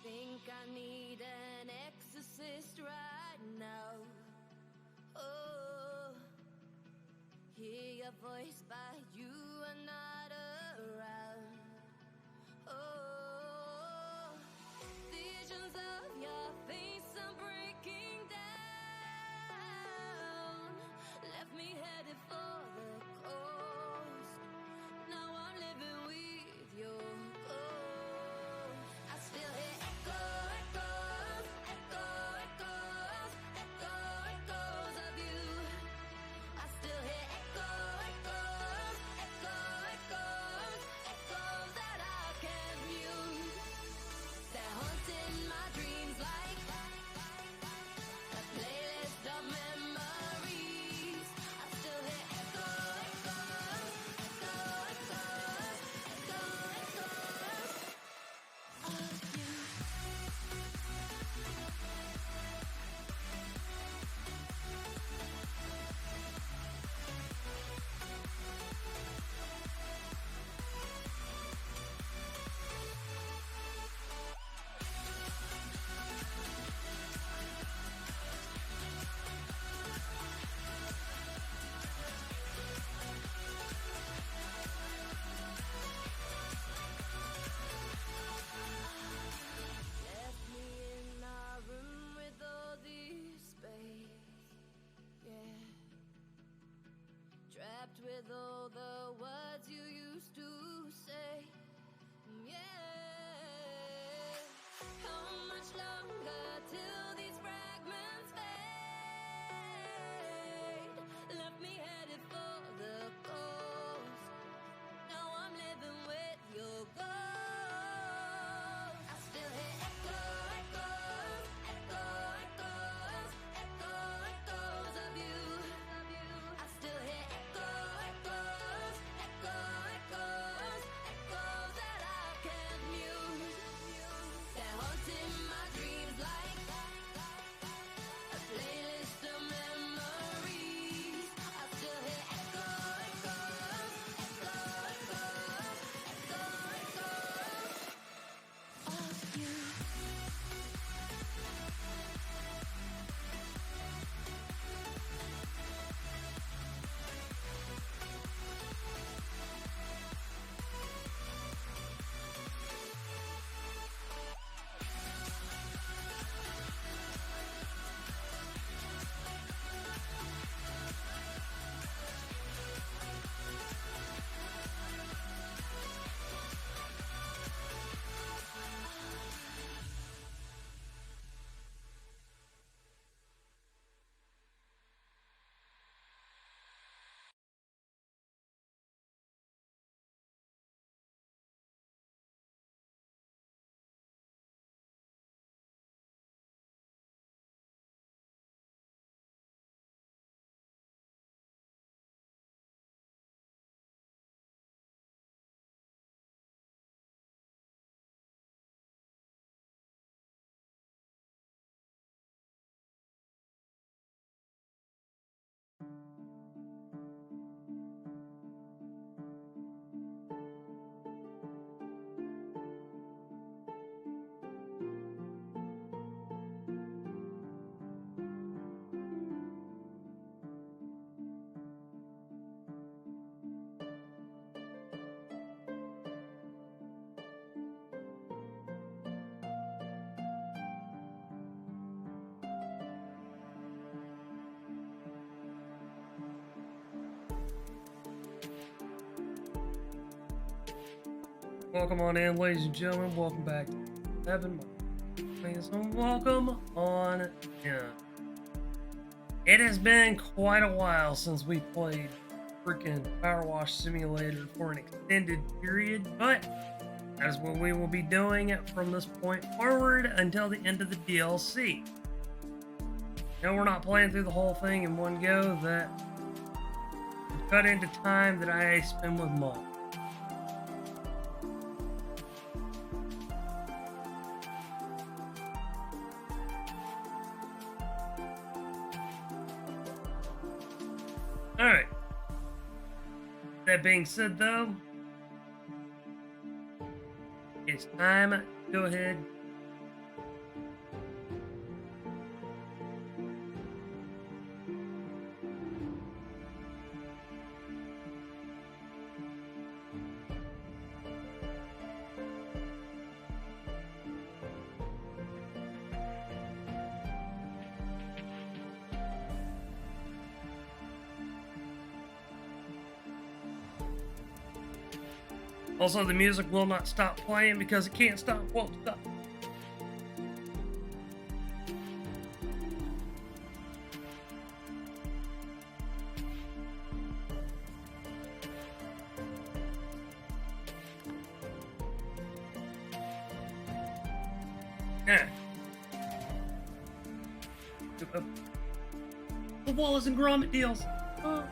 Think I need an exorcist right now. Oh, hear your voice, but you are not around. Oh, visions of your face are breaking down. Left me headed for the coast. Now I'm living with your ghost. I still hear echoes, echoes, echoes, echoes, echoes of you. I still hear echoes, echoes, echoes, echoes that I can't mute. They're haunting my dreams like a playlist of memories. I still hear echoes. Welcome on in, ladies and gentlemen. Welcome back to Heaven. And welcome on in. It has been quite a while since we played freaking Powerwash Simulator for an extended period, but that is what we will be doing from this point forward until the end of the DLC. No, we're not playing through the whole thing in one go. That would cut into time that I spend with Mom. Alright. That being said, though, it's time to go ahead. Also, the music will not stop playing because it can't stop. Won't stop. Yeah. The Wallace and Gromit deals. Oh.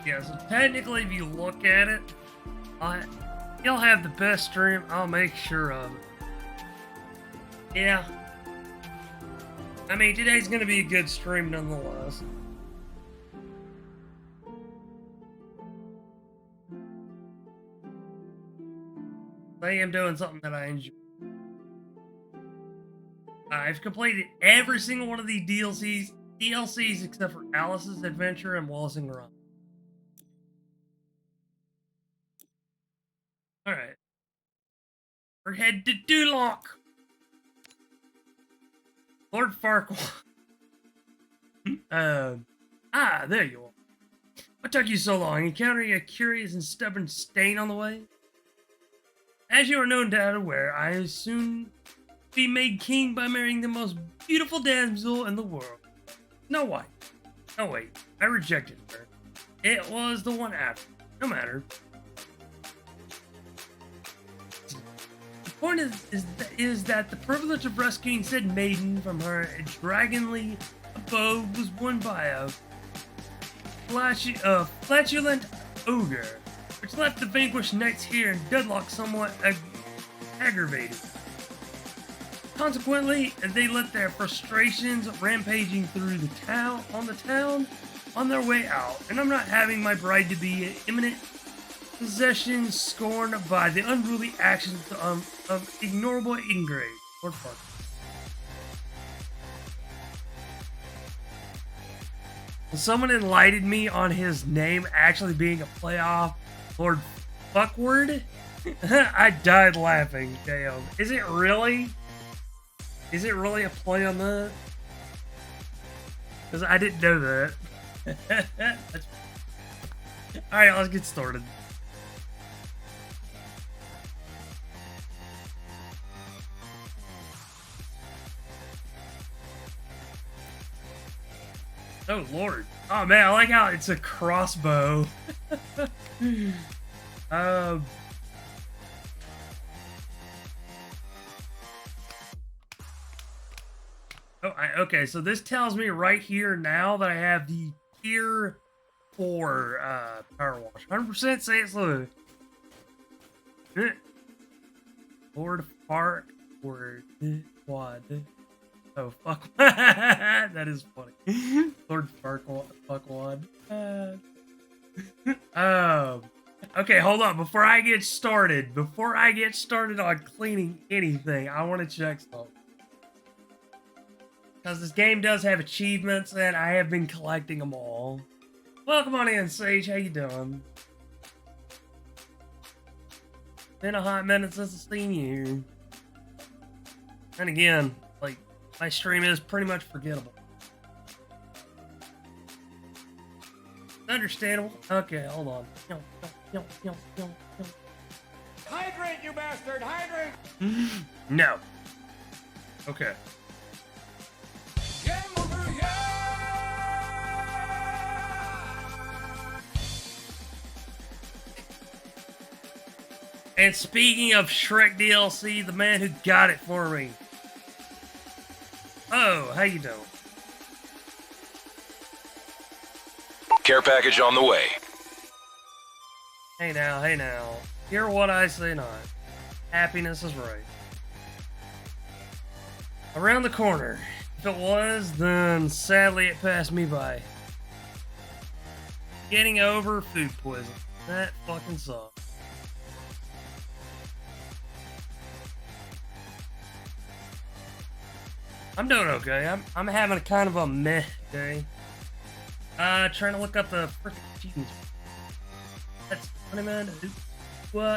Yeah, so technically, if you look at it, you'll have the best stream. I'll make sure of it. Yeah. I mean, today's going to be a good stream nonetheless. I am doing something that I enjoy. I've completed every single one of the DLCs except for Alice's Adventure and Wallace and Gromit. Alright. We're headed to Duloc. Lord Farquaad. There you are. What took you so long? Encountering a curious and stubborn stain on the way? As you are no doubt aware, I will soon be made king by marrying the most beautiful damsel in the world. Snow White. No, wait. I rejected her. It was the one after. No matter. The point is that the privilege of rescuing said maiden from her dragonly abode was won by a flatulent ogre, which left the vanquished knights here in deadlock somewhat aggravated. Consequently, they let their frustrations rampaging through the town on their way out, and I'm not having my bride to be imminent possession scorned by the unruly actions of ignorable ingrate. Lord Fuck. Someone enlightened me on his name actually being a playoff Lord Fuckward. I died laughing. Damn. Is it really? Is it really a play on that? Because I didn't know that. Alright, let's get started. Oh lord. Oh man, I like how it's a crossbow. Okay, so this tells me right here now that I have the tier 4 Powerwash. 100% say it's low. Lord Park or Quad. Oh, fuck. That is funny. Lord Fuckwad. Okay, hold on. Before I get started on cleaning anything, I want to check something. Because this game does have achievements, and I have been collecting them all. Welcome on in, Sage. How you doing? Been a hot minute since I've seen you. And again, like, my stream is pretty much forgettable. Understandable. Okay, hold on. Hydrate, you bastard! Hydrate! No. Okay. Game over, yeah! And speaking of Shrek DLC, the man who got it for me. Oh, how you doing? Care package on the way. Hey now, hey now. Hear what I say not. Happiness is right. Around the corner. If it was, then sadly it passed me by. Getting over food poisoning. That fucking sucks. I'm doing okay. I'm having a kind of a meh day. Trying to look up the frickin' achievements. That's funny, man.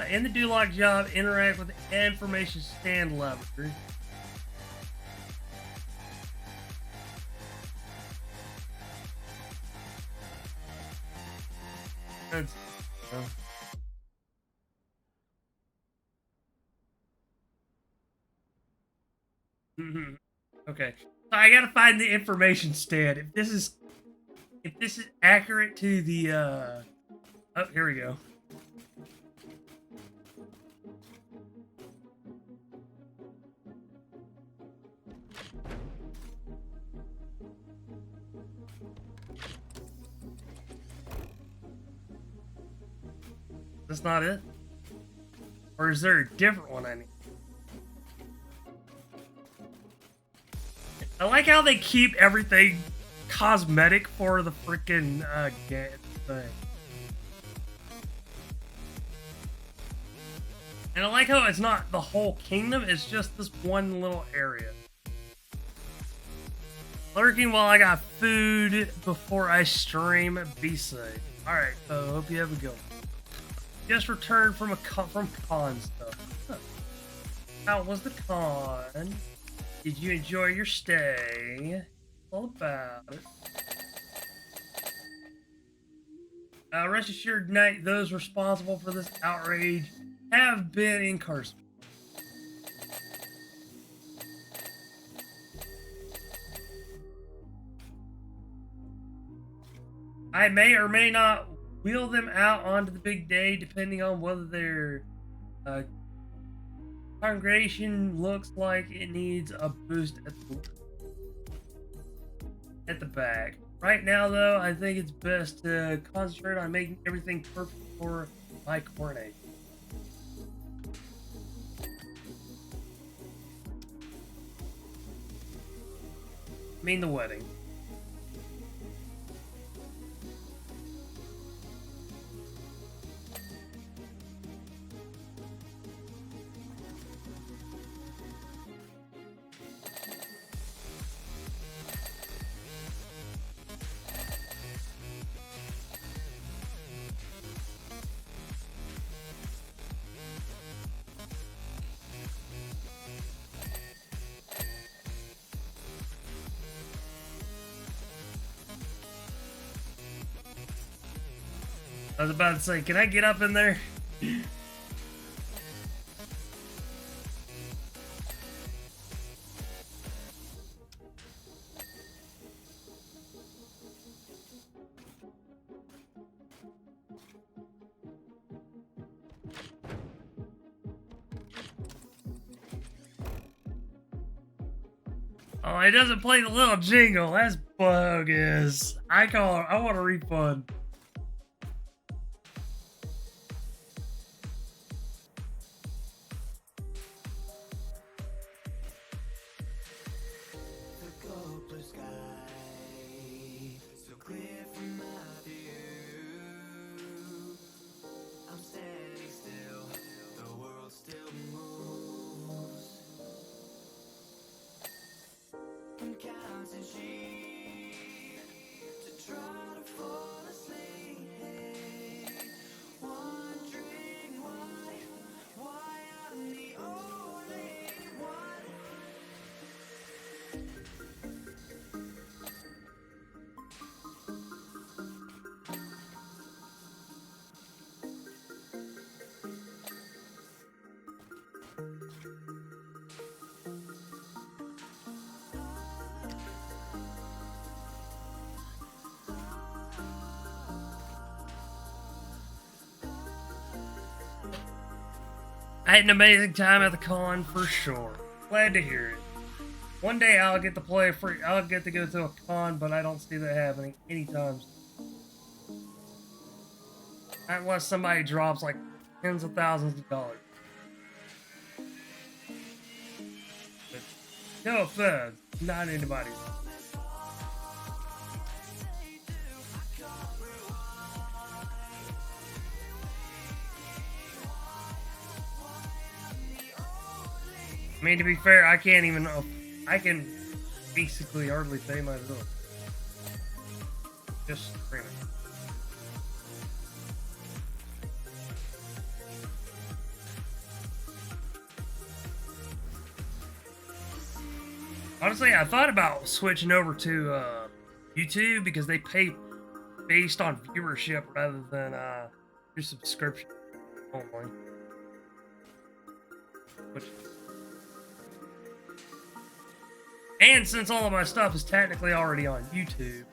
In the do-log job, interact with the information stand lever. That's, okay. So I gotta find the information stand. If this is accurate to the oh, here we go. That's not it? Or is there a different one I need? I like how they keep everything cosmetic for the freaking game thing. And I like how it's not the whole kingdom, it's just this one little area. Lurking while I got food before I stream, be safe. Alright, so hope you have a good one. Just returned from from con stuff. Huh. How was the con? Did you enjoy your stay? All about it. Rest assured, Knight, those responsible for this outrage have been incarcerated. I may or may not wheel them out onto the big day, depending on whether their congregation looks like it needs a boost at the back. Right now, though, I think it's best to concentrate on making everything perfect for my coronation. I mean the wedding. I was about to say, can I get up in there? Oh, it doesn't play the little jingle. That's bogus. I want a refund. I had an amazing time at the con for sure. Glad to hear it. One day I'll get to play free. I'll get to go to a con, but I don't see that happening anytime soon. Unless somebody drops like tens of thousands of dollars. But no offense, not anybody. I mean, to be fair, I can't even. I can basically hardly pay my bill. Just streaming. Honestly, I thought about switching over to YouTube because they pay based on viewership rather than your subscription only. And since all of my stuff is technically already on YouTube,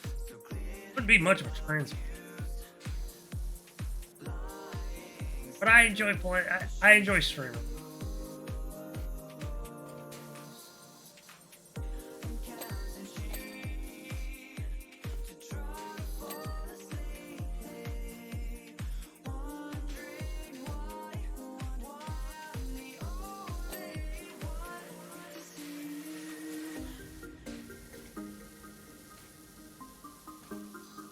it wouldn't be much of a transfer. But I enjoy playing. I enjoy streaming.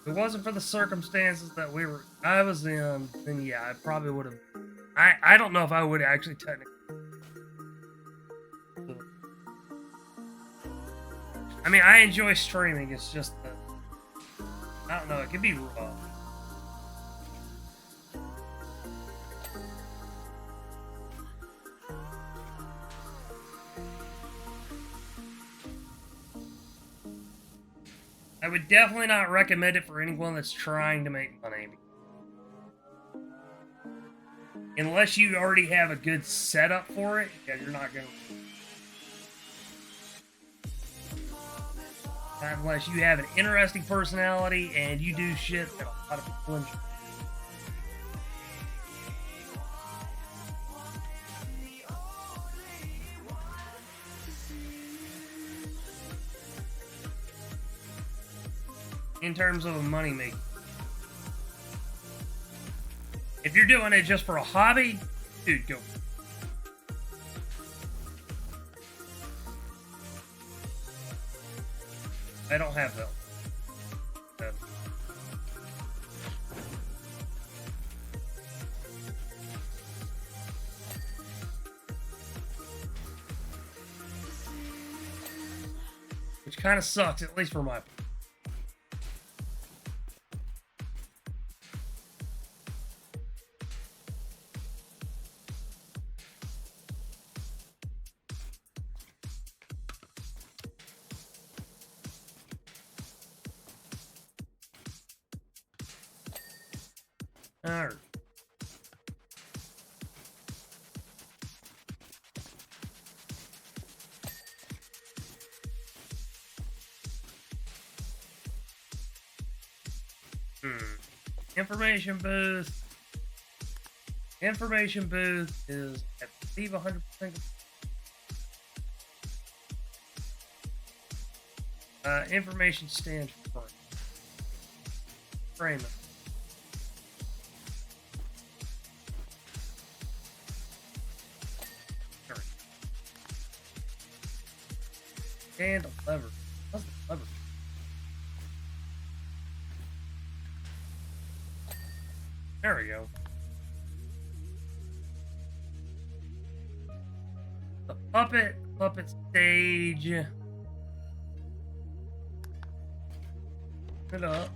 If it wasn't for the circumstances that I was in, then yeah, I probably would have. I don't know if I would actually technically. I mean, I enjoy streaming. It's just that I don't know. It can be raw. I would definitely not recommend it for anyone that's trying to make money. Unless you already have a good setup for it, yeah, you're not going to. Unless you have an interesting personality and you do shit that a lot of people enjoy. In terms of a money making. If you're doing it just for a hobby, dude, go. I don't have that. Which kind of sucks, at least for my part. Alright. Information booth. Information booth is, I believe, 100%. Information stands for frame. And a lever. What's the lever? There we go. The puppet stage. Put it up.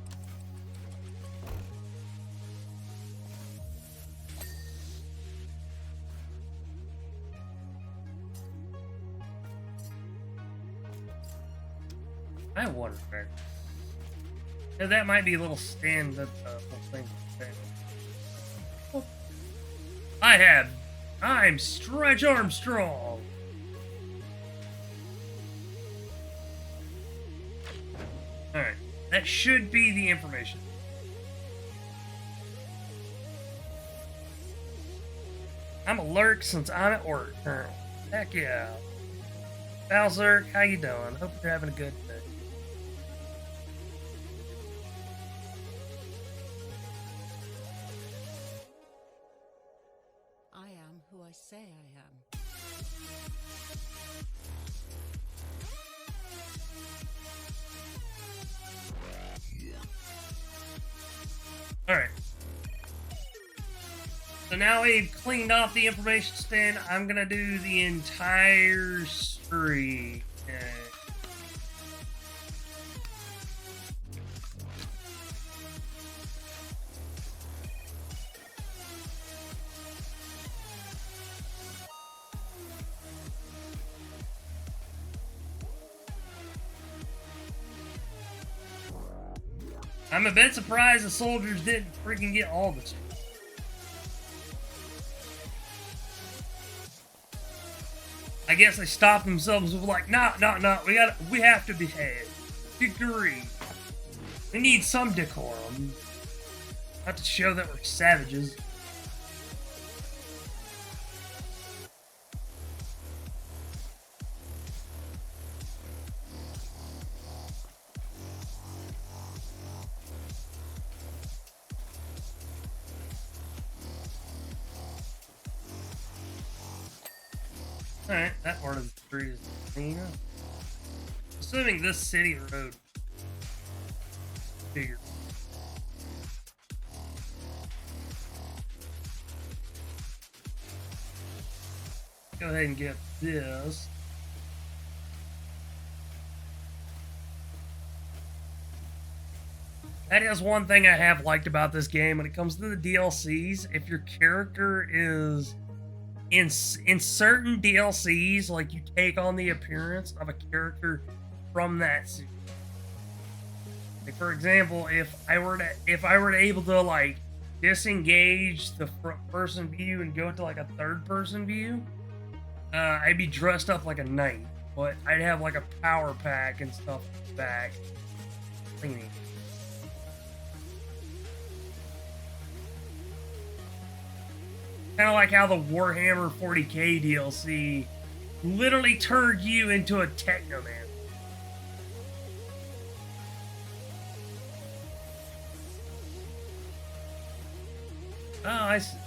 I wonder. Now, that might be a little stand that whole thing. I'm Stretch Armstrong. Alright, that should be the information. I'm a lurk since I'm at work currently. Heck yeah. Bowser, how you doing? Hope you're having a good day. I am who I say I am. Alright. So now we've cleaned off the information stand, I'm gonna do the entire street. Okay. I'm a bit surprised the soldiers didn't freaking get all the streets. I guess they stopped themselves with like, no, we have to behave. Degree. We need some decorum. Not to show that we're savages. Alright, that part of the street is clean up. Assuming this city road bigger. Go ahead and get this. That is one thing I have liked about this game when it comes to the DLCs. If your character is in certain DLCs, like you take on the appearance of a character from that series. Like for example, if I were to able to like disengage the person view and go to like a third person view, I'd be dressed up like a knight, but I'd have like a power pack and stuff back cleaning. Kind of like how the Warhammer 40k DLC literally turned you into a technoman. Oh, I see.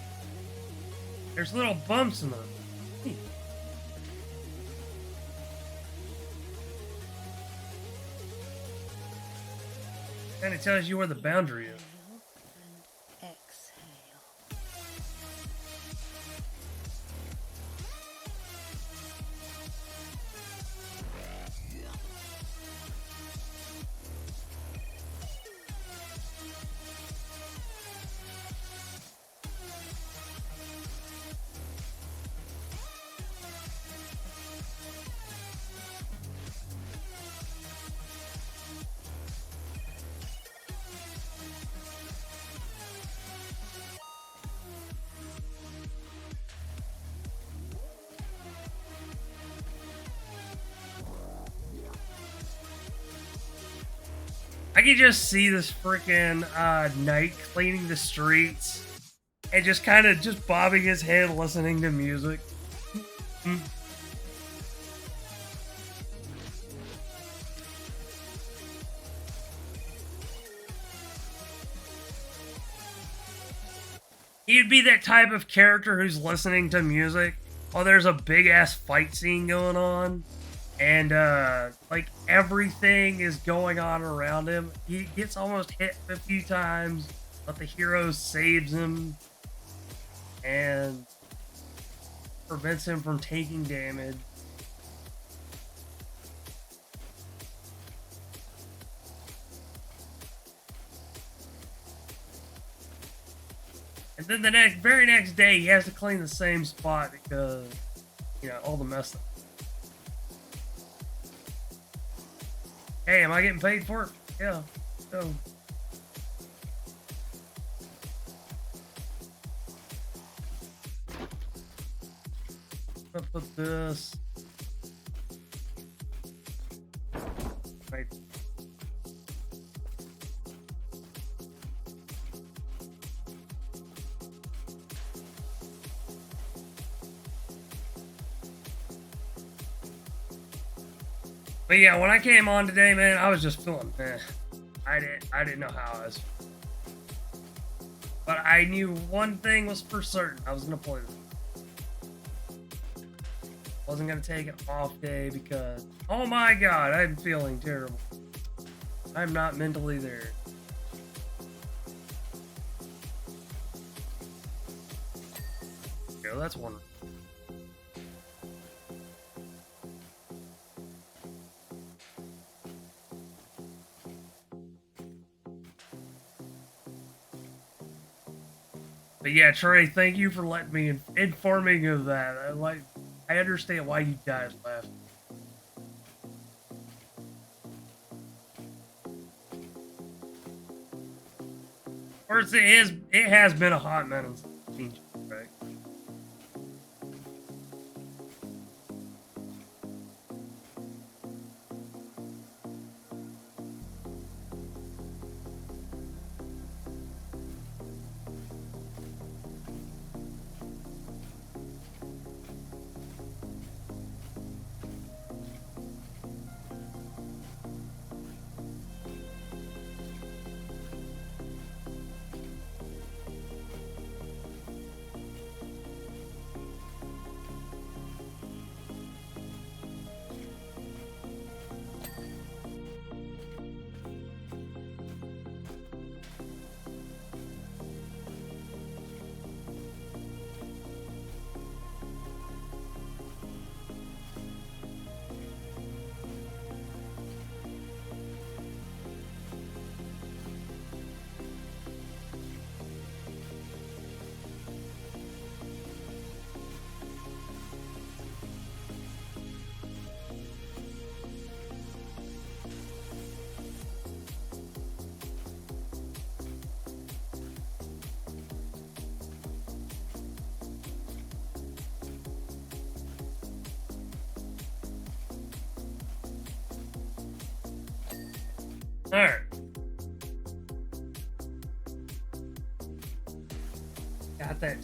There's little bumps in them. Kind of tells you where the boundary is. I can just see this freaking knight cleaning the streets and just kind of just bobbing his head listening to music. He'd be that type of character who's listening to music while there's a big ass fight scene going on. And, like, everything is going on around him. He gets almost hit a few times, but the hero saves him and prevents him from taking damage. And then the very next day, he has to clean the same spot because, you know, all the mess up. Hey, am I getting paid for it? Yeah. So. I'll put this right. But yeah, when I came on today, man, I was just feeling, I didn't know how I was. But I knew one thing was for certain. I was gonna play this. Wasn't gonna take an off day because, oh my god, I'm feeling terrible. I'm not mentally there. Yeah, that's one. But yeah, Trey, thank you for letting me informing of that. I understand why you guys left. Of course, it has been a hot minute since I've seen Shrek. Alright. Got that.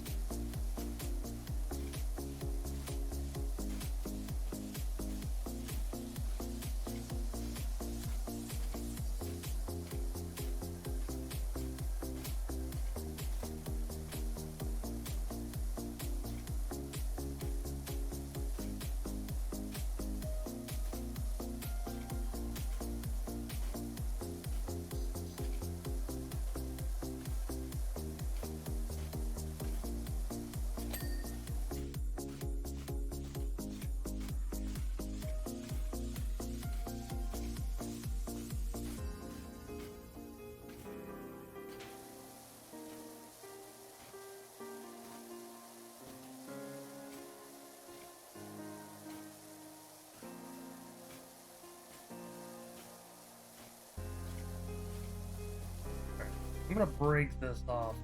I'm gonna break this off.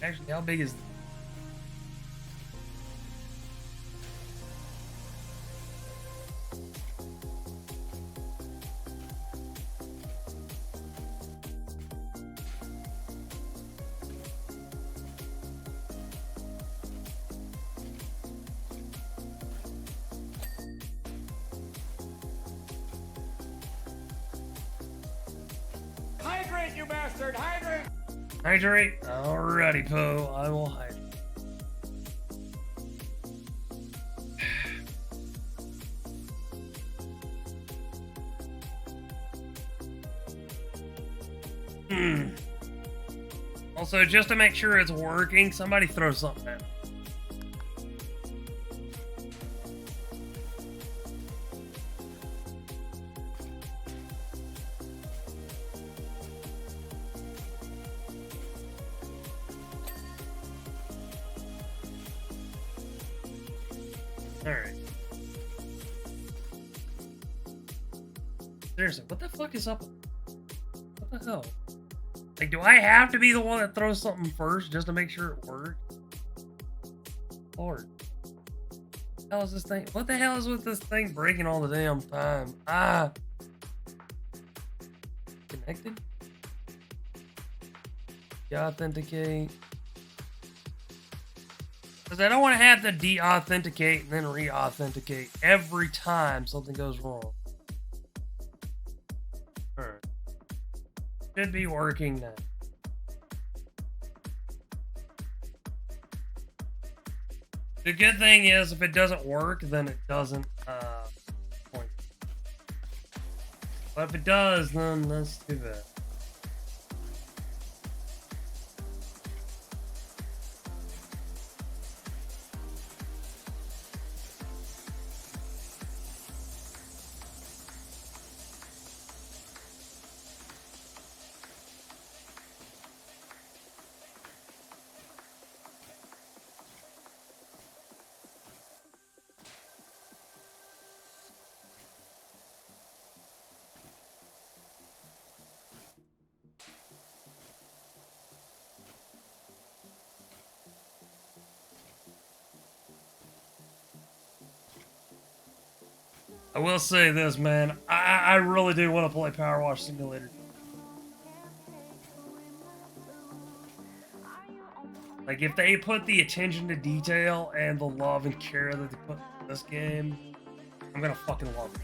Actually, how big is Hydrate, you bastard! Hydrate! hydrate? Alrighty, Poe. I will hydrate. Also, just to make sure it's working, somebody throw something at me. Alright. Seriously, what the fuck is up? What the hell? Like, do I have to be the one that throws something first just to make sure it works? Lord. What the hell is this thing? What the hell is with this thing breaking all the damn time? Ah! Connected? Yeah, authenticate. Because I don't want to have to de-authenticate and then re-authenticate every time something goes wrong. Alright. Should be working now. The good thing is, if it doesn't work, then it doesn't, point. But if it does, then that's too bad. I will say this, man. I really do want to play Powerwash Simulator. Like, if they put the attention to detail and the love and care that they put in this game, I'm gonna fucking love it.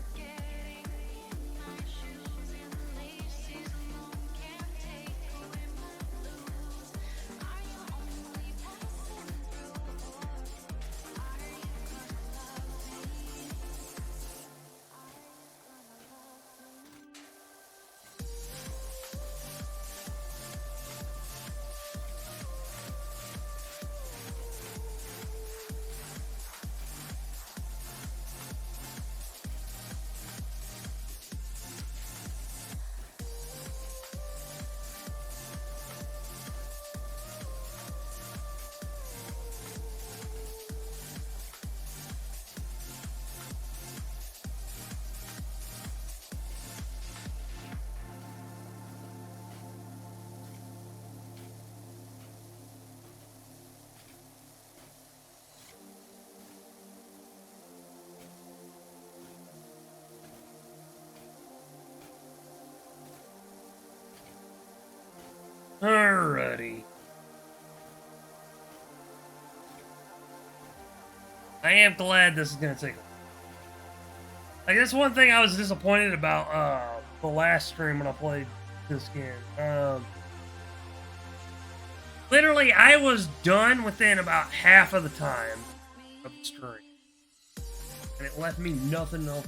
Alrighty. I am glad this is gonna take a while. Like, that's one thing I was disappointed about the last stream when I played this game. Literally, I was done within about half of the time of the stream. And it left me nothing else.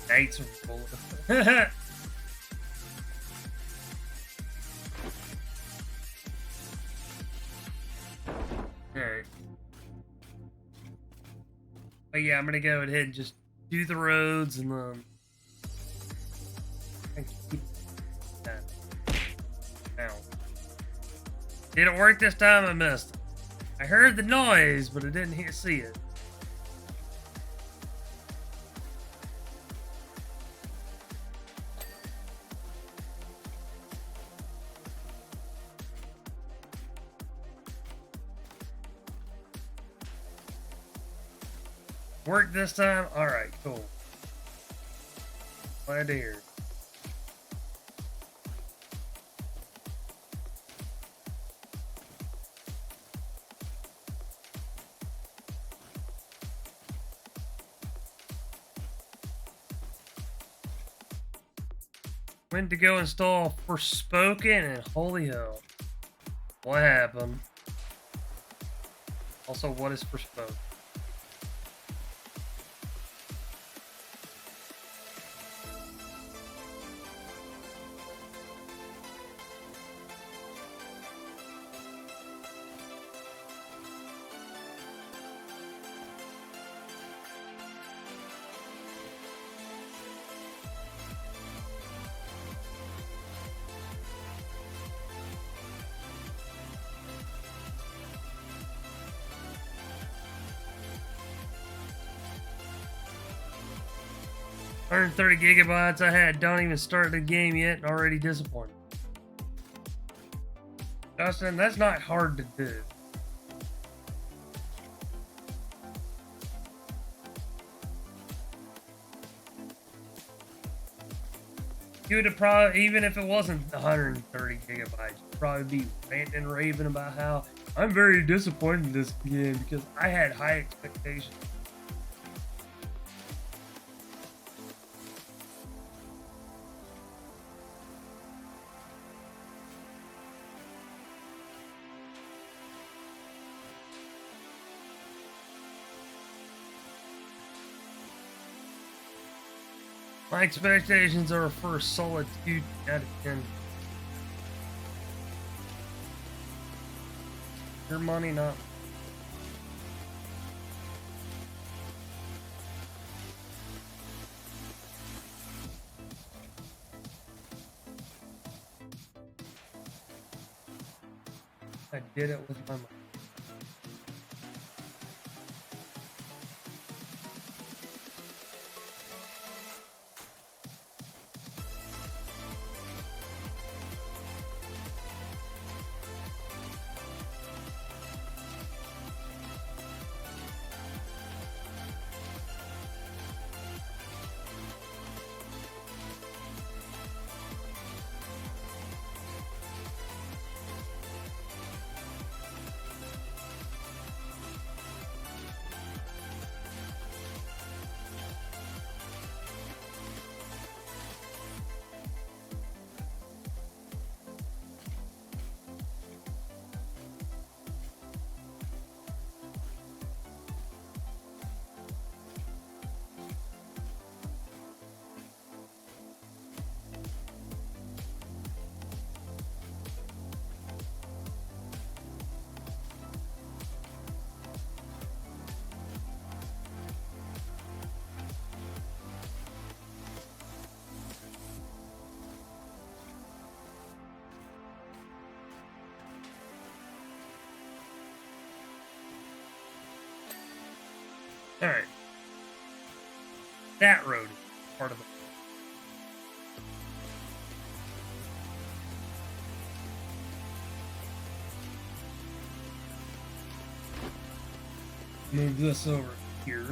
Nights of bullet. Alright. But yeah, I'm gonna go ahead and just do the roads and keep that. Ow. Didn't work this time, I missed it. I heard the noise, but I didn't see it. Work this time? Alright, cool. Glad to hear. Went to go install Forspoken and holy hell. What happened? Also, what is Forspoken? $130 gigabytes I had. Don't even start the game yet. Already disappointed. Justin, that's not hard to do. You would have probably, even if it wasn't 130 gigabytes, you'd probably be ranting and raving about how I'm very disappointed in this game because I had high expectations. My expectations are for a solid 2 out of 10. Your money, not. I did it with my money. Alright. That road is part of it. Move this over here.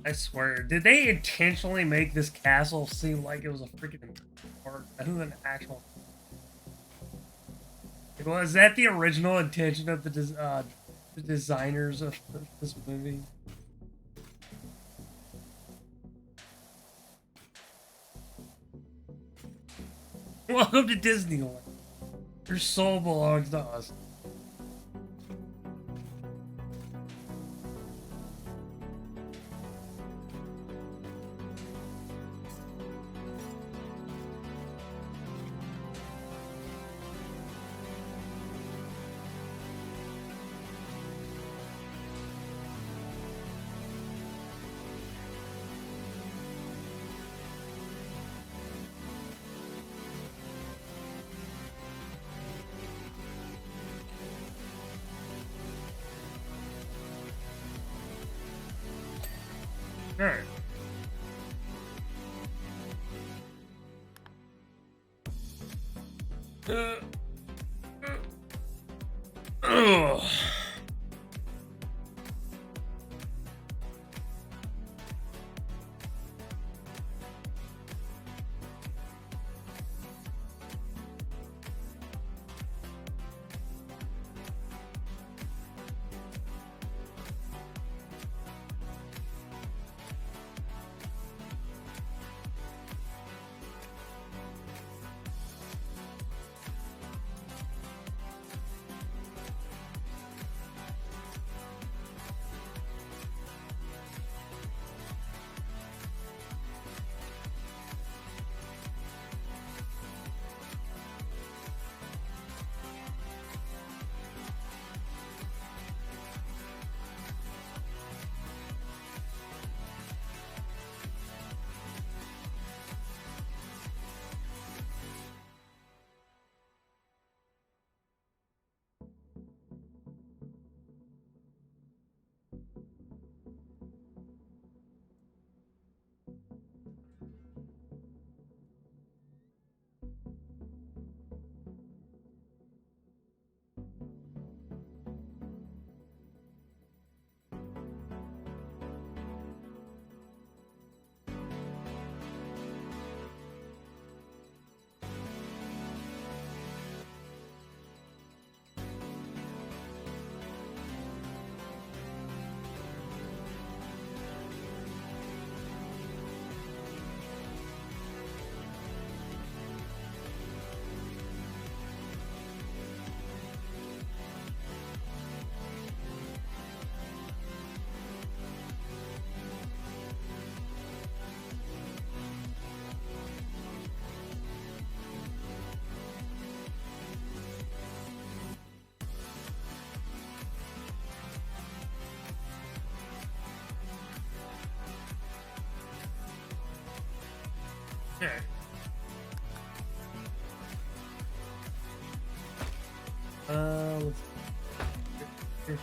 I swear, did they intentionally make this castle seem like it was a freaking park? Who an actual? Was that the original intention of the designers of this movie? Welcome to Disneyland. Your soul belongs to us. Alright. Ugh. Okay. Let's see.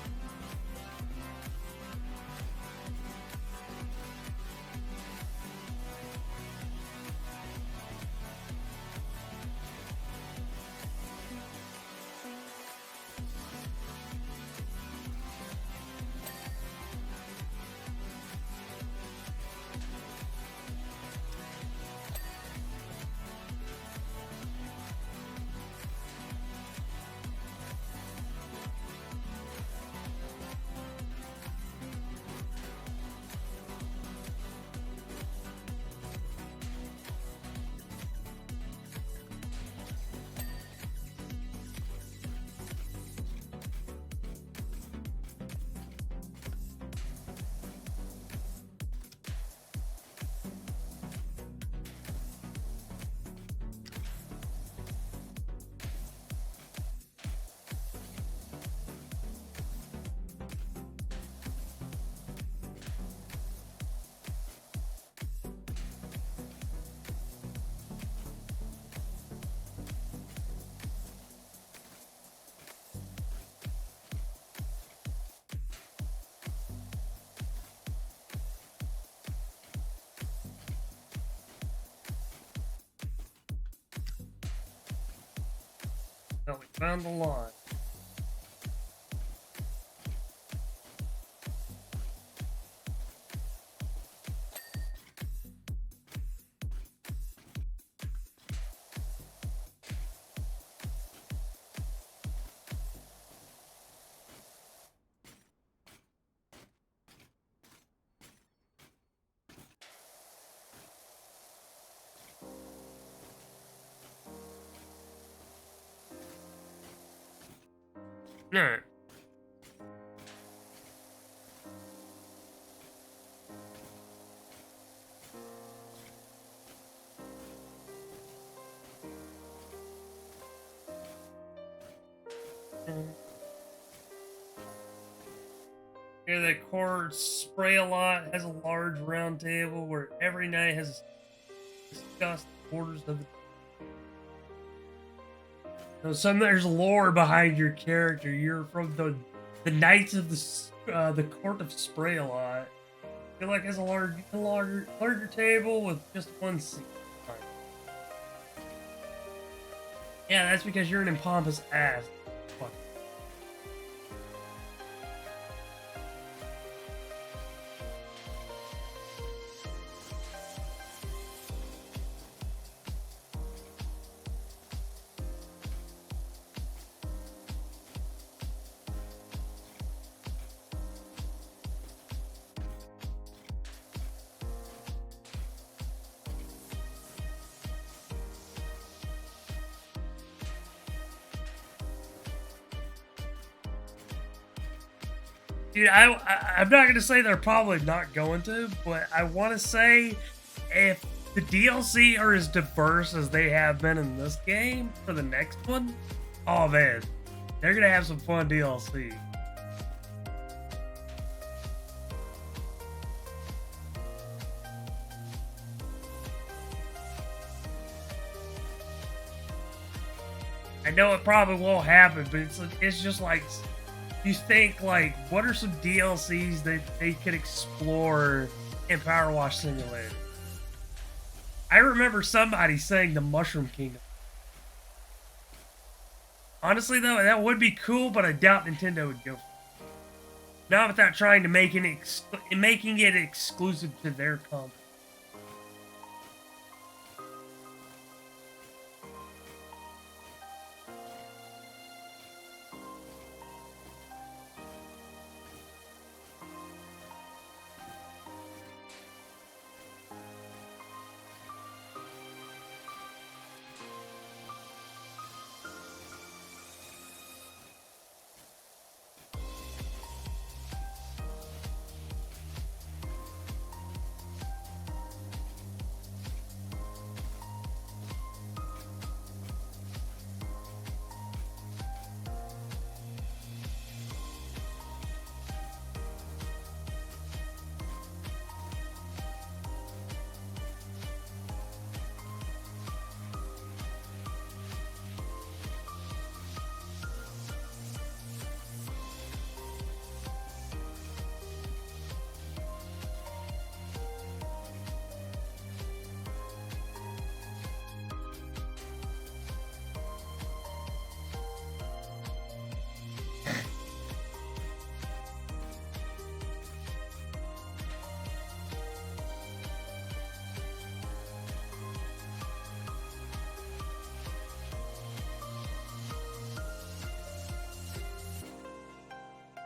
So we found the line. Alright. Here the court spray a lot has a large round table where every night has discussed the orders of the. So there's lore behind your character. You're from the Knights of the Court of Spray a lot. feel like it's a larger table with just one seat. Yeah, that's because you're an impompous ass. Fuck. Dude, I'm not gonna say they're probably not going to, but I want to say if the DLC are as diverse as they have been in this game for the next one, oh man, they're gonna have some fun DLC. I know it probably won't happen, but it's just like, you think, like, what are some DLCs that they could explore in Powerwash Simulator? I remember somebody saying the Mushroom Kingdom. Honestly, though, that would be cool, but I doubt Nintendo would go for it. Not without trying to making it exclusive to their company.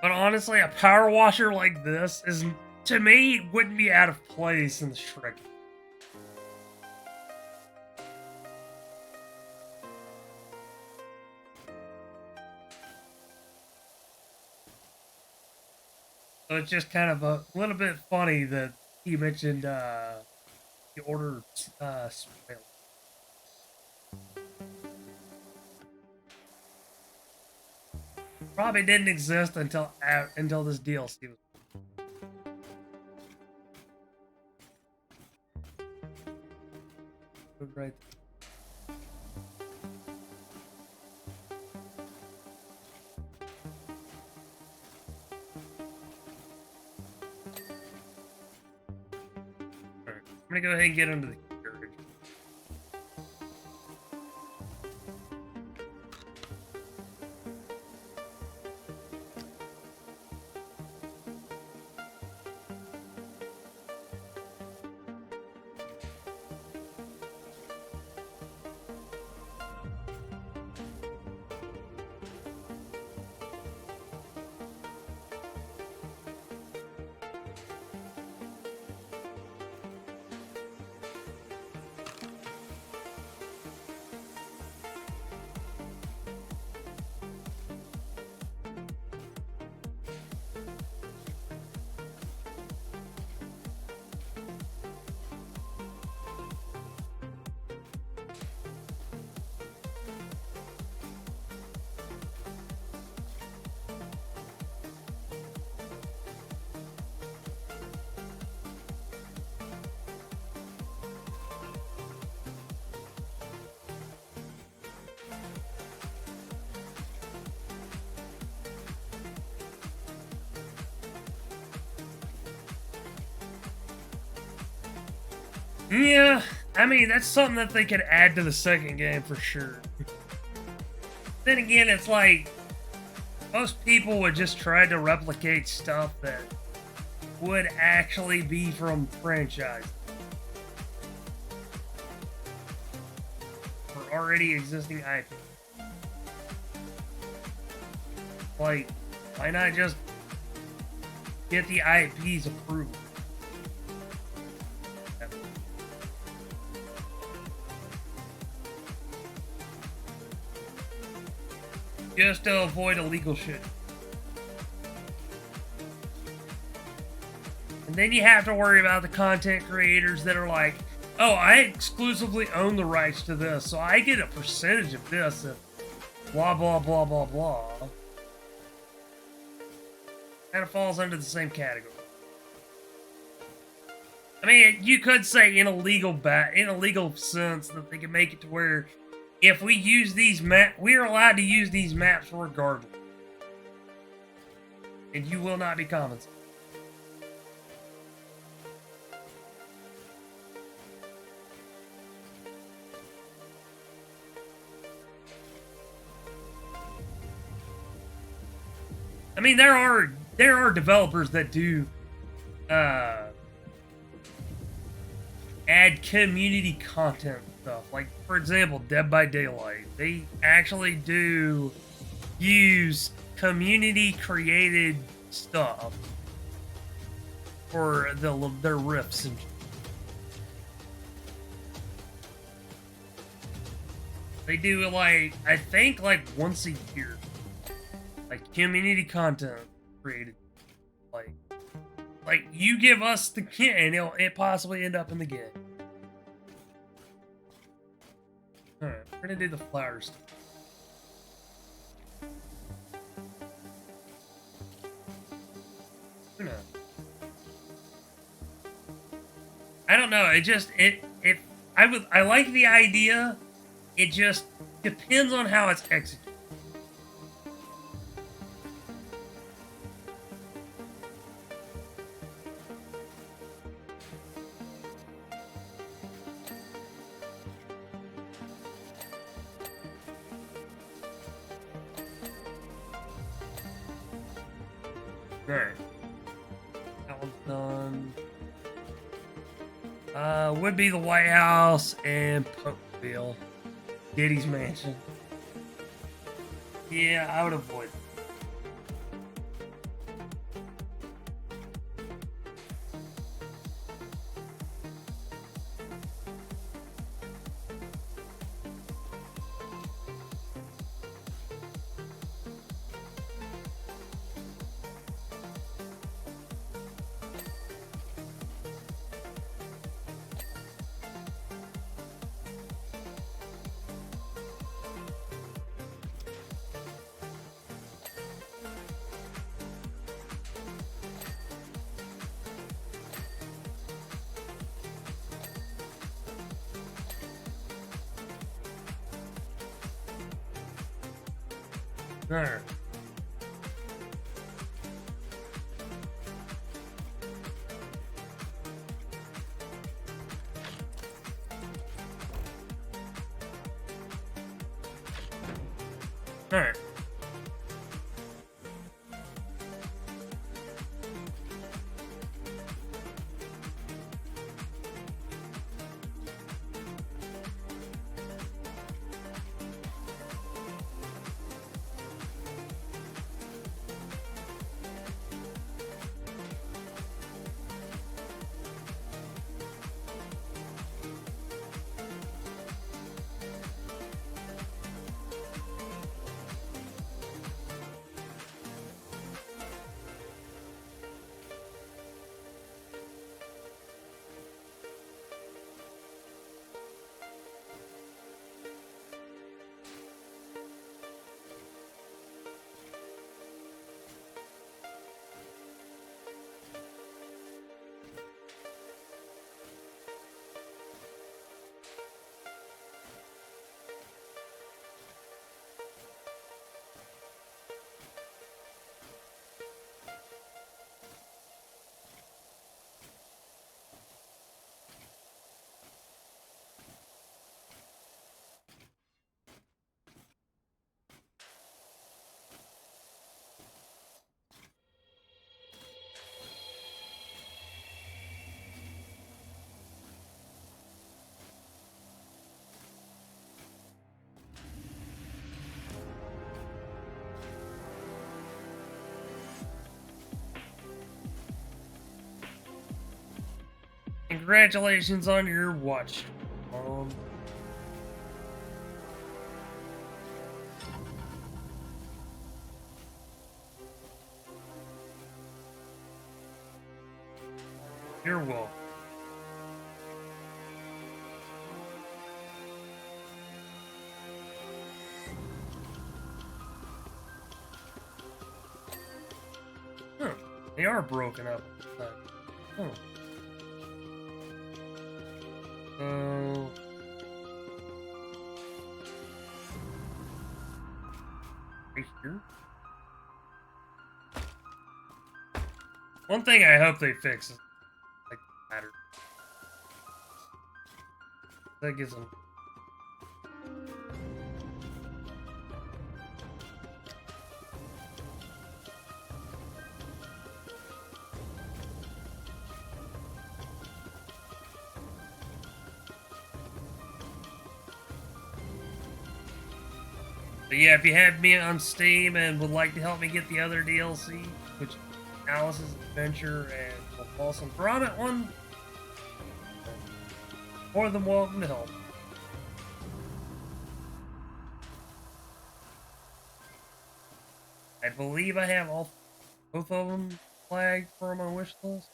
But honestly, a power washer like this is, to me, wouldn't be out of place in the Shrek. So it's just kind of a little bit funny that he mentioned the order spoiled. Probably didn't exist until this DLC was. Right. Alright, I'm gonna go ahead and get into the carriage. Yeah, I mean, that's something that they could add to the second game for sure. Then again, it's like most people would just try to replicate stuff that would actually be from franchise or already existing IP. Like, why not just get the IPs approved? Just to avoid illegal shit. And then you have to worry about the content creators that are like, oh, I exclusively own the rights to this, so I get a percentage of this, and blah, blah, blah, blah, blah. Kind of falls under the same category. I mean, you could say in a legal sense that they can make it to where if we use these maps, we're allowed to use these maps regardless. And you will not be compensated. I mean, there are developers that do add community content stuff. Like, for example, Dead by Daylight. They actually do use community-created stuff for their riffs and they do, like, I think, like, once a year. Like, community content created. Like you give us the kit and it'll possibly end up in the game. Alright, we're gonna do the flowers. Who knows? I don't know, I like the idea, it just depends on how it's executed. Alright. That one's done. Would be the White House and Pokeville. Diddy's Mansion. Yeah, I would avoid it. There. Alright. Congratulations on your watch. You're welcome. Huh. They are broken up. Huh. So... right here? One thing I hope they fix is like the ladder. That gives them... But yeah, if you have me on Steam and would like to help me get the other DLC, which is Alice's Adventure and the False and Piranha one, more than welcome to help. I believe I have both of them flagged for my wish list.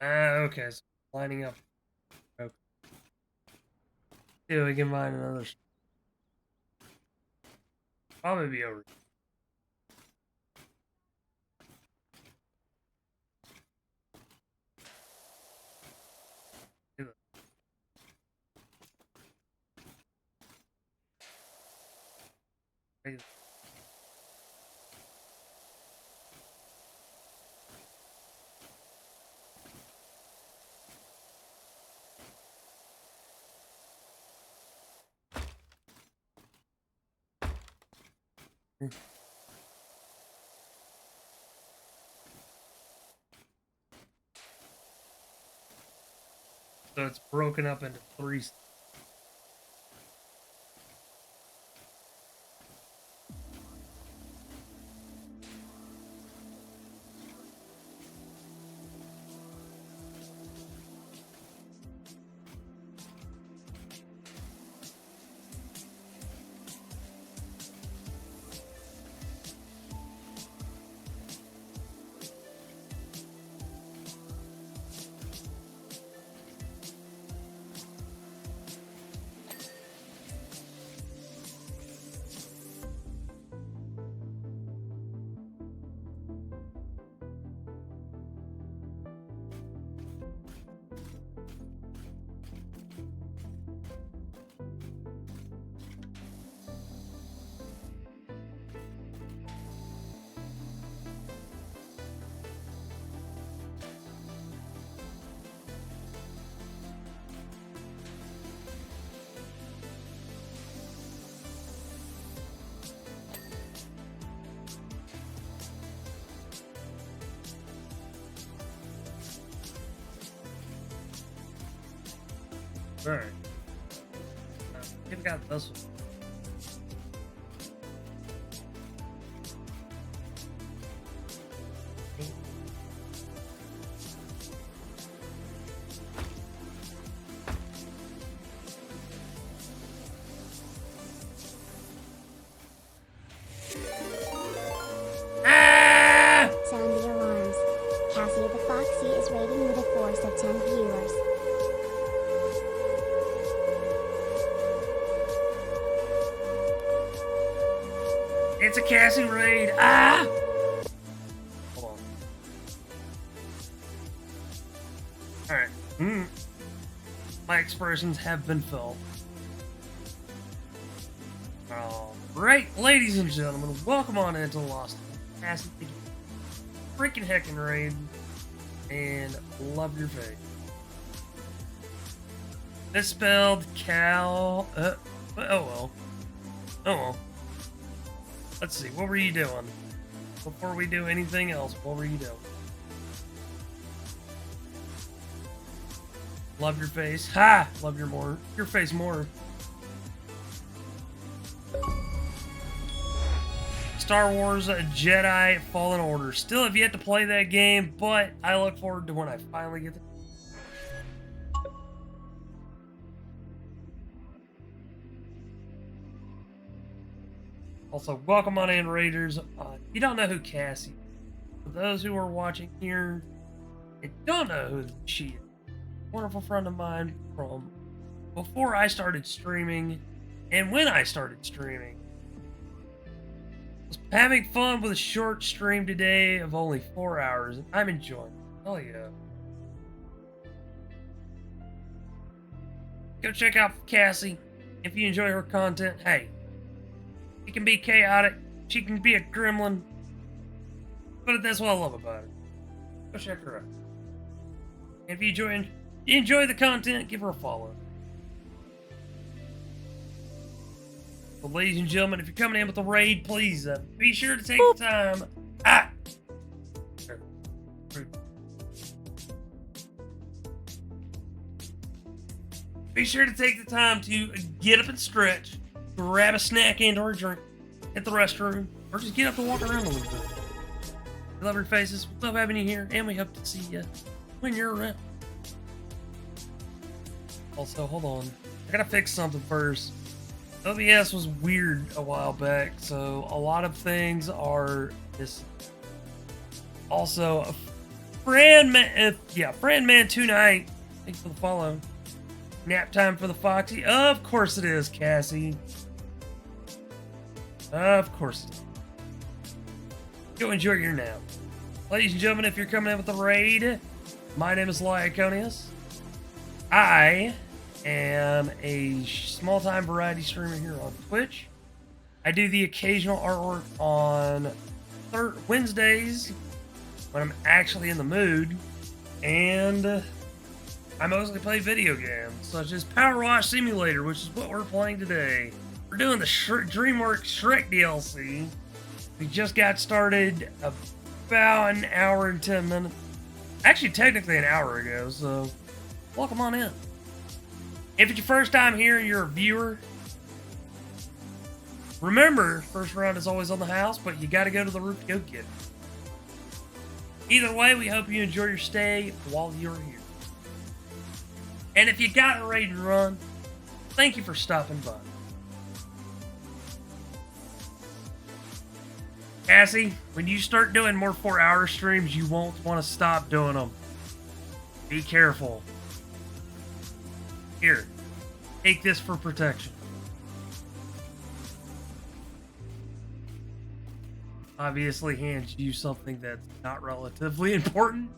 Okay, so lining up. Okay. See if we can find another. Probably be over. Right. So it's broken up into 3. Alright. We've got this one. Sound the alarms. Cassie the Foxy is rating with a force of 10 viewers. It's a Cassie raid. Ah! Hold on. Alright. My expressions have been filled. Alright, ladies and gentlemen, welcome on into Lost Cassie. Freaking heckin' raid. And love your face. Misspelled cow. But oh well. Oh well. Let's see, what were you doing? Before we do anything else, what were you doing? Love your face. Ha! Love your face more. Star Wars Jedi Fallen Order. Still have yet to play that game, but I look forward to when I finally get to. Also, welcome on in, Raiders. You don't know who Cassie is. For those who are watching here and don't know who she is, a wonderful friend of mine from before I started streaming and when I started streaming. I was having fun with a short stream today of only 4 hours, and I'm enjoying it. Hell yeah. Go check out Cassie if you enjoy her content. Hey, she can be chaotic, she can be a gremlin, but that's what I love about her. Go check her out. And if you enjoy the content, give her a follow. Well, ladies and gentlemen, if you're coming in with a raid, please be sure to take the time. Be sure to take the time to get up and stretch, grab a snack and or a drink, hit the restroom, or just get up and walk around a little bit. We love your faces, we love having you here, and we hope to see you when you're around. Also, hold on. I gotta fix something first. OBS was weird a while back, so a lot of things are this. Also, Brandman tonight. Thanks for the follow. Nap time for the Foxy. Of course it is, Cassie. Of course it is. Go enjoy your nap. Ladies and gentlemen, if you're coming in with the raid, my name is Lyaconius. I am a small-time variety streamer here on Twitch. I do the occasional artwork on Wednesdays when I'm actually in the mood, and I mostly play video games, such as Powerwash Simulator, which is what we're playing today. We're doing the Dreanwork Shrek DLC. We just got started about an hour and 10 minutes. Actually, technically an hour ago, so welcome on in. If it's your first time here and you're a viewer, remember, first round is always on the house, but you gotta go to the roof to go get it. Either way, we hope you enjoy your stay while you're here. And if you got a raid and run, thank you for stopping by. Cassie, when you start doing more 4-hour streams, you won't want to stop doing them. Be careful. Here, take this for protection. Obviously hands you something that's not relatively important.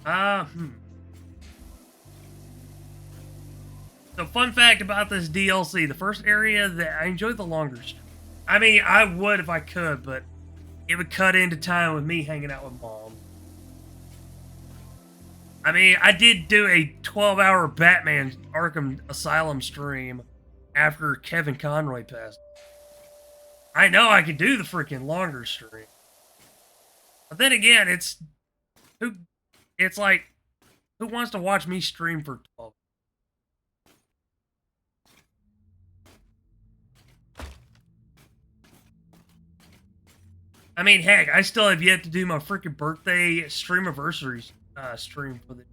So fun fact about this DLC, the first area that I enjoyed the longest. I mean, I would if I could, but it would cut into time with me hanging out with Mom. I mean, I did do a 12-hour Batman Arkham Asylum stream after Kevin Conroy passed. I know I could do the freaking longer stream. But then again, it's like, who wants to watch me stream for 12? I mean, heck, I still have yet to do my freaking birthday streamiversary stream for the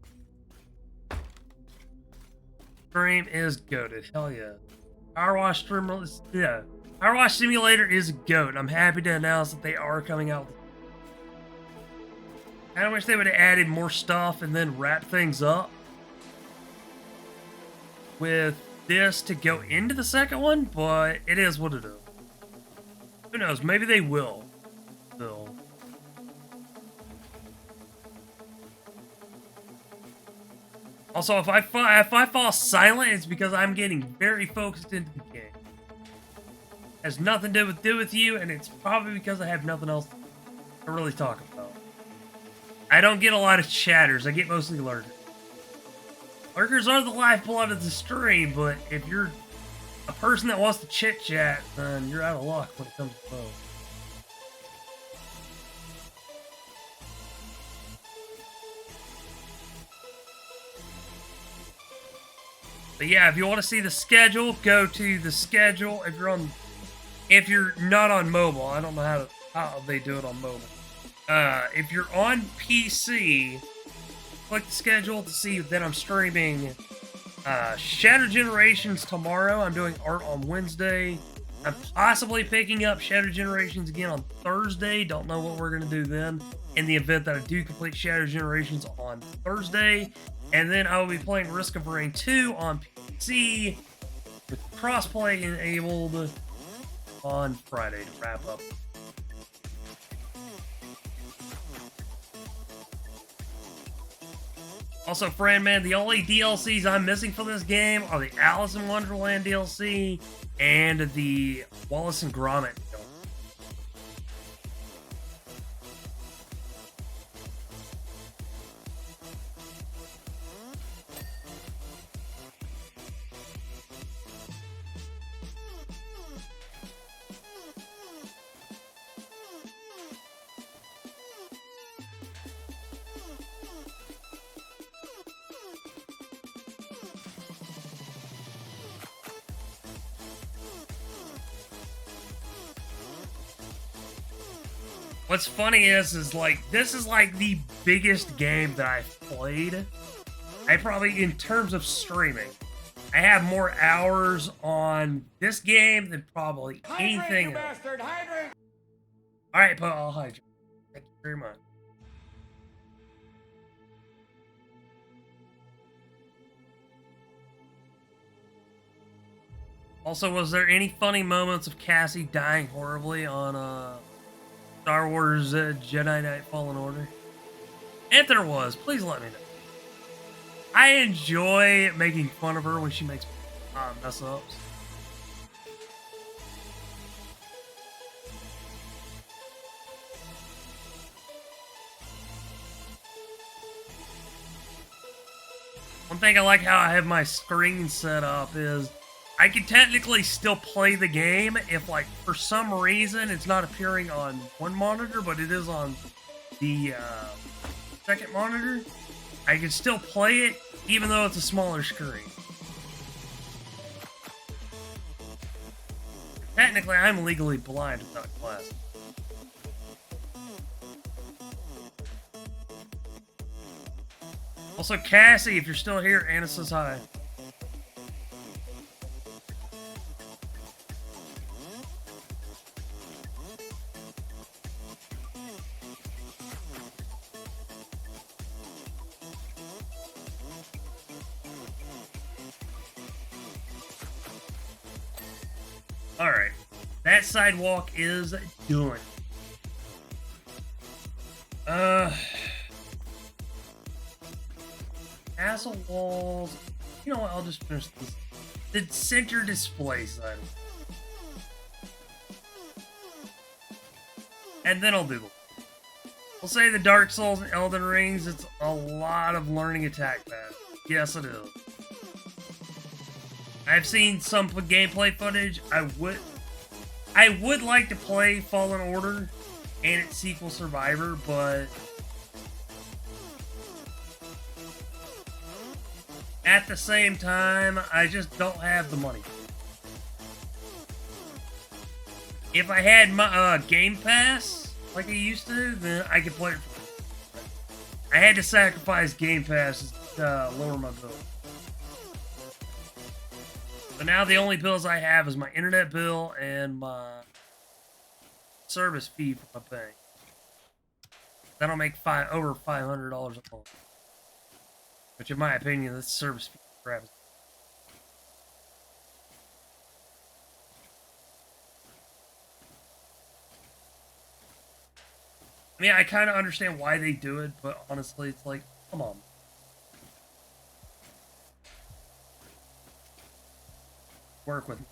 stream is goated. Hell yeah. Powerwash Powerwash Simulator is a goat. I'm happy to announce that they are coming out. I wish they would have added more stuff and then wrap things up with this to go into the second one, but it is what it is. Who knows? Maybe they will. Still. Also, if I fall silent, it's because I'm getting very focused into the game. Has nothing to do with you, and it's probably because I have nothing else to really talk about. I don't get a lot of chatters. I get mostly lurkers. Lurkers are the lifeblood of the stream, but if you're a person that wants to chit-chat, then you're out of luck when it comes to both. But yeah, if you want to see the schedule, go to the schedule. If you're not on mobile, I don't know how they do it on mobile. If you're on PC, click the schedule to see that I'm streaming Shadow Generations tomorrow. I'm doing art on Wednesday. I'm possibly picking up Shadow Generations again on Thursday. Don't know what we're going to do then. In the event that I do complete Shadow Generations on Thursday. And then I will be playing Risk of Rain 2 on PC with crossplay enabled on Friday to wrap up. Also, friend, man, the only DLCs I'm missing for this game are the Alice in Wonderland DLC and the Wallace and Gromit DLC. What's funny is like, this is like the biggest game that I've played. I probably, in terms of streaming, I have more hours on this game than probably anything else. Alright, but I'll hide you. Thank you very much. Also, was there any funny moments of Cassie dying horribly on, Star Wars Jedi Knight Fallen Order? If there was, please let me know. I enjoy making fun of her when she makes mess ups. One thing I like how I have my screen set up is I can technically still play the game if, like, for some reason it's not appearing on one monitor, but it is on the second monitor. I can still play it even though it's a smaller screen. Technically, I'm legally blind without glasses. Also, Cassie, if you're still here, Anna says hi. Alright, that sidewalk is done. Castle walls. You know what? I'll just finish this. The center display side. And then I'll do them. We'll say the Dark Souls and Elden Rings, it's a lot of learning attack paths. Yes, it is. I've seen some gameplay footage. I would like to play Fallen Order and its sequel Survivor, but at the same time, I just don't have the money. If I had my Game Pass like I used to, then I could play it. I had to sacrifice Game Pass to lower my bill. But now the only bills I have is my internet bill and my service fee for my bank. That'll make over $500 a month. Which, in my opinion, this service fee crap. I mean, I kind of understand why they do it, but honestly, it's like, come on. Work with me.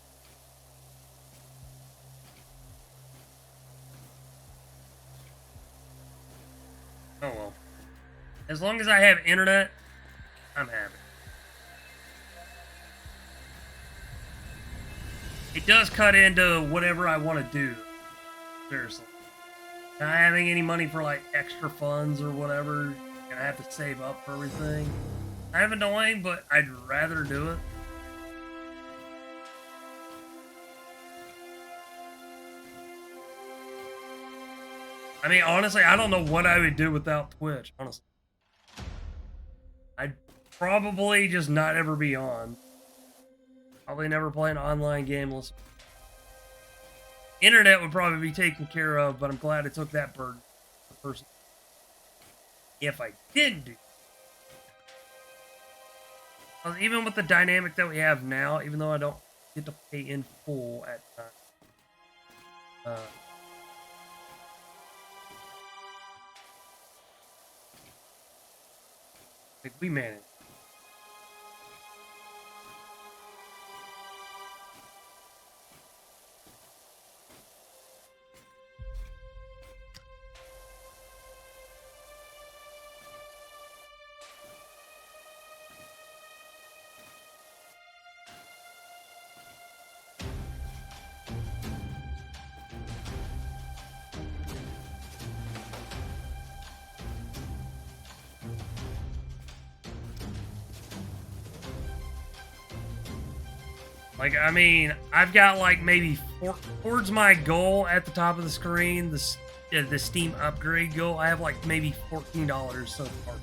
Oh well. As long as I have internet, I'm happy. it does cut into whatever I want to do. Seriously. Not having any money for like extra funds or whatever, and I have to save up for everything. Kind of annoying, but I'd rather do it. I mean, honestly, I don't know what I would do without Twitch, honestly. I'd probably just not ever be on. Probably never play an online game unless... Internet would probably be taken care of, but I'm glad it took that burden. Person. If I did do... Even with the dynamic that we have now, even though I don't get to pay in full at times. Like, we manage. Like, I mean, I've got like maybe towards my goal at the top of the screen, the Steam upgrade goal, I have like maybe $14 so far.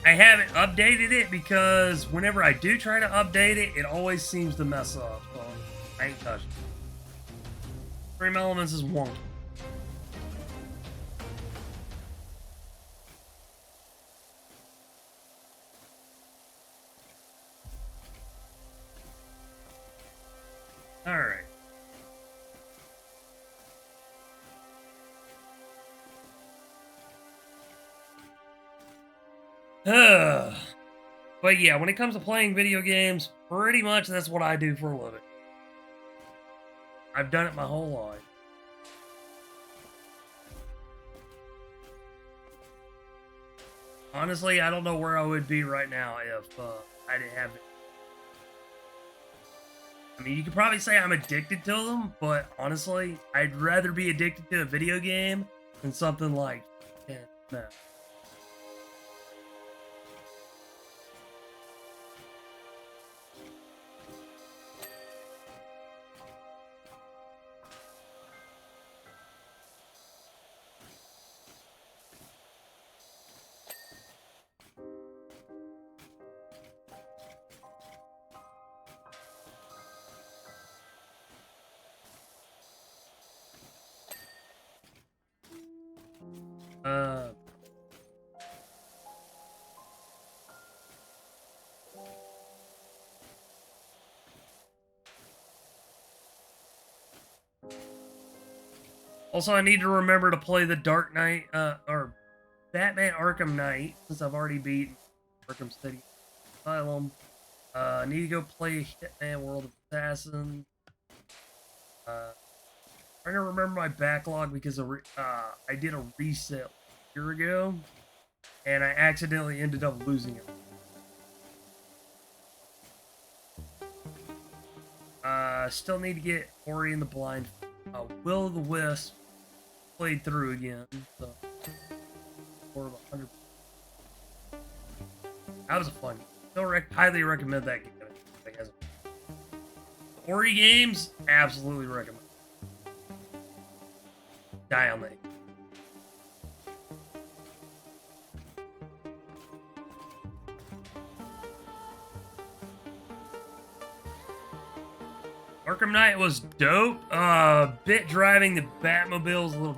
I haven't updated it because whenever I do try to update it, it always seems to mess up. So I ain't touching it. Frame Elements is wonky. Alright. But yeah, when it comes to playing video games, pretty much that's what I do for a living. I've done it my whole life. Honestly, I don't know where I would be right now if I didn't have it. I mean, you could probably say I'm addicted to them, but honestly, I'd rather be addicted to a video game than something like no. Also, I need to remember to play the Dark Knight, or Batman Arkham Knight, since I've already beat Arkham City Asylum. I need to go play Hitman World of Assassins. Trying to remember my backlog because I did a reset a year ago, and I accidentally ended up losing it. Still need to get Ori and the Blind. Will of the Wisp played through again, so more of 100. That was a fun game. Still highly recommend that game. Ori games, absolutely recommend. Die on that. Arkham Knight was dope. Bit driving the Batmobile's a little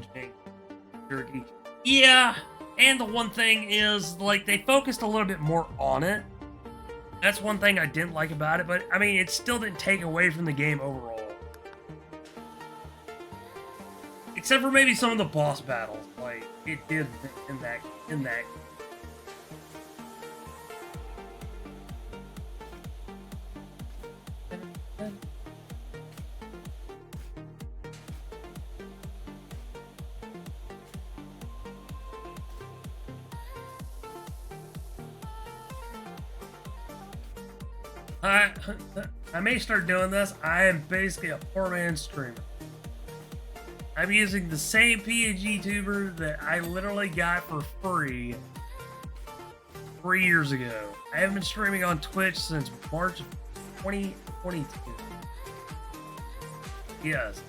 jerky. Yeah, and the one thing is, like, they focused a little bit more on it. That's one thing I didn't like about it, but, I mean, it still didn't take away from the game overall. Except for maybe some of the boss battles, like, it did in that. I may start doing this. I am basically a 4-man streamer. I'm using the same PNG tuber that I literally got for free 3 years ago. I haven't been streaming on Twitch since March of 2022. Yes.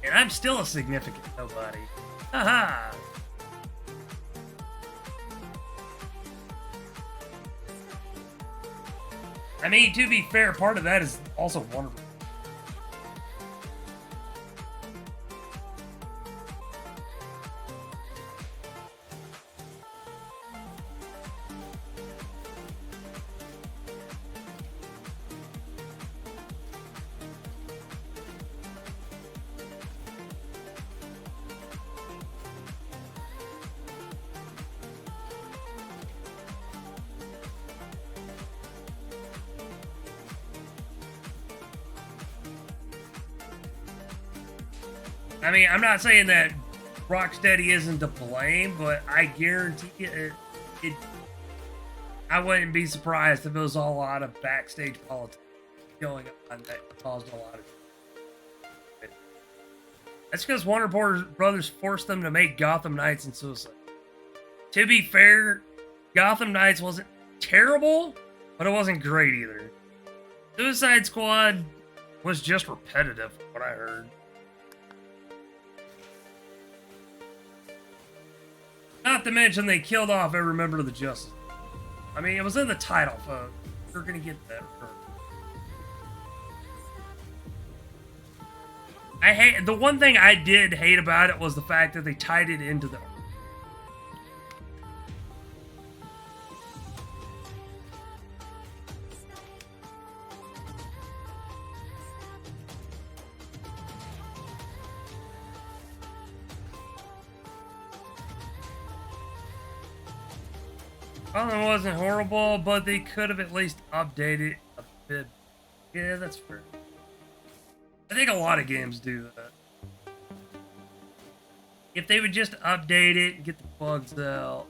And I'm still a significant nobody. Haha. I mean, to be fair, part of that is also wonderful. I mean, I'm not saying that Rocksteady isn't to blame, but I guarantee it I wouldn't be surprised if it was a lot of backstage politics going on that caused a lot of it. That's because Warner Brothers forced them to make Gotham Knights and Suicide. To be fair, Gotham Knights wasn't terrible, but it wasn't great either. Suicide Squad was just repetitive, from what I heard. Not to mention they killed off every member of the Justice. I mean, it was in the title, folks. You're gonna get that. I hate the one thing I did hate about it was the fact that they tied it into the. Well, it wasn't horrible, but they could have at least updated a bit. Yeah, that's fair. I think a lot of games do that. If they would just update it and get the bugs out.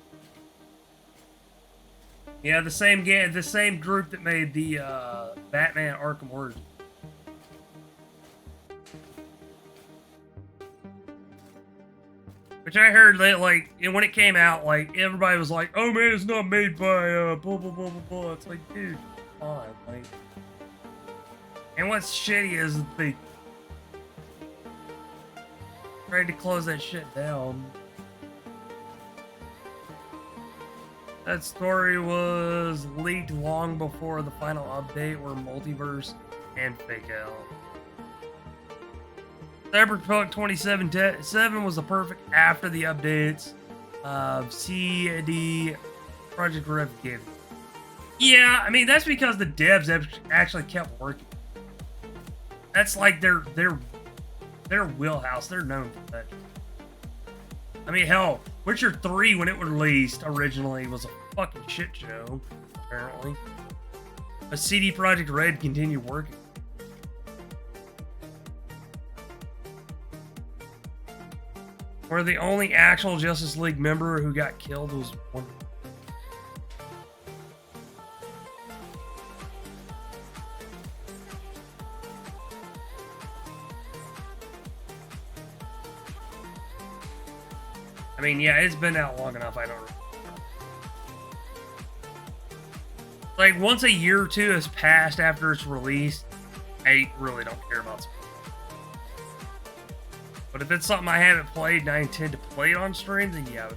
Yeah, the same game, the same group that made the Batman Arkham Origins. Which I heard that, like, when it came out, like, everybody was like, oh man, it's not made by, blah, blah, blah, blah, blah. It's like, dude, come on, like. And what's shitty is that they tried to close that shit down. That story was leaked long before the final update where Multiverse and Fake Out. Cyberpunk 2077 was the perfect after the updates of CD Project Red gave. Yeah, I mean that's because the devs actually kept working. That's like their wheelhouse. They're known for that. I mean, hell, Witcher 3 when it was released originally was a fucking shit show, apparently. But CD Projekt Red continued working. Where the only actual Justice League member who got killed was Wonder Woman. I mean, yeah, it's been out long enough, I don't remember. Like, once a year or two has passed after it's released, I really don't care about spoilers. But if it's something I haven't played and I intend to play it on stream, then yeah.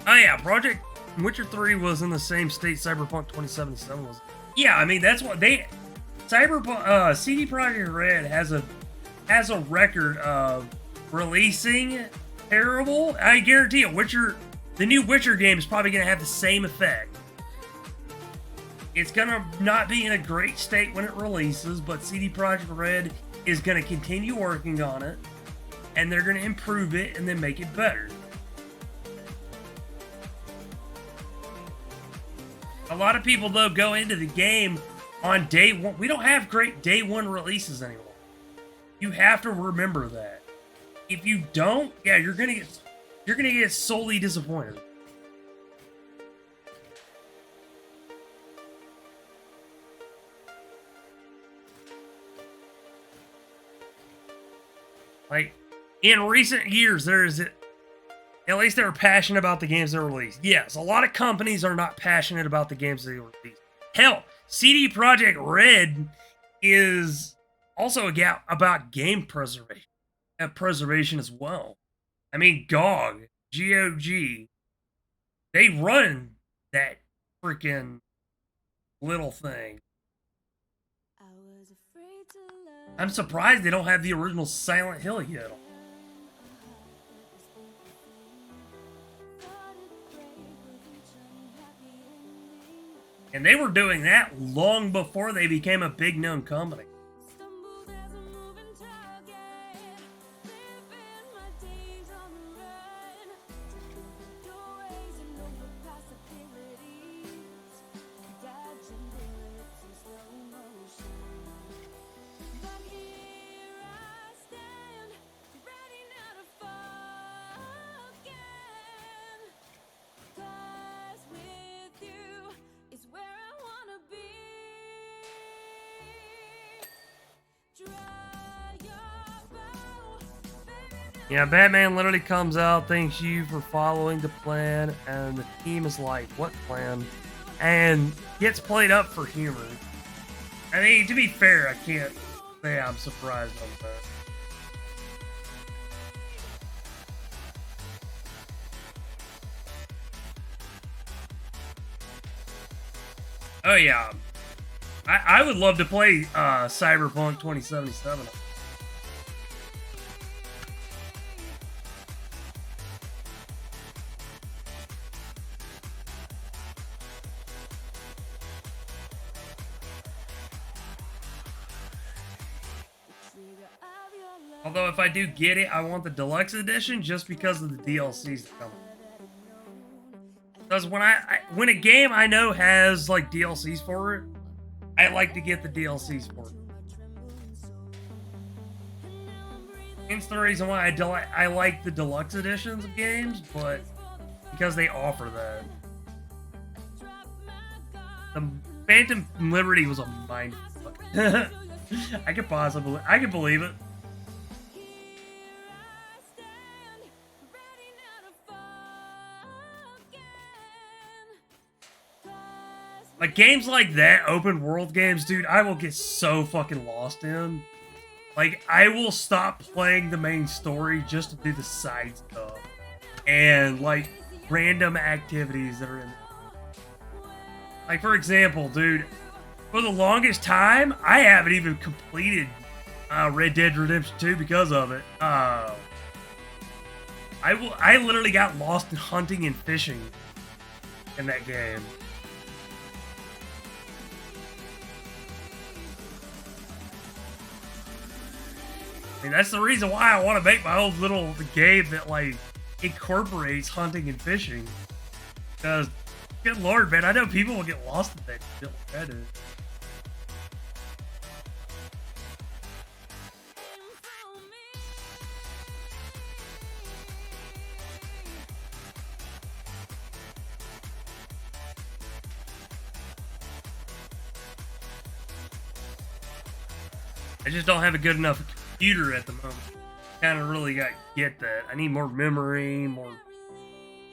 Oh yeah, Project Witcher 3 was in the same state Cyberpunk 2077 was. Yeah, I mean, that's what they... Cyberpunk, CD Projekt Red has a record of releasing terrible. I guarantee you, the new Witcher game is probably going to have the same effect. It's going to not be in a great state when it releases, but CD Projekt Red is going to continue working on it, and they're going to improve it and then make it better. A lot of people, though, go into the game on day one. We don't have great day one releases anymore. You have to remember that. If you don't, yeah, you're gonna get solely disappointed. Like, in recent years, at least they were passionate about the games they released. Yes, a lot of companies are not passionate about the games they release. Hell, CD Projekt Red is also about game preservation as well. I mean, GOG, they run that freaking little thing. I'm surprised they don't have the original Silent Hill yet. And they were doing that long before they became a big known company. Yeah, Batman literally comes out, thanks you for following the plan, and the team is like, what plan? And gets played up for humor. I mean, to be fair, I can't say I'm surprised on that. Oh yeah. I would love to play Cyberpunk 2077. Although if I do get it, I want the deluxe edition just because of the DLCs that come. Because when a game I know has like DLCs for it, I like to get the DLCs for it. Hence the reason why I like the deluxe editions of games, but because they offer that. The Phantom Liberty was a mindfuck. I could believe it. Like, games like that, open world games, dude, I will get so fucking lost in. Like, I will stop playing the main story just to do the side stuff. And, like, random activities that are in there. Like, for example, dude, for the longest time, I haven't even completed Red Dead Redemption 2 because of it. I literally got lost in hunting and fishing in that game. I mean, that's the reason why I want to make my own little game that, like, incorporates hunting and fishing. Because, good lord, man, I know people will get lost in that shit like I do. I just don't have a good enough computer at the moment. Kind of really get that. I need more memory, more.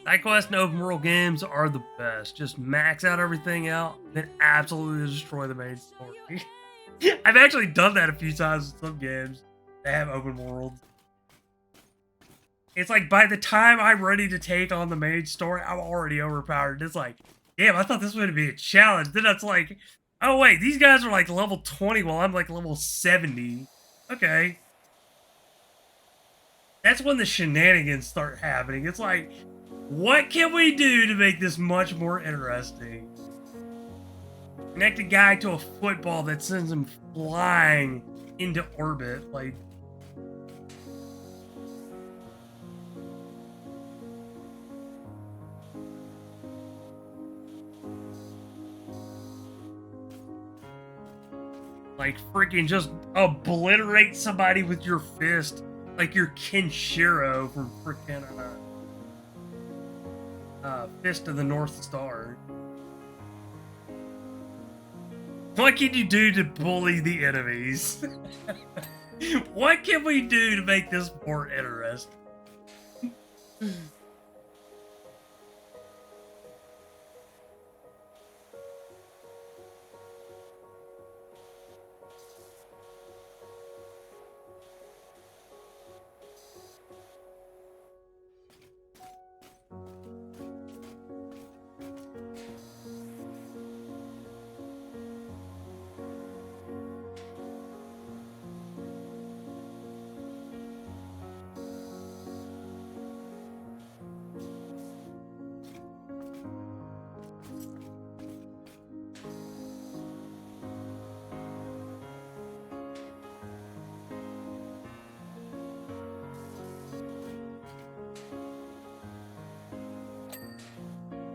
Side quest and open world games are the best. Just max out everything out, then absolutely destroy the main story. I've actually done that a few times with some games that have open worlds. It's like by the time I'm ready to take on the main story, I'm already overpowered. It's like, damn, I thought this would be a challenge. Then it's like, oh wait, these guys are like level 20 while I'm like level 70. Okay. That's when the shenanigans start happening. It's like, what can we do to make this much more interesting? Connect a guy to a football that sends him flying into orbit. Like, freaking just obliterate somebody with your fist, like you're Kenshiro from freaking Fist of the North Star. What can you do to bully the enemies? What can we do to make this more interesting?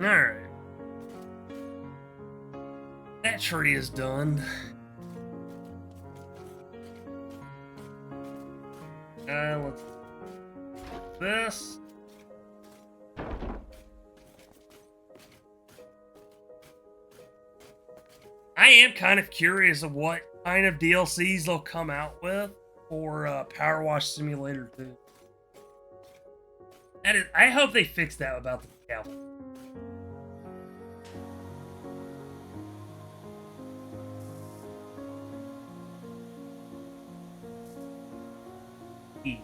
Alright. That tree is done. Let's do this. I am kind of curious of what kind of DLCs they'll come out with for Powerwash Simulator 2. That is, I hope they fix that about the scalp. E.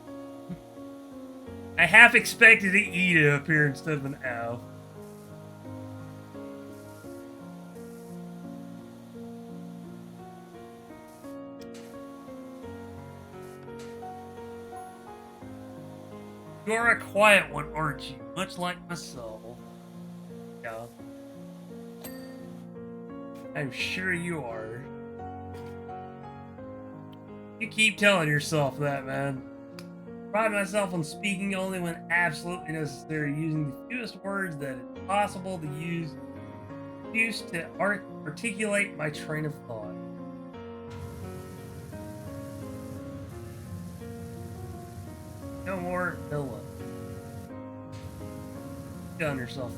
I half expected an E to appear instead of an F. You're a quiet one, aren't you? Much like myself. Yeah. I'm sure you are. You keep telling yourself that, man. Pride myself on speaking only when absolutely necessary, using the fewest words that it's possible to use to articulate my train of thought. No more, no less. Get on yourself.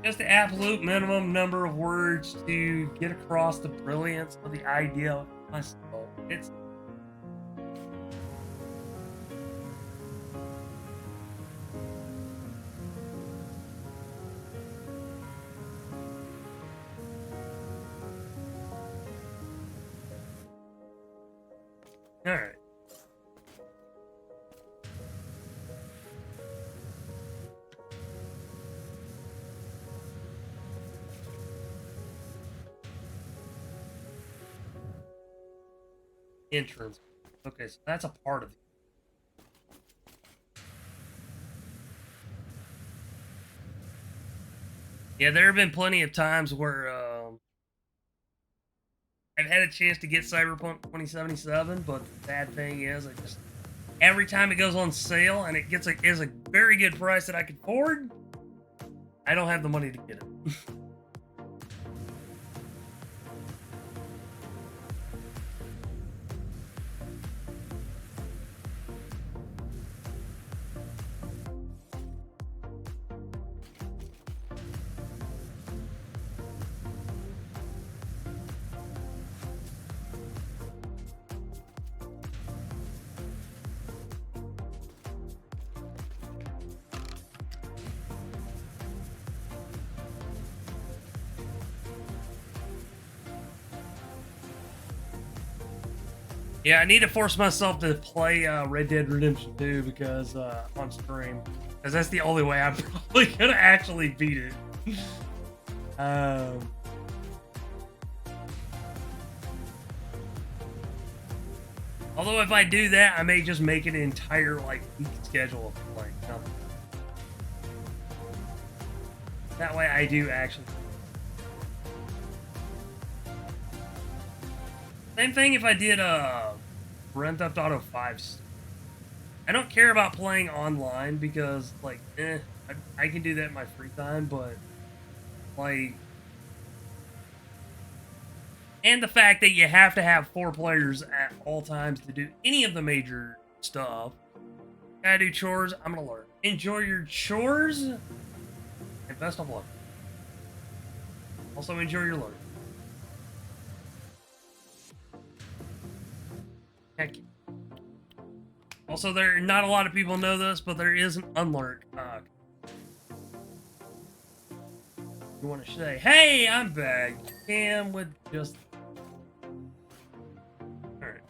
Just the absolute minimum number of words to get across the brilliance of the idea of myself. It's all right. Entrance. Okay, so that's a part of it. Yeah, there have been plenty of times where I've had a chance to get Cyberpunk 2077, but the bad thing is, I just every time it goes on sale and it is a very good price that I can afford, I don't have the money to get it. Yeah, I need to force myself to play Red Dead Redemption 2 because on stream, because that's the only way I'm probably gonna actually beat it. Although if I do that, I may just make it an entire like week schedule of playing something. That way, I do actually. Same thing if I did Grand Theft Auto 5. I don't care about playing online because, like, I can do that in my free time, but, like, and the fact that you have to have 4 players at all times to do any of the major stuff I do chores. I'm gonna learn. Enjoy your chores, and best of luck. Also, enjoy your learning. Heck yeah. Also, not a lot of people know this, but there is an unlearned. You want to say, "Hey, I'm back." Cam with just. All right.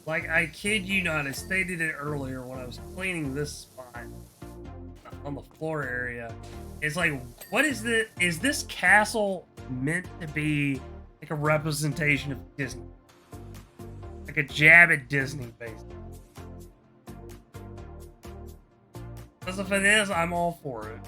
Like, I kid you not, I stated it earlier when I was cleaning this spot on the floor area. It's like, what is this? Is this castle meant to be like a representation of Disney? Like a jab at Disney, basically. Because if it is, I'm all for it.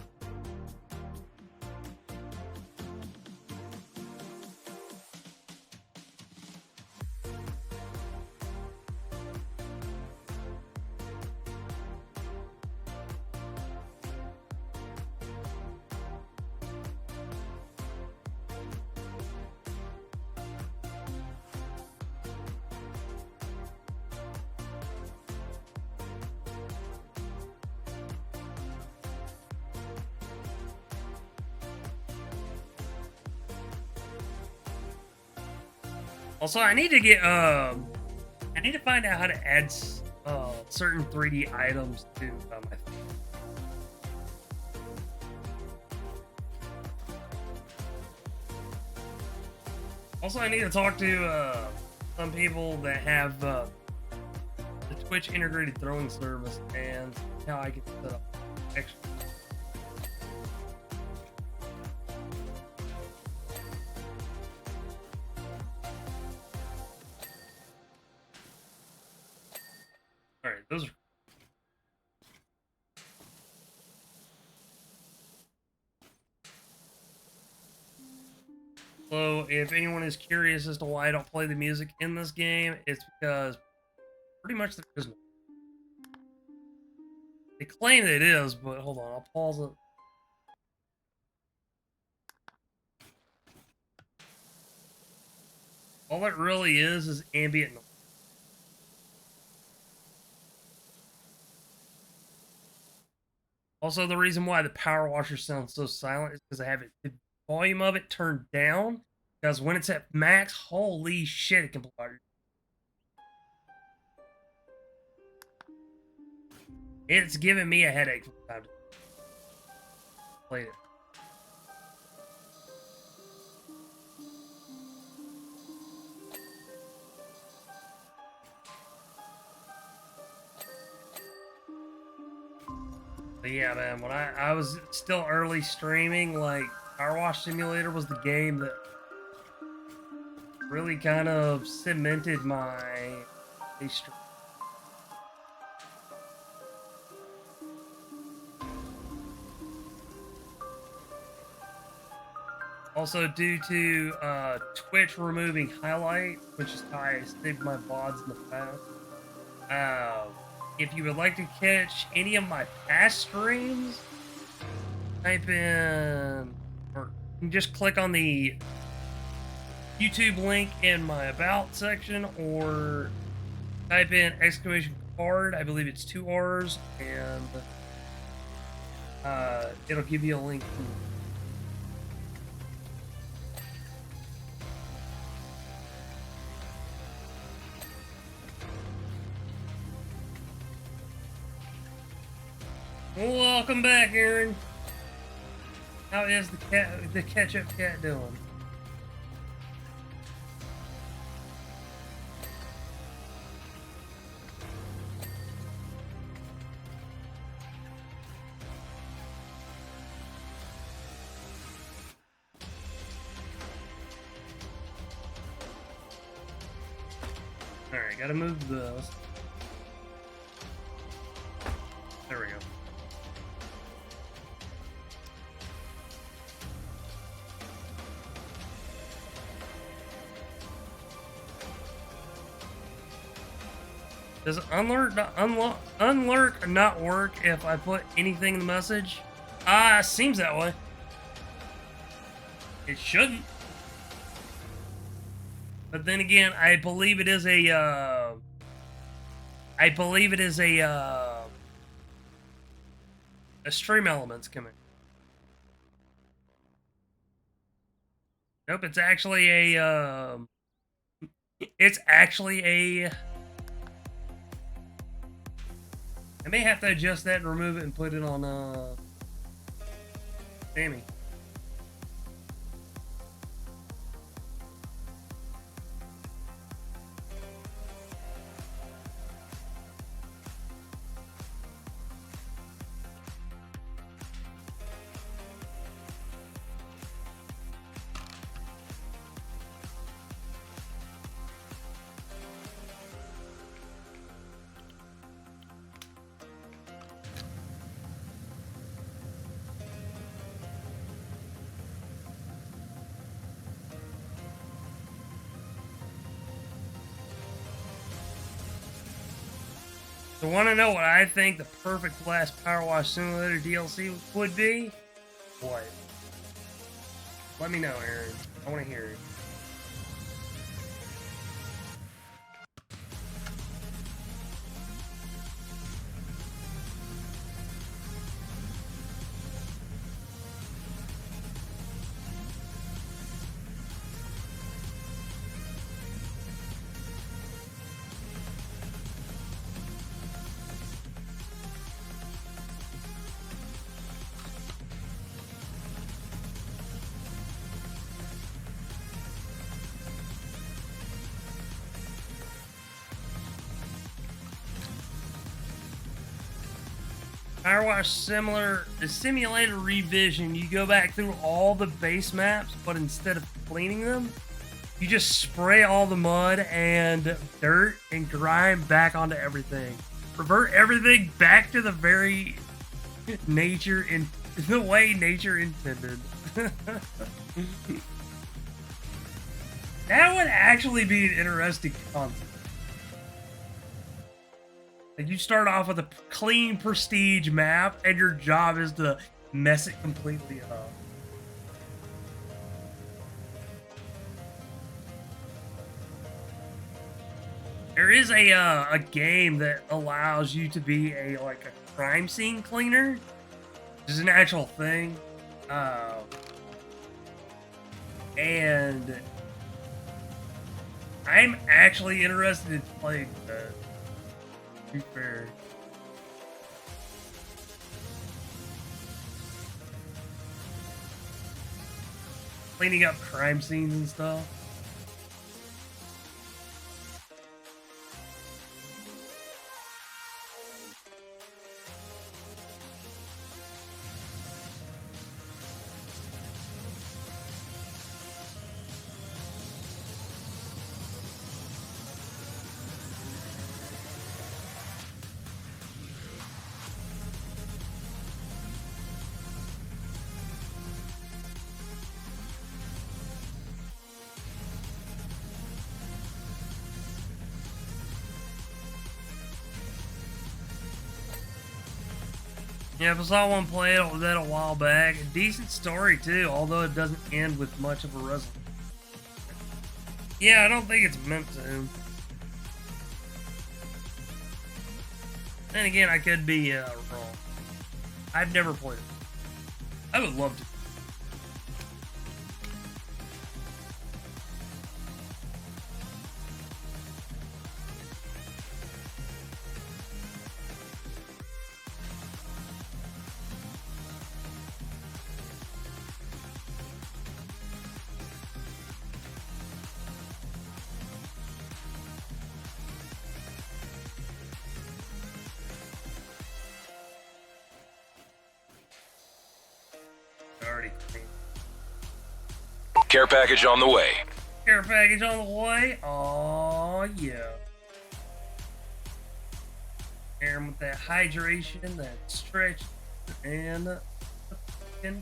Also, I need to get I need to find out how to add certain 3D items to my thing. Also, I need to talk to some people that have the Twitch integrated throwing service and how I can set up extra. Alright, those are. So, if anyone is curious as to why I don't play the music in this game, it's because pretty much there is no. They claim that it is, but hold on, I'll pause it. All it really is ambient noise. Also, the reason why the power washer sounds so silent is because I have the volume of it turned down. Because when it's at max, holy shit, it can blow out. It's giving me a headache from time to time. Played it. But yeah, man, when I was still early streaming, like, Power Wash Simulator was the game that really kind of cemented my stream. Also, due to Twitch removing highlight, which is how I saved my VODs in the past. If you would like to catch any of my past streams, type in, or you can just click on the YouTube link in my About section, or type in exclamation card. I believe it's 2 R's, and it'll give you a link. Welcome back, Aaron. How is the ketchup cat doing? Alright, gotta move those. There we go. Does unlurk not work if I put anything in the message? Seems that way. It shouldn't. But then again, I believe it is a stream elements coming. Nope, it's actually a I may have to adjust that and remove it and put it on Sammy. So want to know what I think the perfect last Powerwash Simulator DLC would be? What? Let me know, Aaron. I want to hear it. Powerwash simulator revision, you go back through all the base maps, but instead of cleaning them, you just spray all the mud and dirt and grime back onto everything. Revert everything back to the very nature in the way nature intended. That would actually be an interesting concept. Like you start off with a clean prestige map and your job is to mess it completely up. There is a game that allows you to be a crime scene cleaner, which is an actual thing. And I'm actually interested in playing that. To be fair. Cleaning up crime scenes and stuff. Yeah, I saw one play that a while back. A decent story too, although it doesn't end with much of a resolution. Yeah, I don't think it's meant to. Then again, I could be wrong. I've never played it. I would love to. Care package on the way. Care package on the way. Oh yeah. Aaron with that hydration, that stretch, and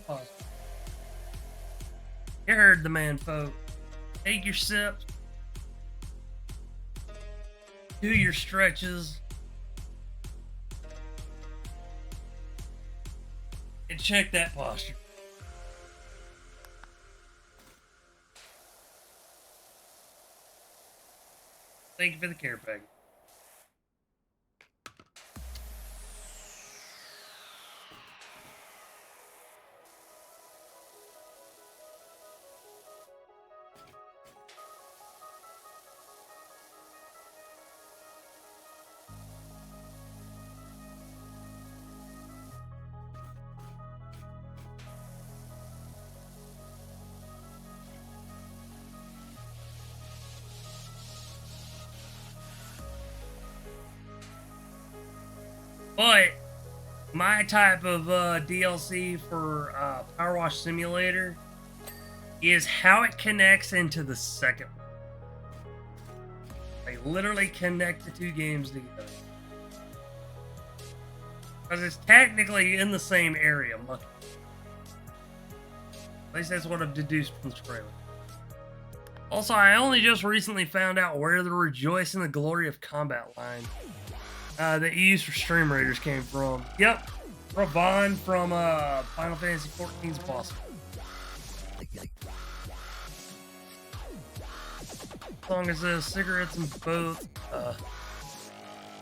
pause. You heard the man, folks. Take your sips. do your stretches, and check that posture. Thank you for the care package. But my type of DLC for Powerwash Simulator is how it connects into the second one. They literally connect the two games together. Because it's technically in the same area. At least that's what I've deduced from the trailer. Also, I only just recently found out where the Rejoice in the Glory of Combat line that you used for Stream Raiders came from. Yep, Ravon from Final Fantasy XIV's boss. As long as there's cigarettes and both.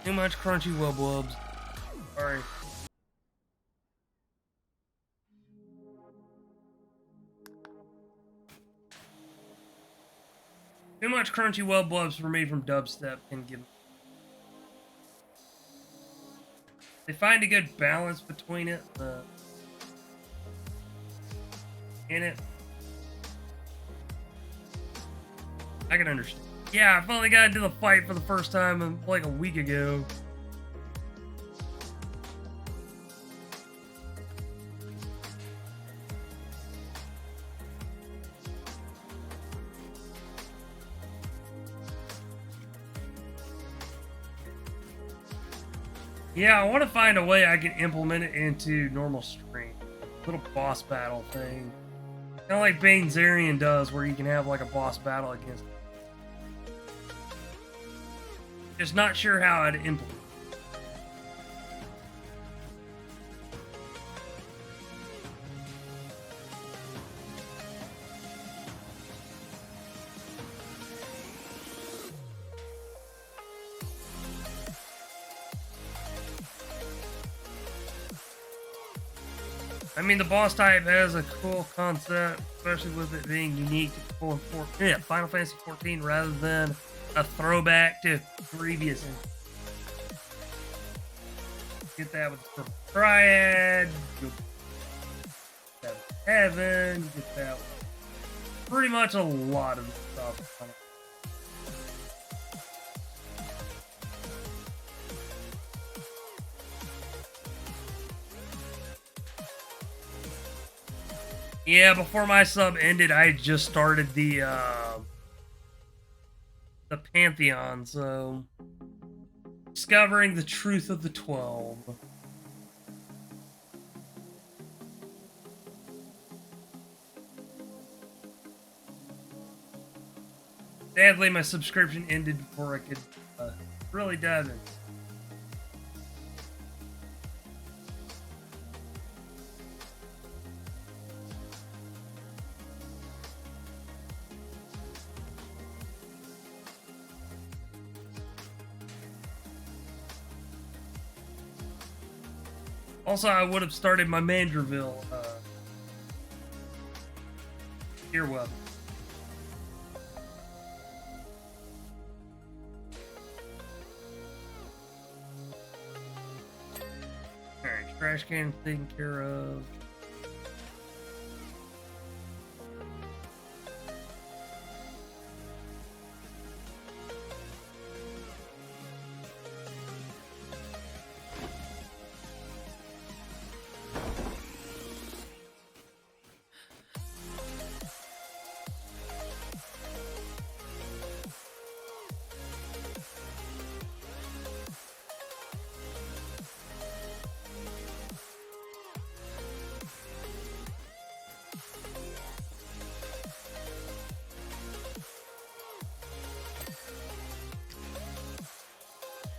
Too much crunchy wub-wubs. Sorry. Too much crunchy wub-wubs for me from dubstep can give. They find a good balance between it, in it. I can understand. Yeah, I finally got into the fight for the first time like a week ago. Yeah, I want to find a way I can implement it into normal stream. Little boss battle thing. Kind of like Bane Zarian does, where you can have like a boss battle against. Just not sure how I'd implement it. I mean, the boss type has a cool concept, especially with it being unique to Final Fantasy XIV rather than a throwback to previous. Get that with the Triad, get that with Heaven, get that with pretty much a lot of stuff. Yeah, before my sub ended, I just started the Pantheon, so discovering the truth of the 12. Sadly, my subscription ended before I could really dive in. Also, I would have started my Mandraville ear weapon. Alright, trash can taken care of.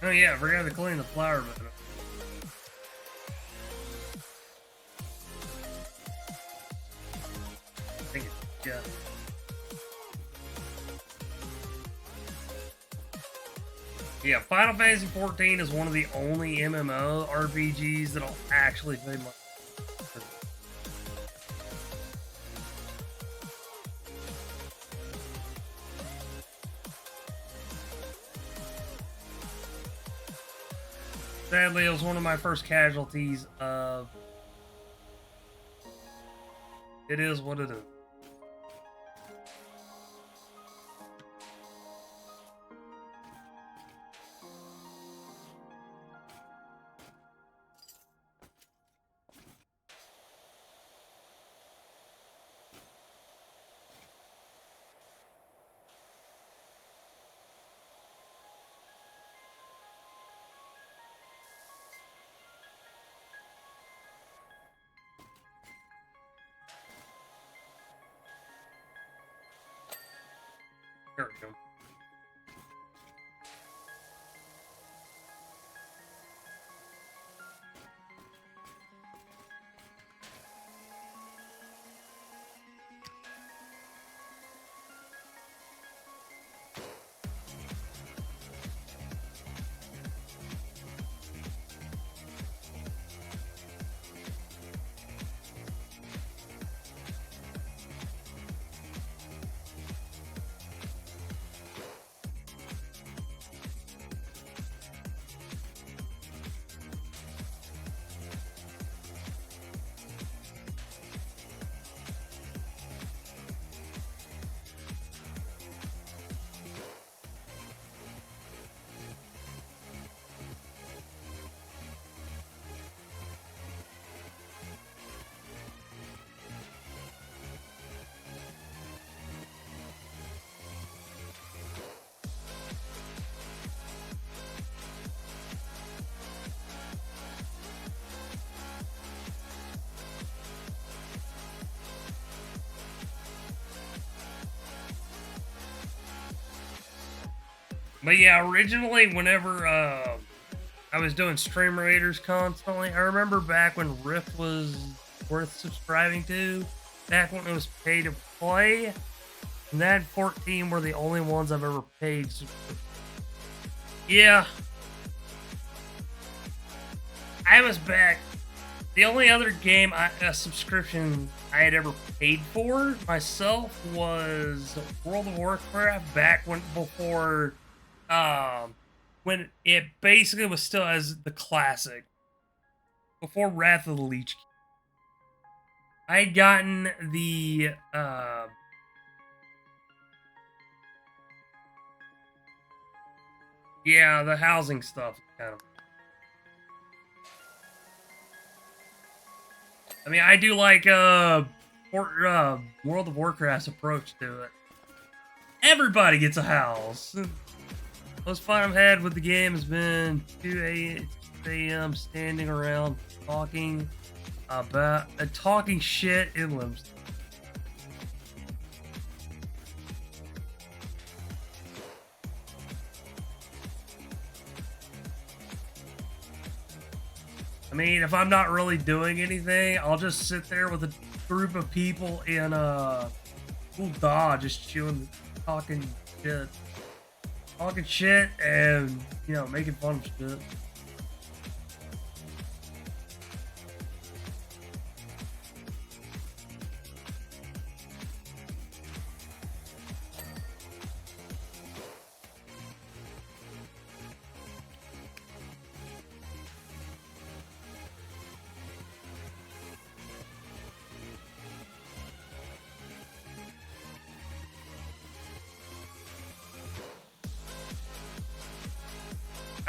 Oh yeah, I forgot to clean the flower bed. I think it's, yeah. Yeah, Final Fantasy XIV is one of the only MMO RPGs that I'll actually play my. Sadly, it was one of my first casualties of. It is what it is. There we go. But yeah, originally, whenever I was doing stream raiders constantly, I remember back when Rift was worth subscribing to, back when it was pay to play, and that 14 were the only ones I've ever paid. Yeah, I was back. The only other game a subscription I had ever paid for myself was World of Warcraft back before when it basically was still as the classic, before Wrath of the Lich King. I had gotten the yeah, the housing stuff kind of. I mean, I do like World of Warcraft's approach to it. Everybody gets a house. Most fun I've had with the game has been 2 a.m. standing around talking about talking shit in limbs. I mean, if I'm not really doing anything, I'll just sit there with a group of people in just chilling, talking shit, and making fun of shit.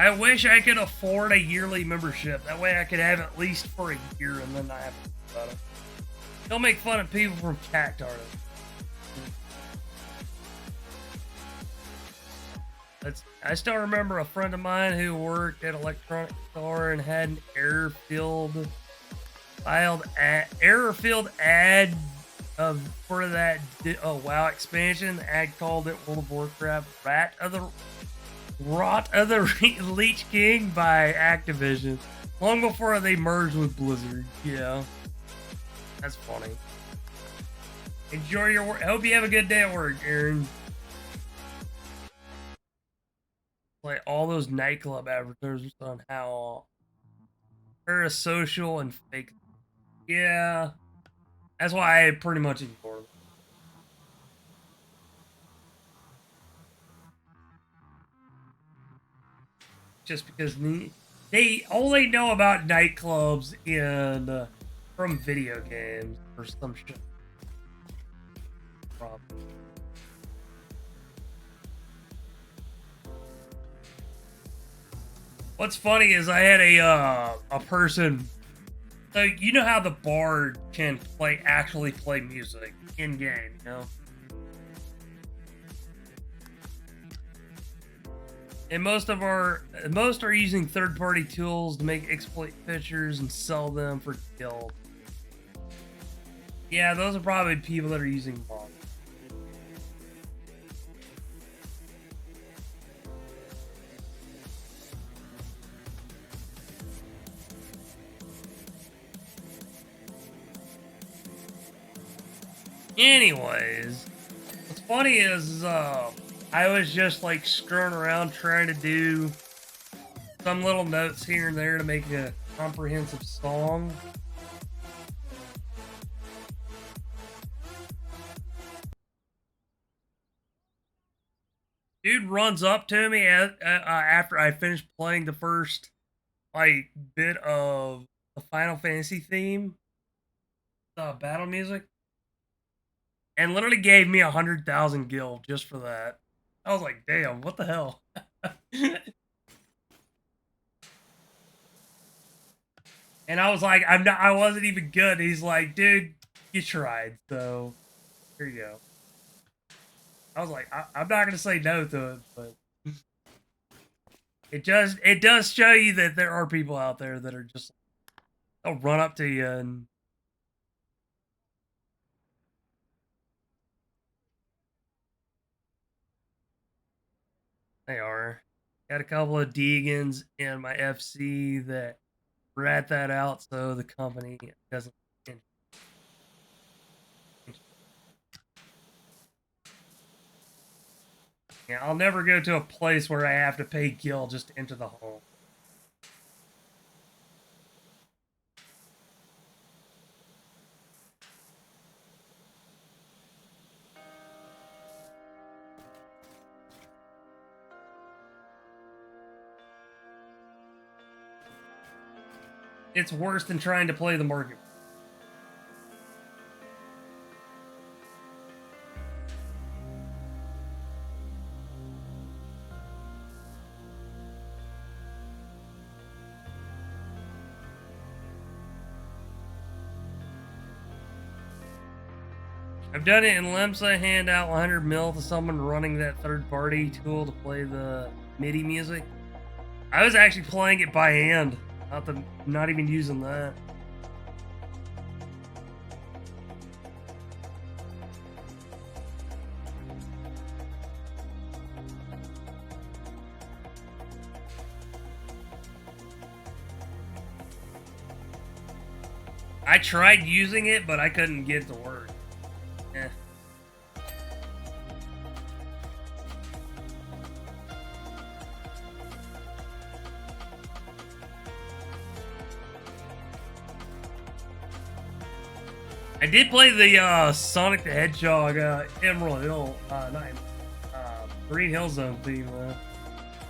I wish I could afford a yearly membership. That way I could have it at least for a year and then not have to think about it. Don't make fun of people from Cactar. I still remember a friend of mine who worked at Electronic Store and had an error-filled ad for that WoW expansion. The ad called it World of Warcraft Rot of the Leech King by Activision. Long before they merged with Blizzard. Yeah. That's funny. Enjoy your work. I hope you have a good day at work, Aaron. Like all those nightclub advertisements on how parasocial and fake. Yeah. That's why I pretty much ignore them. Just because they only know about nightclubs in from video games or some shit. Probably. What's funny is I had a person. So you know how the bard can actually play music in game, you know? And most are using third-party tools to make exploit pictures and sell them for guild. Yeah, those are probably people that are using bots. Anyways, what's funny is I was just like screwing around trying to do some little notes here and there to make a comprehensive song. Dude runs up to me after I finished playing the first bit of the Final Fantasy theme, the battle music, and literally gave me 100,000 gil just for that. I was like, damn, what the hell? And I was like, I wasn't even good. He's like, dude, you tried, so here you go. I was like, I'm not gonna say no to it, but it does show you that there are people out there that are just, they'll run up to you and they are. Got a couple of Deegans in my FC that rat that out so the company doesn't. Yeah, I'll never go to a place where I have to pay gil just to enter the home. It's worse than trying to play the market. I've done it in Lemsa, hand out 100 mil to someone running that third-party tool to play the MIDI music. I was actually playing it by hand, not even using that. I tried using it, but I couldn't get it to work. Eh. I did play the Sonic the Hedgehog Emerald Hill, Green Hill Zone theme,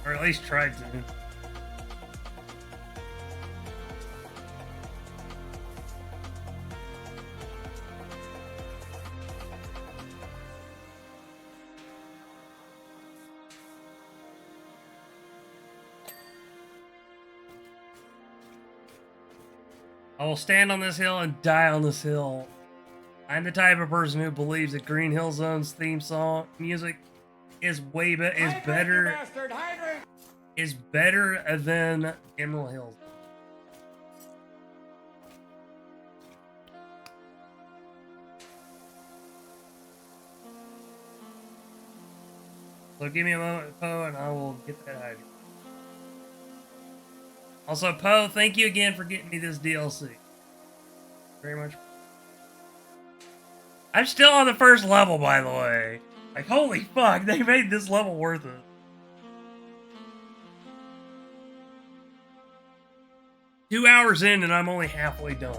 or at least tried to. I will stand on this hill and die on this hill. I'm the type of person who believes that Green Hill Zone's theme song music is better than Emerald Hills. So give me a moment, Poe, and I will get that hydrant. Also, Poe, thank you again for getting me this DLC. Very much. I'm still on the first level, by the way. Like, holy fuck, they made this level worth it. Two hours in and I'm only halfway done.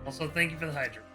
Also, thank you for the hydrant.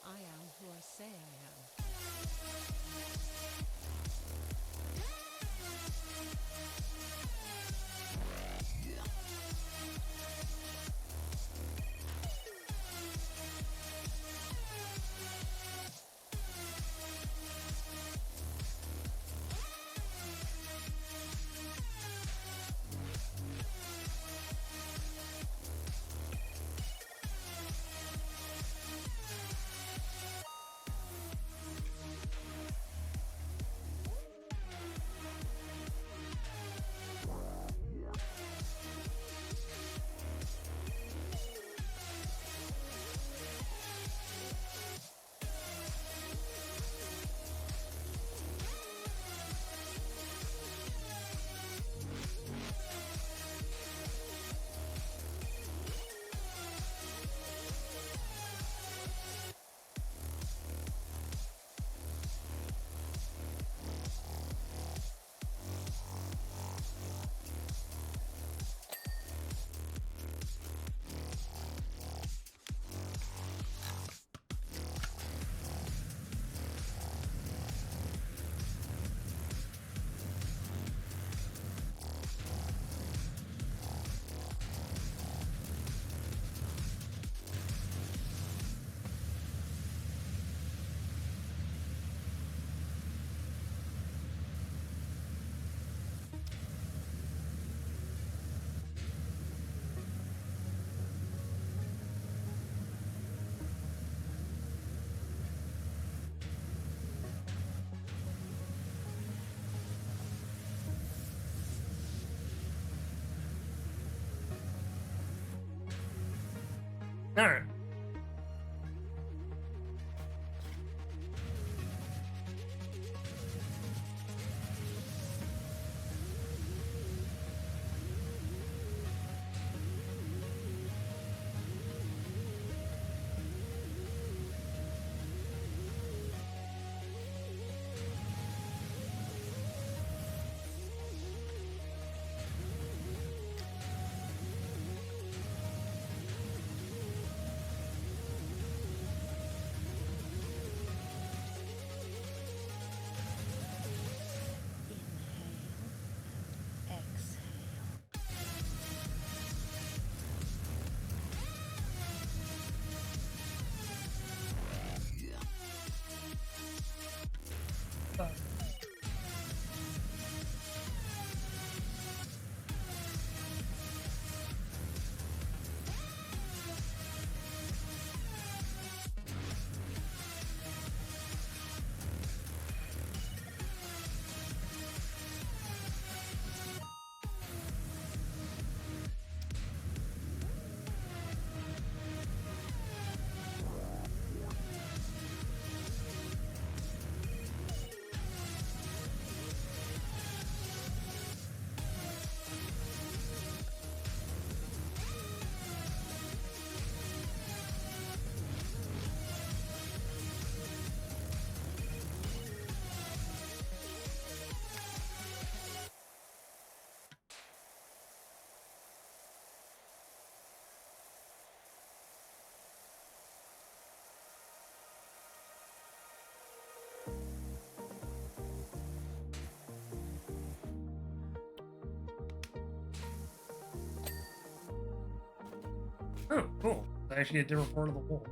I am who I say I am. Alright. Oh, cool. It's actually a different part of the wall.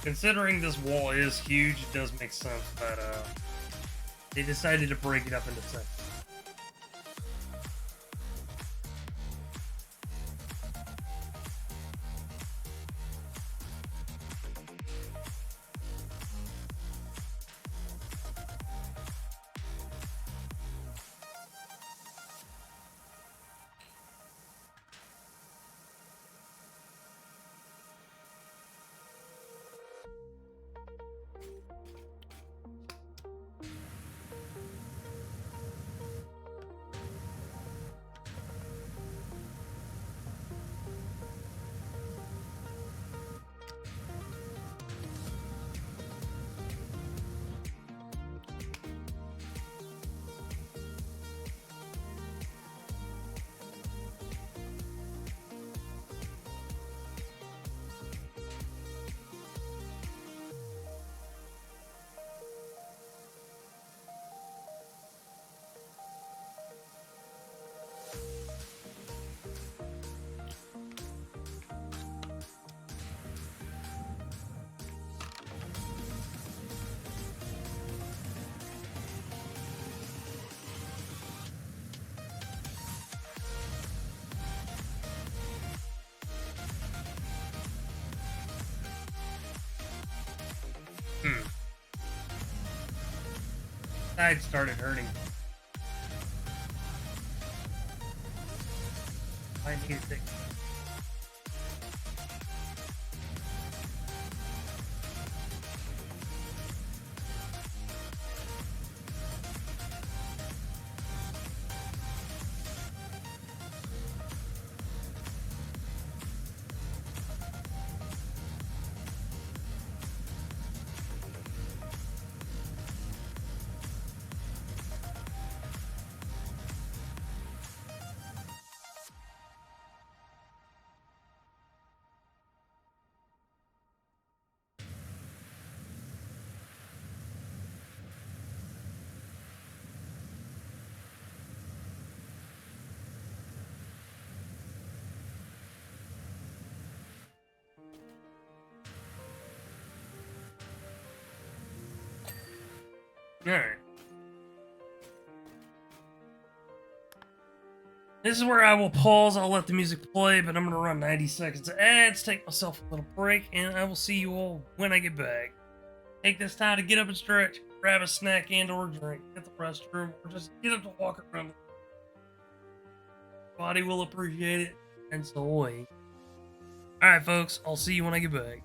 Considering this wall is huge, it does make sense that they decided to break it up into sections. Side started hurting. I need to take. Alright. This is where I will pause. I'll let the music play, but I'm going to run 90 seconds of ads, take myself a little break, and I will see you all when I get back. Take this time to get up and stretch, grab a snack and or drink, hit the restroom, or just get up to walk around. Body will appreciate it, and so will we. Alright folks, I'll see you when I get back.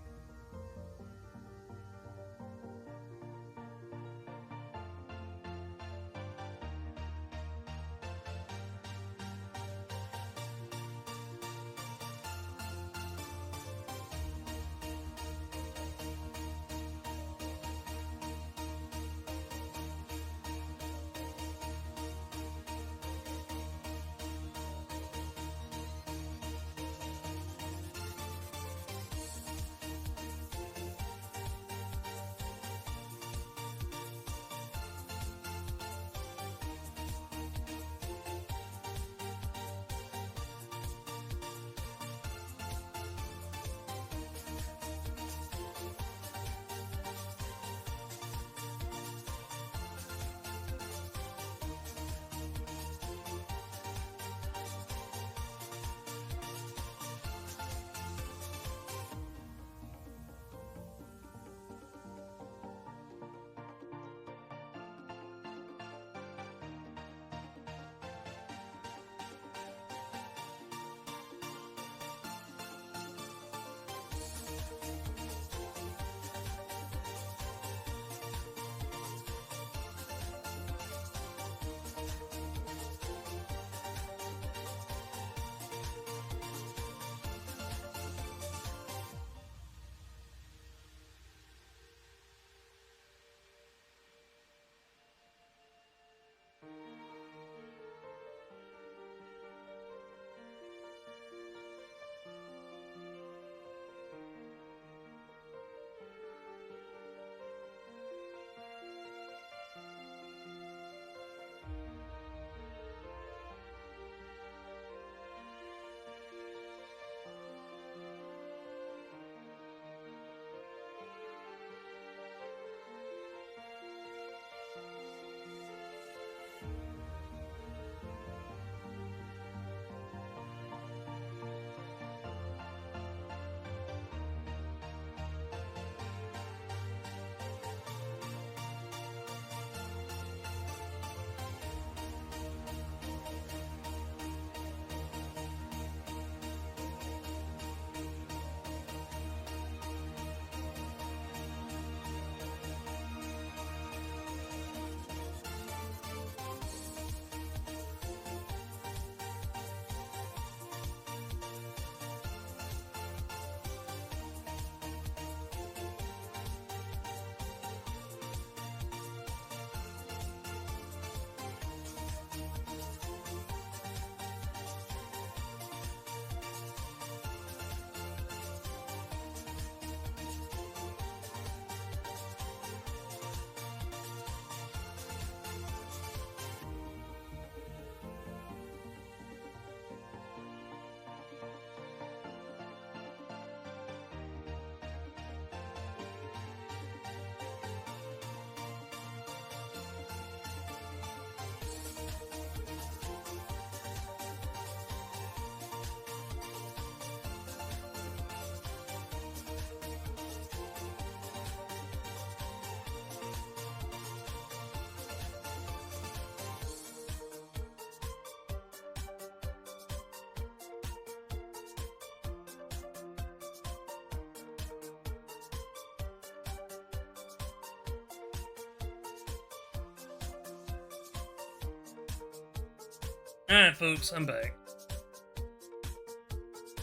Alright, folks, I'm back.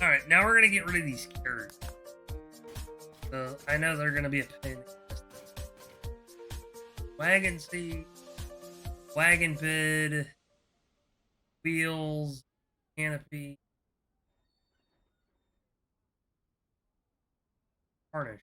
Alright, now we're gonna get rid of these carrots. So, I know they're gonna be a pain. Wagon seat, wagon bed, wheels, canopy, harness.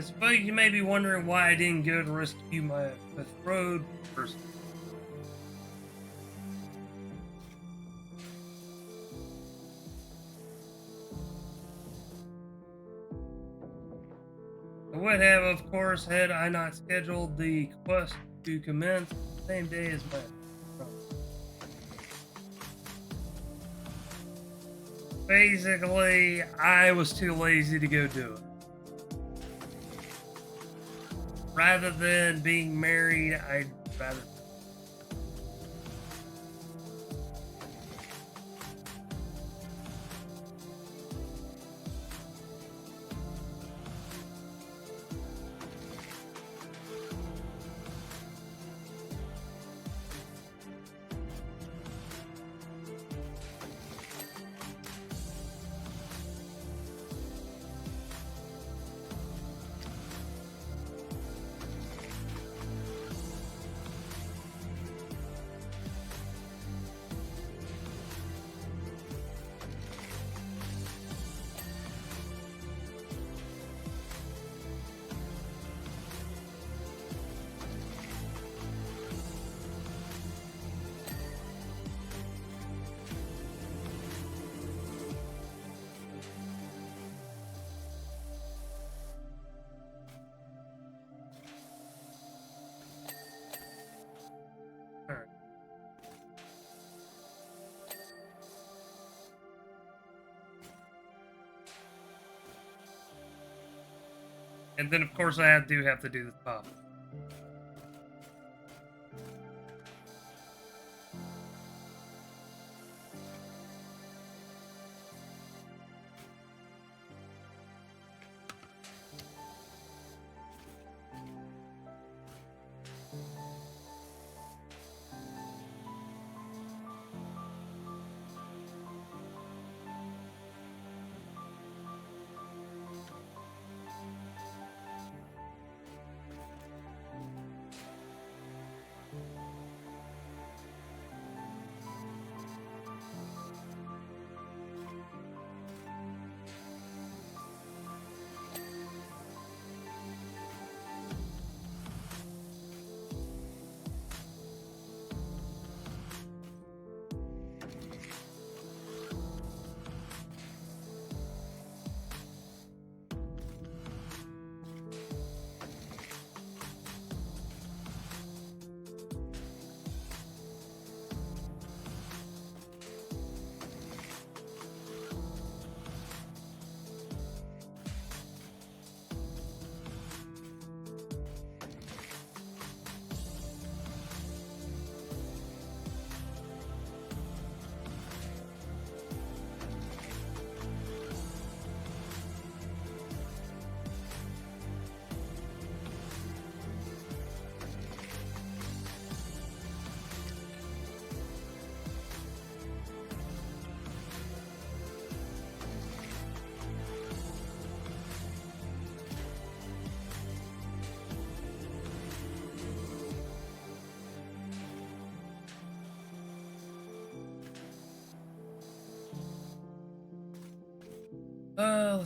I suppose you may be wondering why I didn't go to rescue my betrothed person. I would have, of course, had I not scheduled the quest to commence the same day as my basically, I was too lazy to go do it. Rather than being married, I'd rather. And then, of course, I do have to do the top.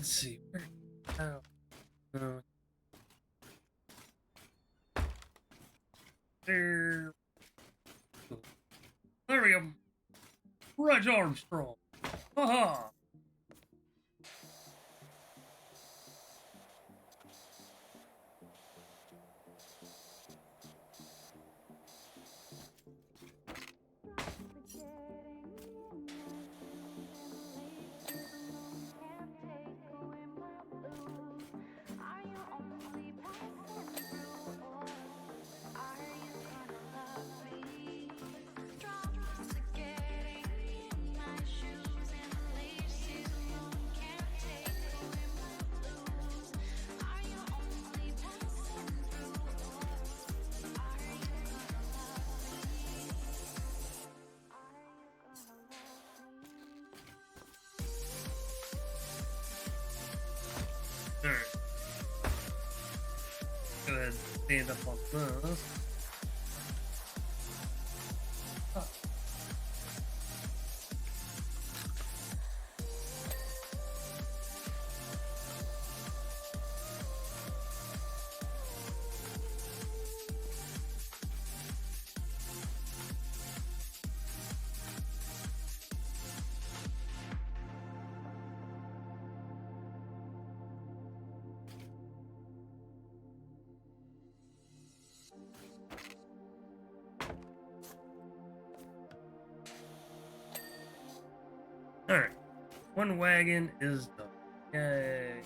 Let's see. There. There we go. Reg Armstrong. Haha. Alright. Go ahead and stand up on this. Oh. Alright. One wagon is done. Yay.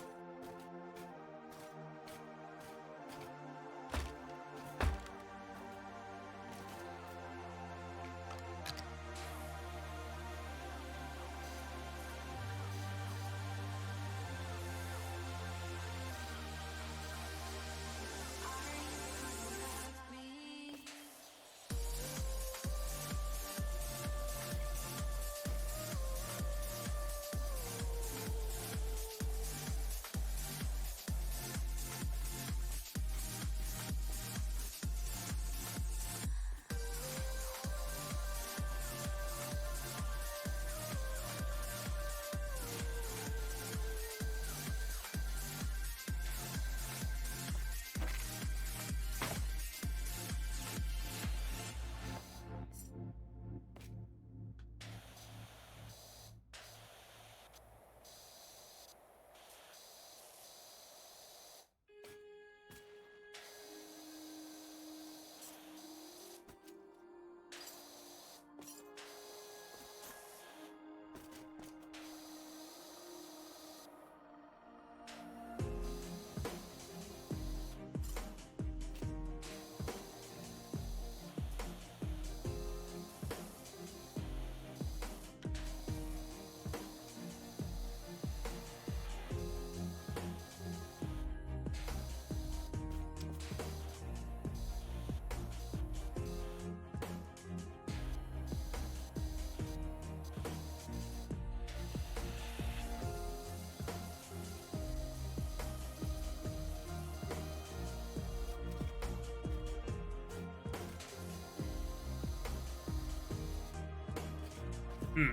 Hmm.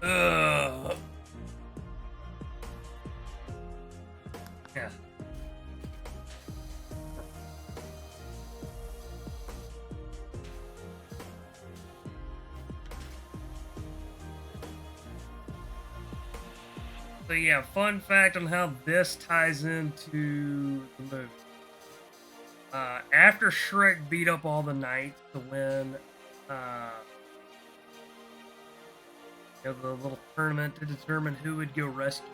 Ugh. Yeah. So yeah, fun fact on how this ties into the movie. After Shrek beat up all the knights to win, the little tournament to determine who would go rescue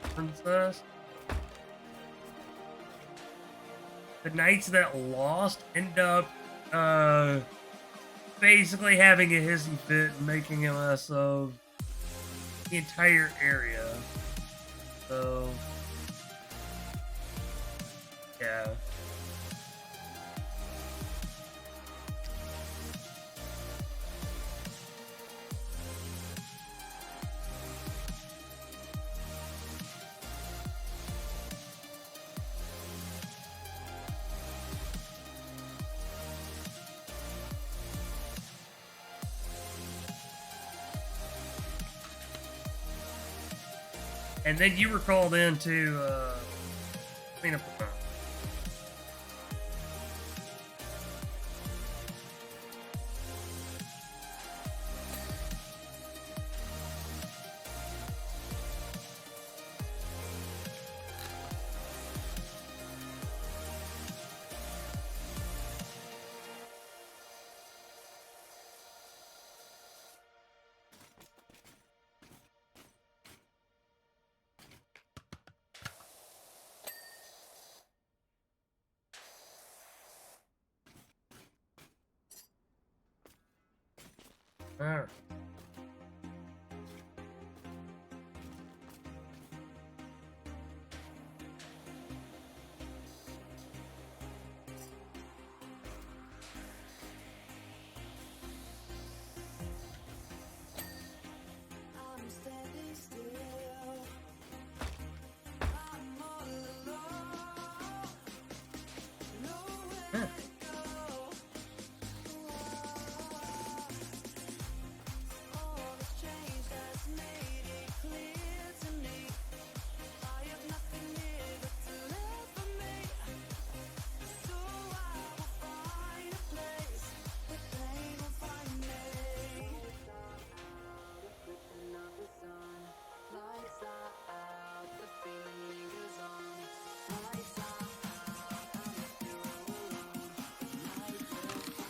the princess, the knights that lost end up basically having a hissy fit and making a mess of the entire area. So, yeah. And then you were called in to clean up the mess. Alright. I'm standing still. I'm all alone. Nowhere Huh. to go. All the change has made it clear to me. I have nothing here but to live for me. So I will find a place where pain will find me. Lights are out, the feeling is on. Lights are out, and if you're all alone, light will find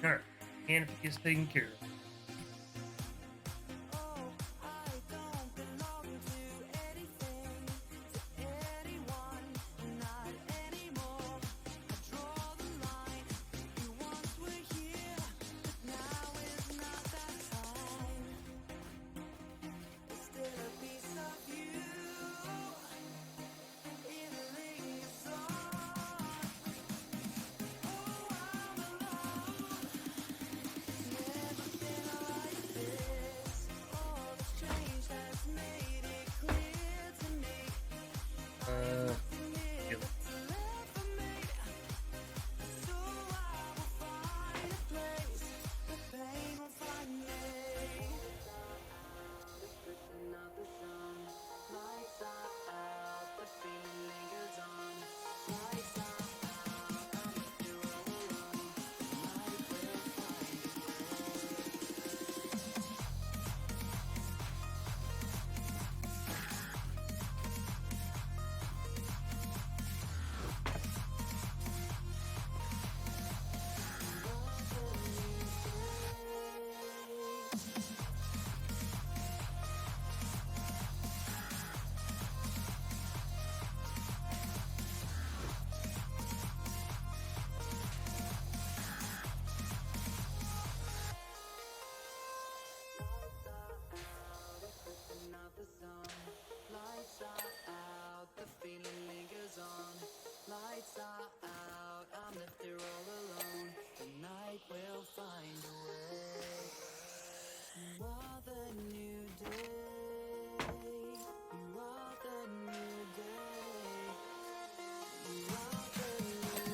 Alright. And is taken care of. Oh, I don't belong to anything, to anyone, not anymore. I draw the line. You once were here, but now is not that time. There's still a piece of you in your song. Oh, I'm alone. Never lights are out, I'm left here all alone. The night will find a way. You are the new day. You are the new day. You are the new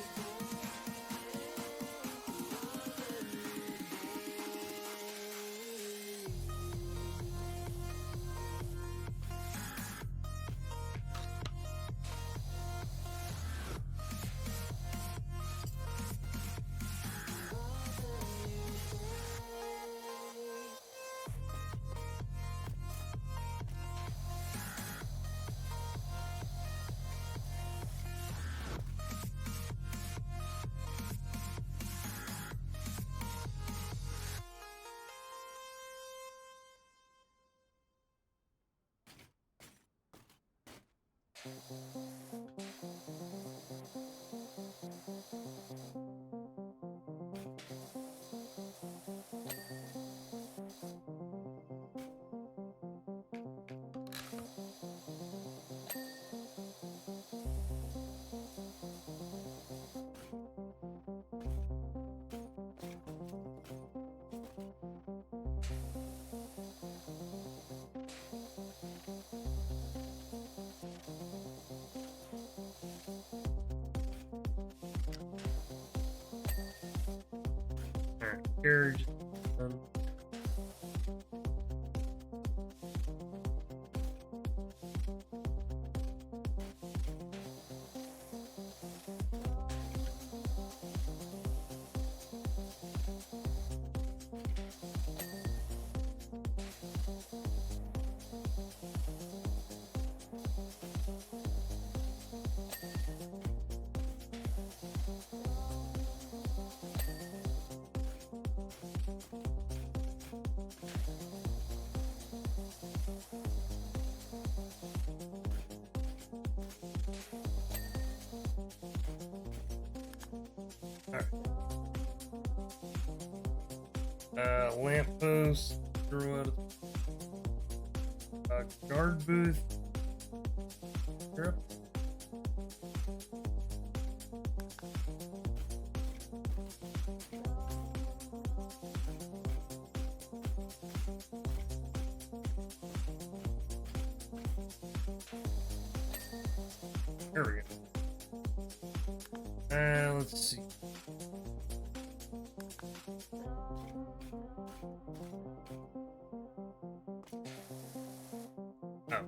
day. You are the new Alright, carriage. Lamppost, druid, guard booth, Europe. There we go. Let's see. Oh.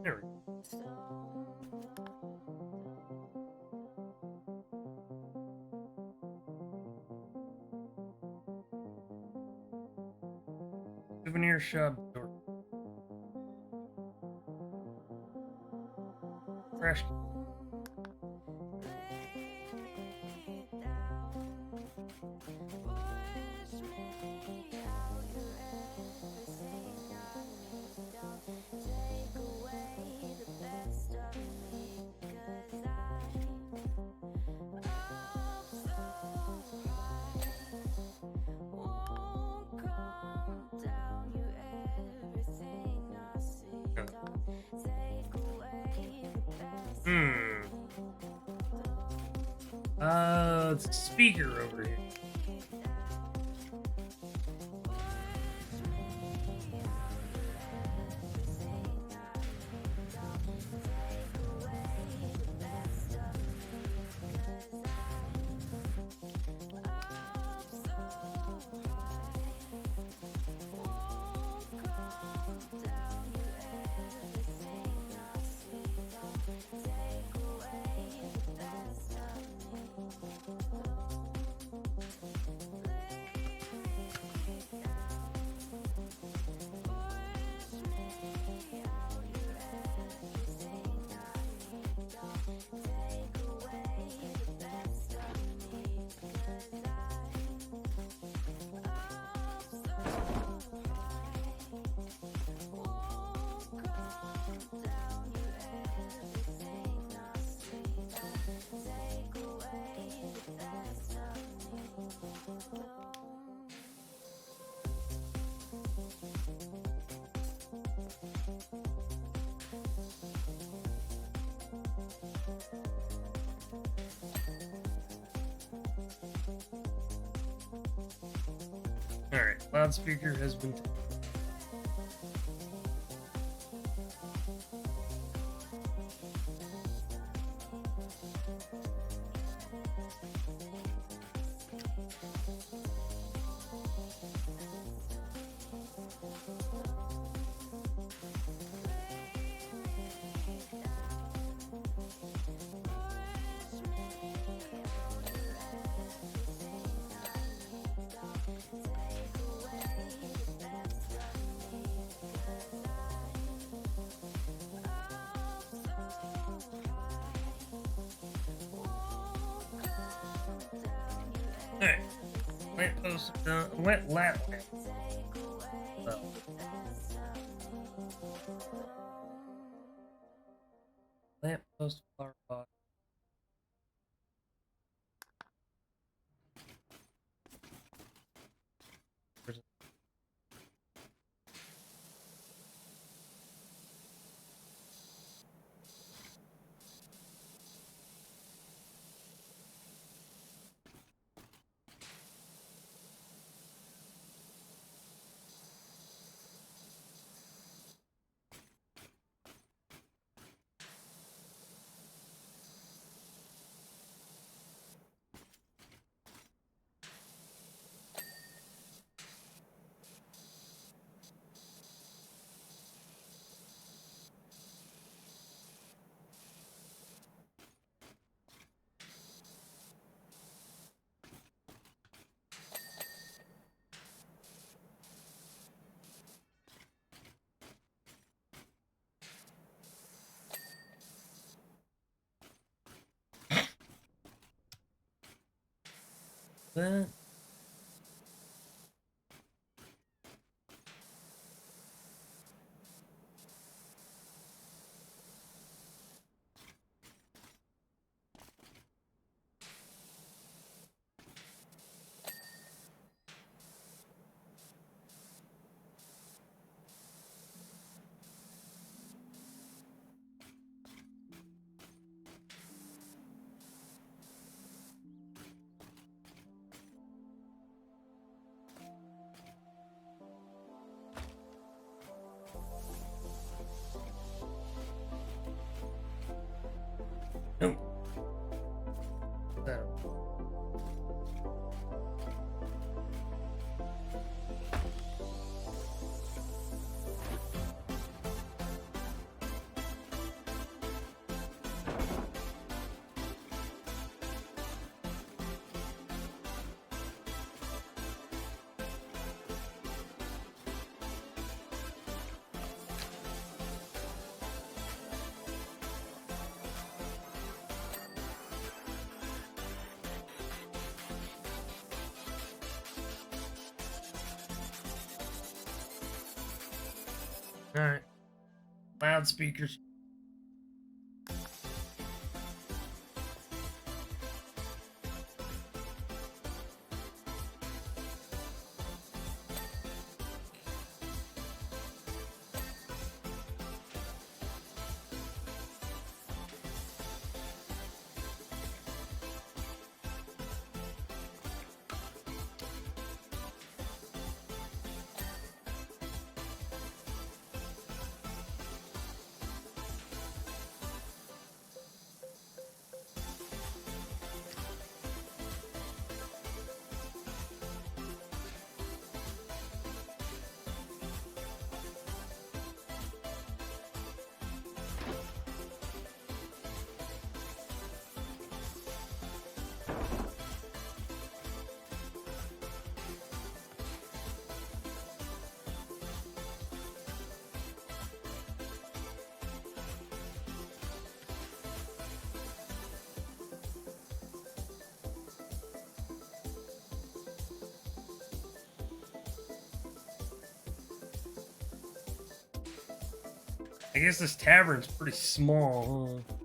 There we go. Souvenir shop door. Trash. It's a speaker over here. Alright, loudspeaker has been. Alright. Lamppost done. Wet lap. Well. Lamppost flower pot. That. Nope. That. Alright. Loudspeakers. I guess this tavern's pretty small, huh?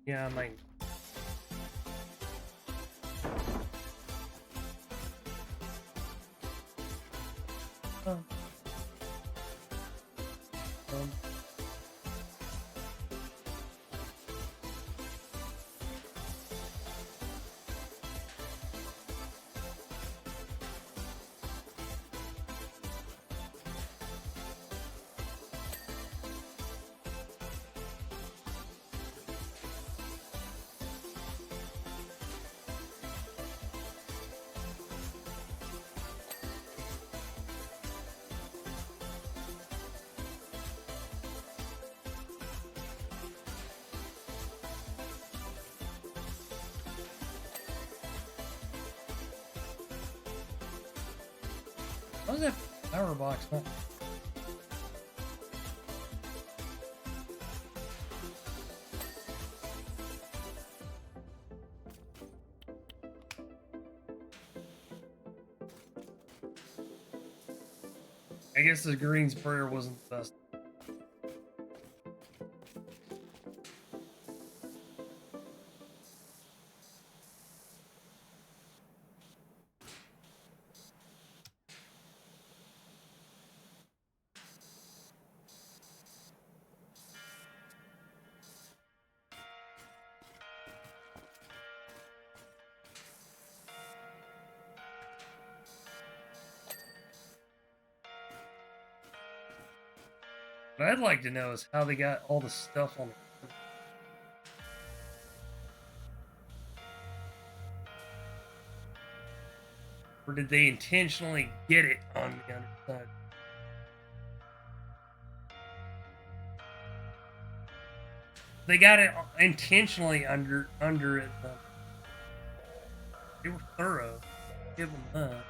Yeah, I might. Oh. Um. How's that power box not? I guess the green sprayer wasn't the best. What I'd like to know is how they got all the stuff on it. Or did they intentionally get it on the underside? They got it intentionally under it. They were thorough. Give them that.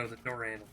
Oh, the door handle.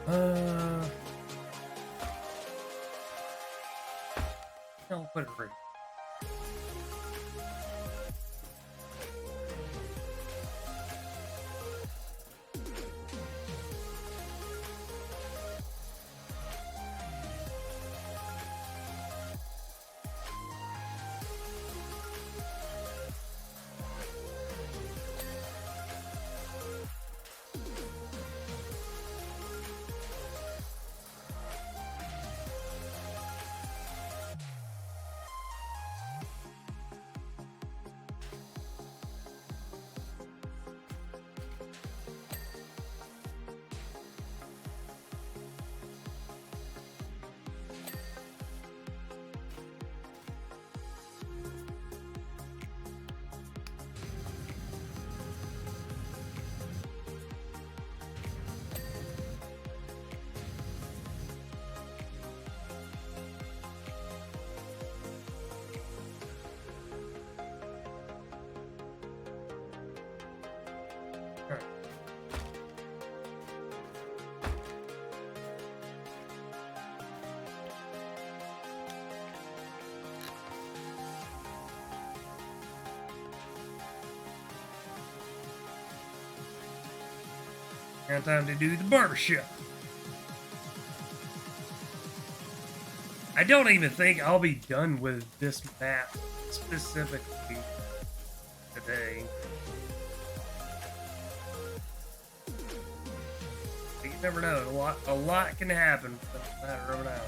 Uh, I'll put it right. Alright. Now time to do the barbershop. I don't even think I'll be done with this map specifically today. But you never know. A lot can happen in a matter of an hour.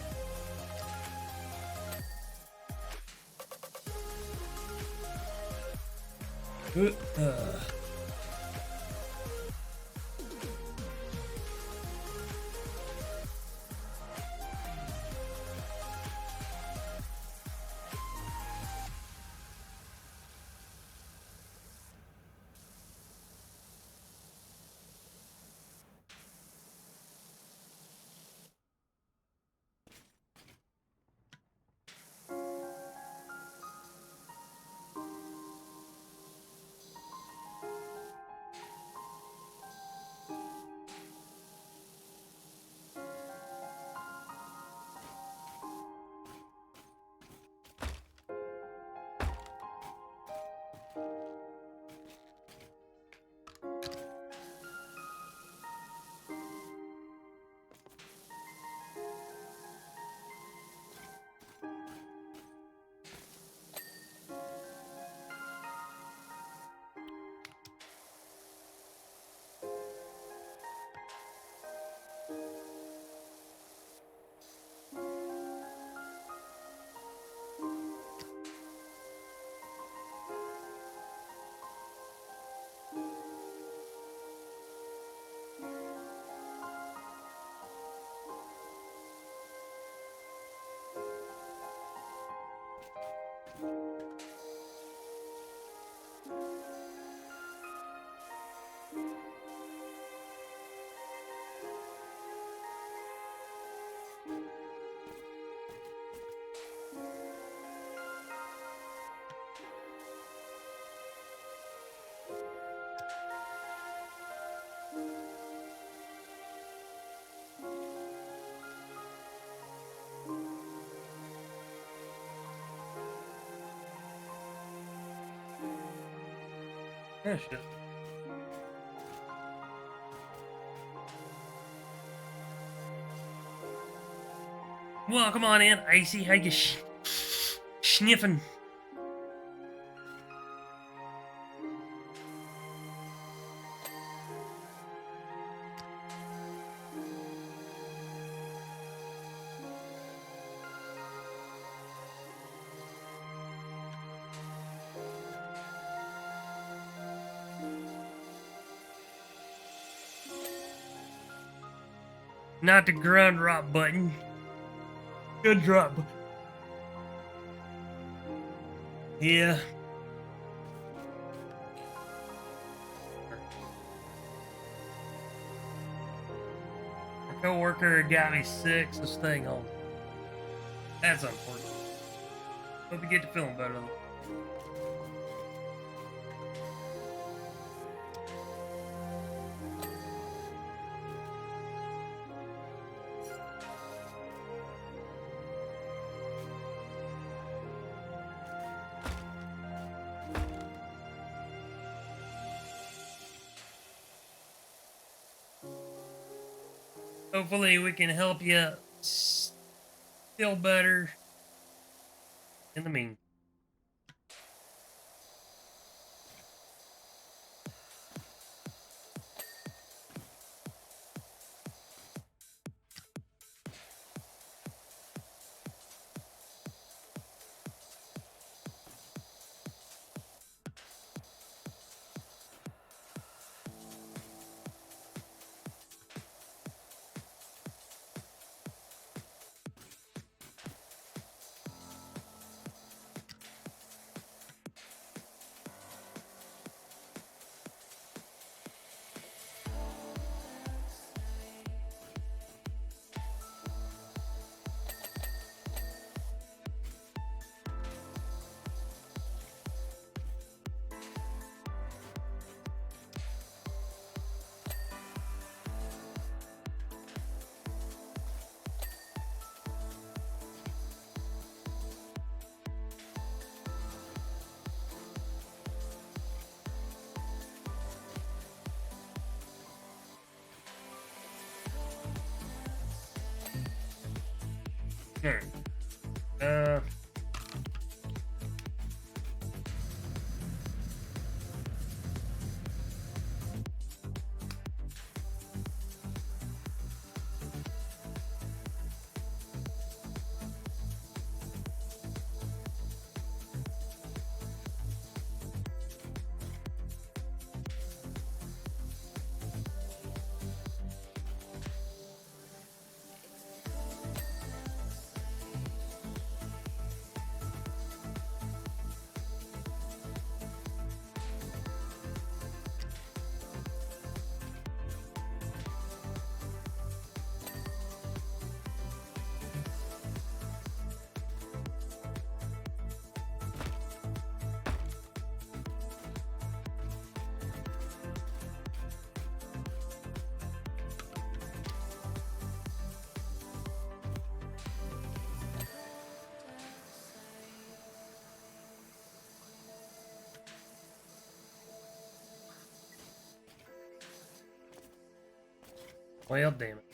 Yeah, shit. Well, come on in, Icy. How you sniffing? Not the ground drop button. Good drop. Yeah. My coworker got me sick, so staying home. That's unfortunate. Hope you get to feeling better though. Hopefully, we can help you feel better in the meantime. Alright. Well, damn it.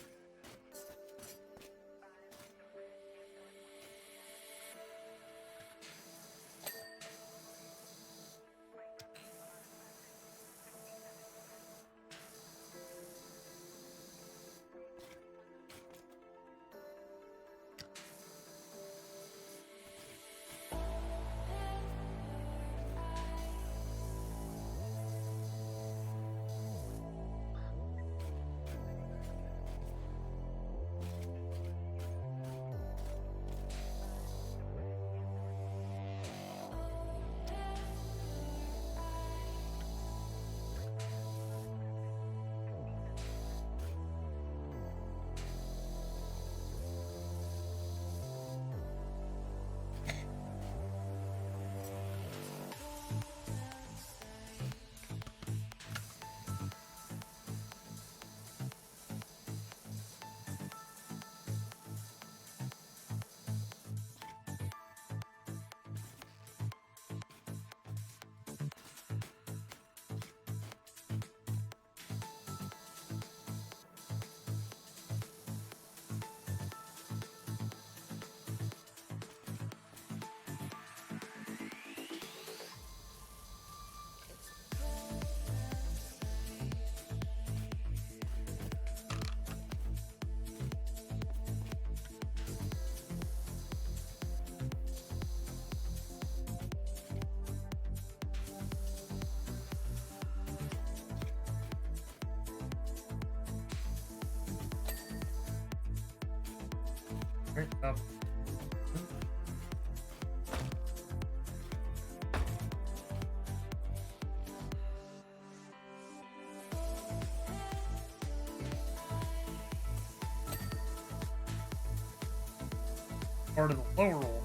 Right, stop. Part of the lower roll.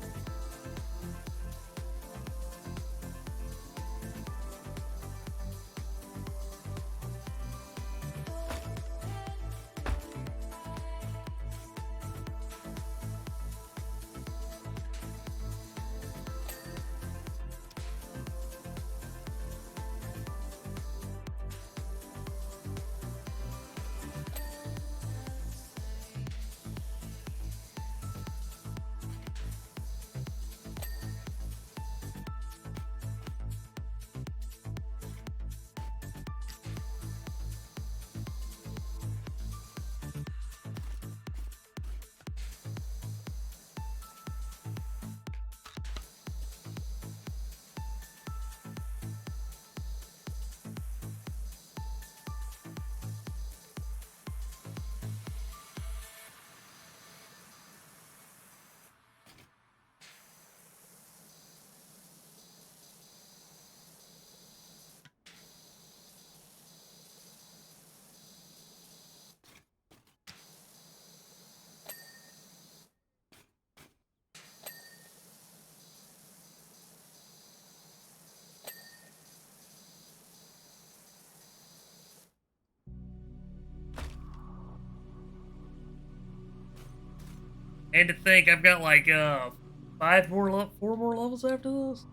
And to think I've got like 4 more levels after this.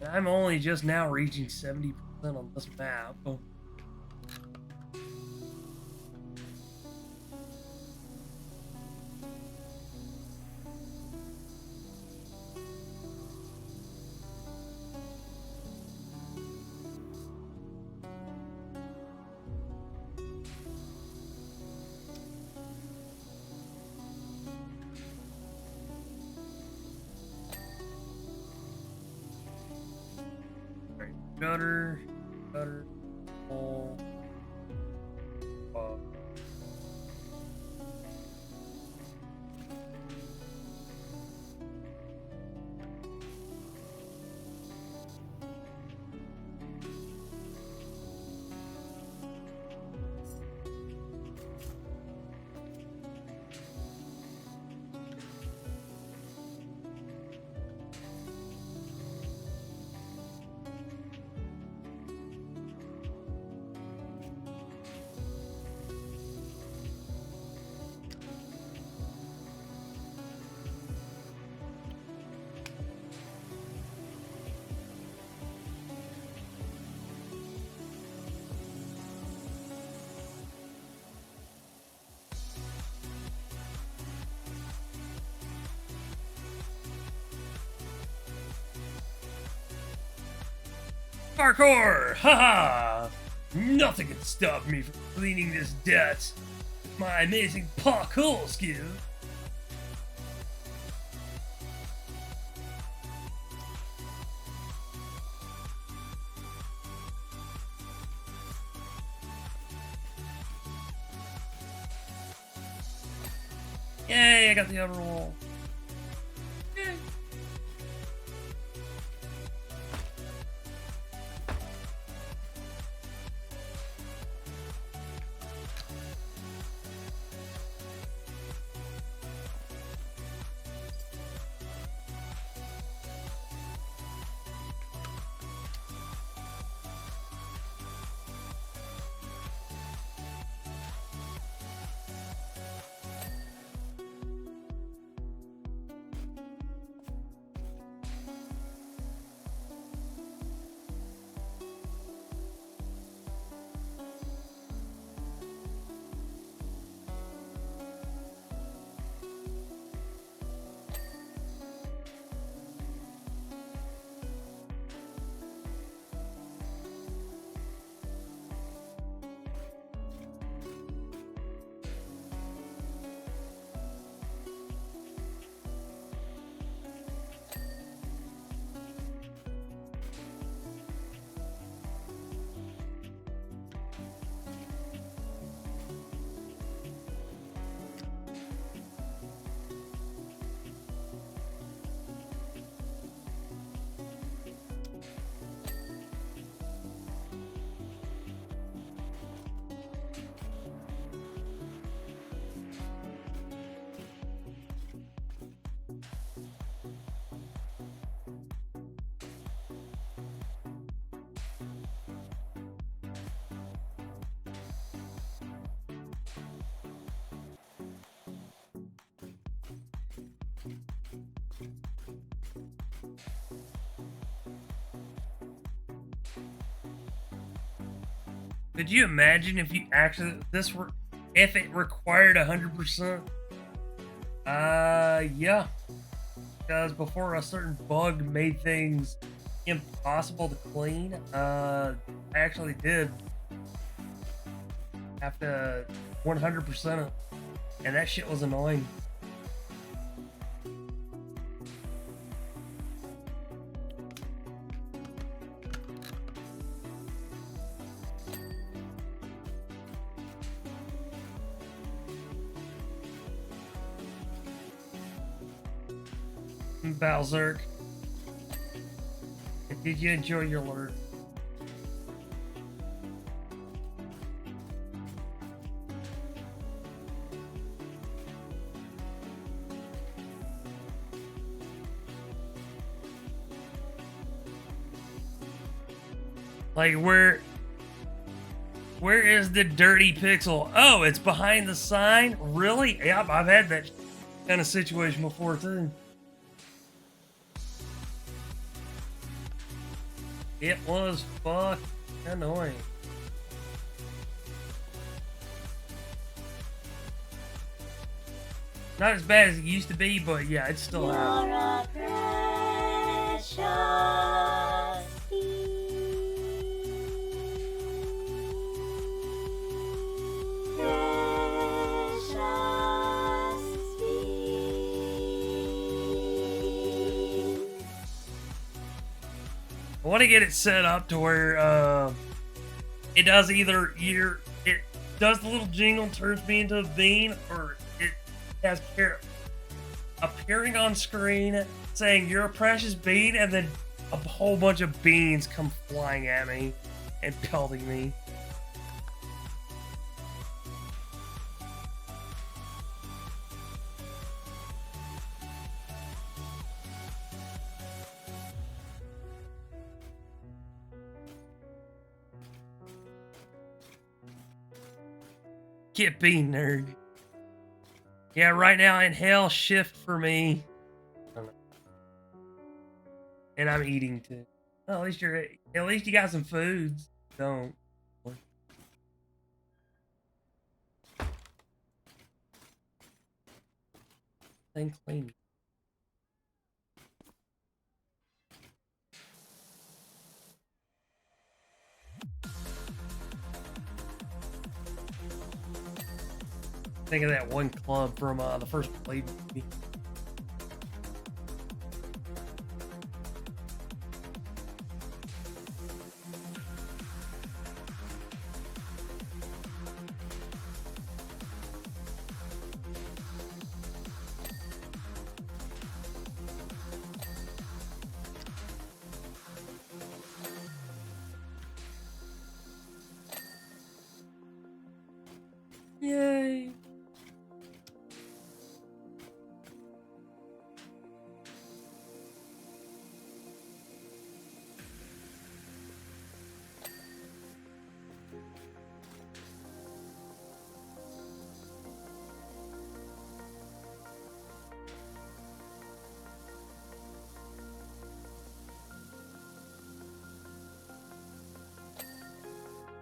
And I'm only just now reaching 70% on this map. Oh. Gutter, hole, parkour! Haha! Nothing can stop me from cleaning this debt with my amazing parkour skill. Yay, I got the outer wall. Yay. Could you imagine if you actually if it required 100%? Yeah. Because before a certain bug made things impossible to clean, I actually did have to 100% it, and that shit was annoying. Balzerk, did you enjoy your alert? Like, Where is the dirty pixel? Oh, it's behind the sign? Really? Yep, I've had that kind of situation before too. It was fuck annoying. Not as bad as it used to be, but yeah, it's still out. I want to get it set up to where it does either it does the little jingle, turns me into a bean, or it has appearing on screen saying you're a precious bean, and then a whole bunch of beans come flying at me and pelting me. Get bean, nerd. Yeah, right now inhale shift for me. And I'm eating too. Oh, at least you got some foods. Don't. Thing clean. Think of that one club from the first Blade movie. Yay!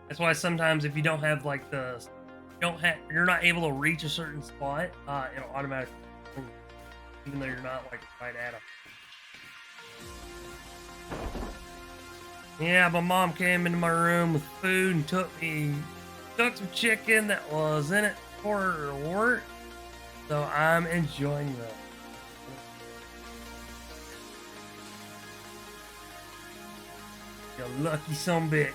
That's why sometimes if you don't have like you're not able to reach a certain spot, it'll automatically, even though you're not like right at them. Yeah, my mom came into my room with food and took some chicken that was in it for her work, so I'm enjoying that. You lucky son bitch.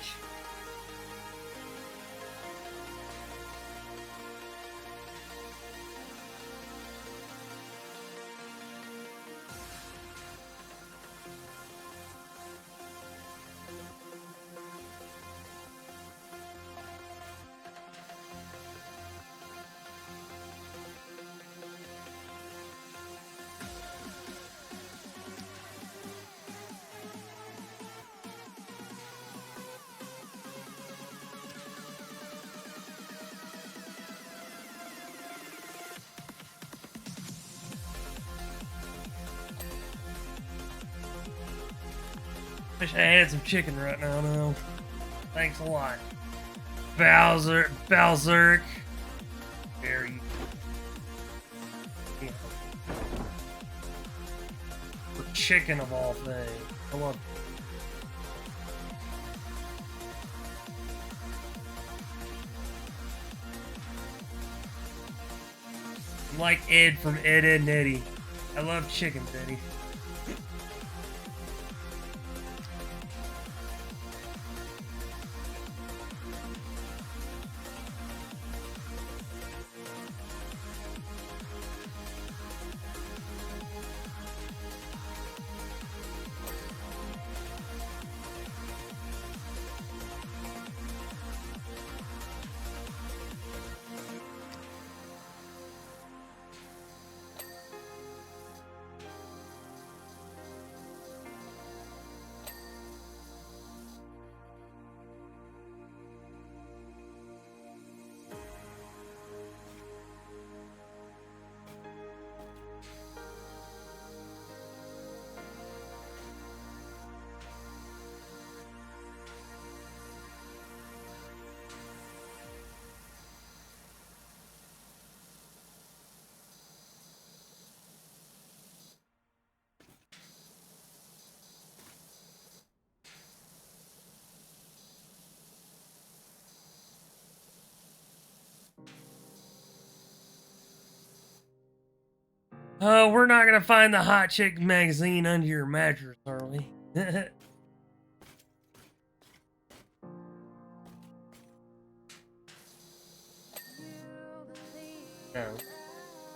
Wish I had some chicken right now, though. Thanks a lot. Balzeric. Very. Yeah. For chicken of all things. I love it. I'm like Ed from Ed, Edd n Eddy. I love chicken, Eddie. Oh, we're not gonna find the Hot Chick magazine under your mattress, are we? No,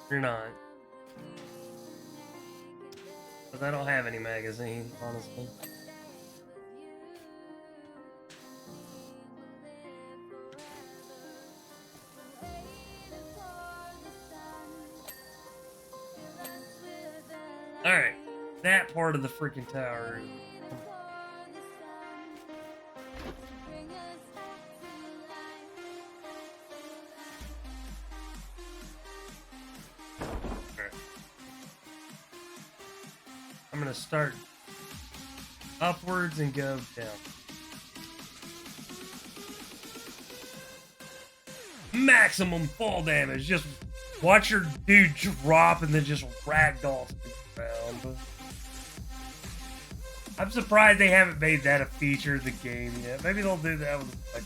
you're not. Because I don't have any magazine, honestly. Alright, that part of the freaking tower. Alright. I'm gonna start upwards and go down. Maximum fall damage. Just watch your dude drop and then just ragdoll to the ground. I'm surprised they haven't made that a feature of the game yet. Maybe they'll do that with like,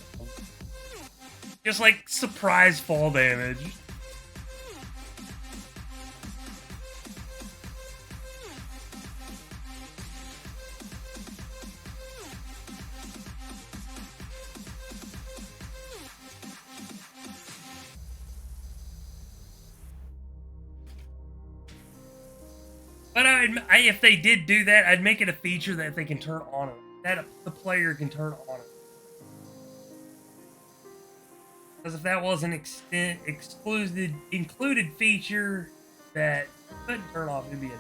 just like surprise fall damage. But if they did do that, I'd make it a feature that they can turn on, that the player can turn on. Because if that was an included feature that you couldn't turn off, it'd be annoying.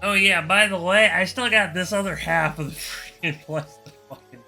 Oh yeah, by the way, I still got this other half of the freaking plastic fucking.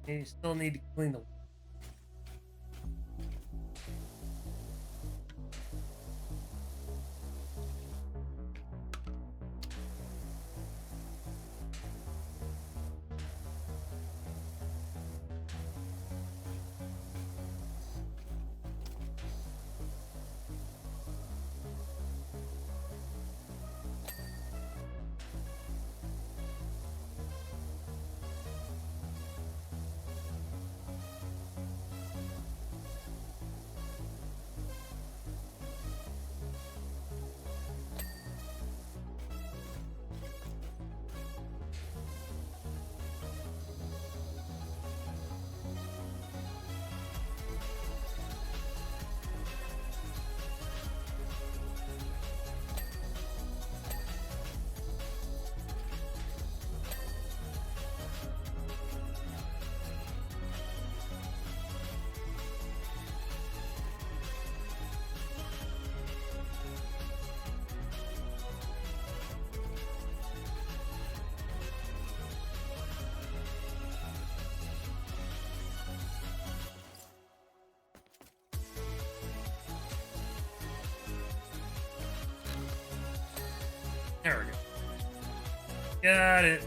And you still need to clean the. There we go. Got it.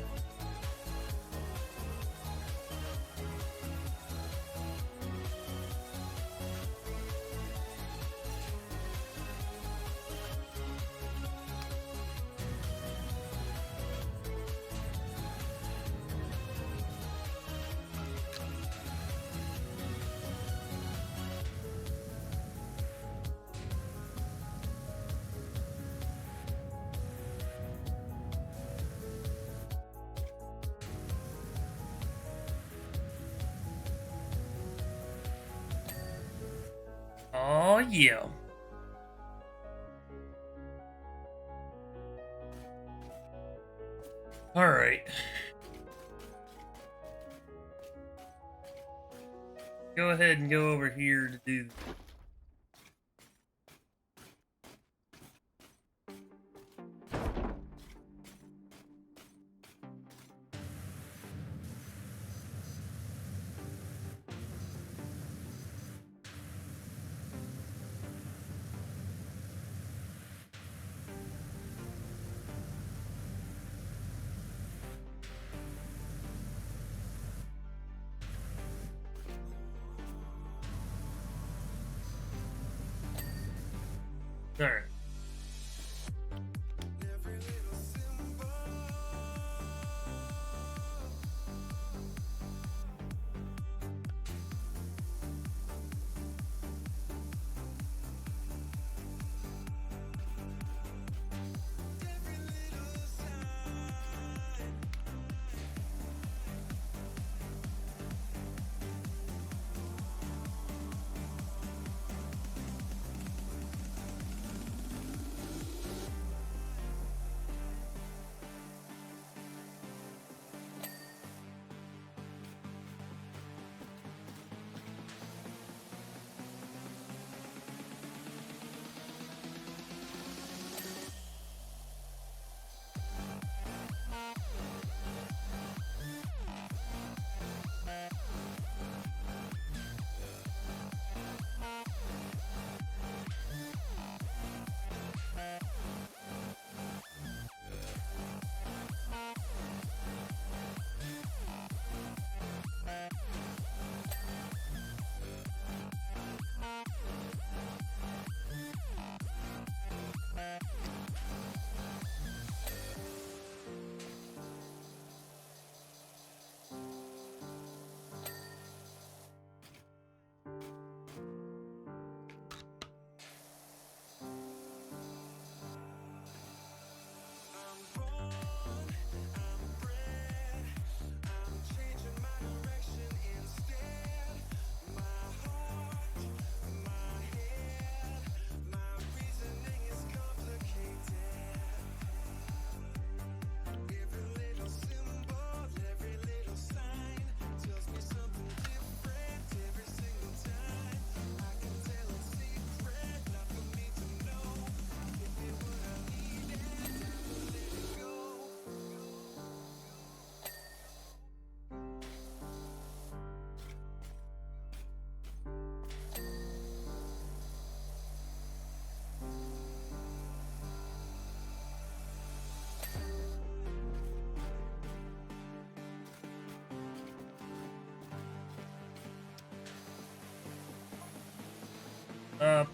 Oh, yeah. All right. Go ahead and go over here to do. All right.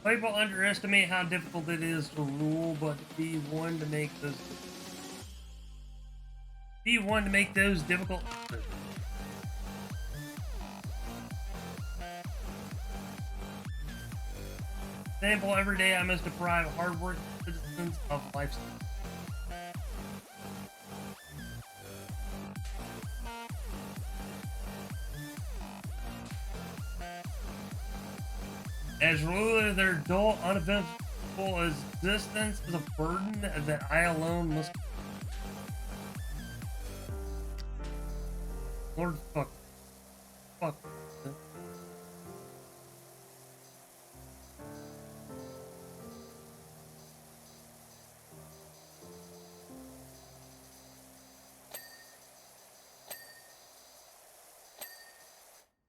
People underestimate how difficult it is to rule, but be one to make those difficult. Example: every day I must deprive hardworking citizens of lifestyle. As ruler, their dull, uneventful existence is a burden that I alone must. Lord, fuck.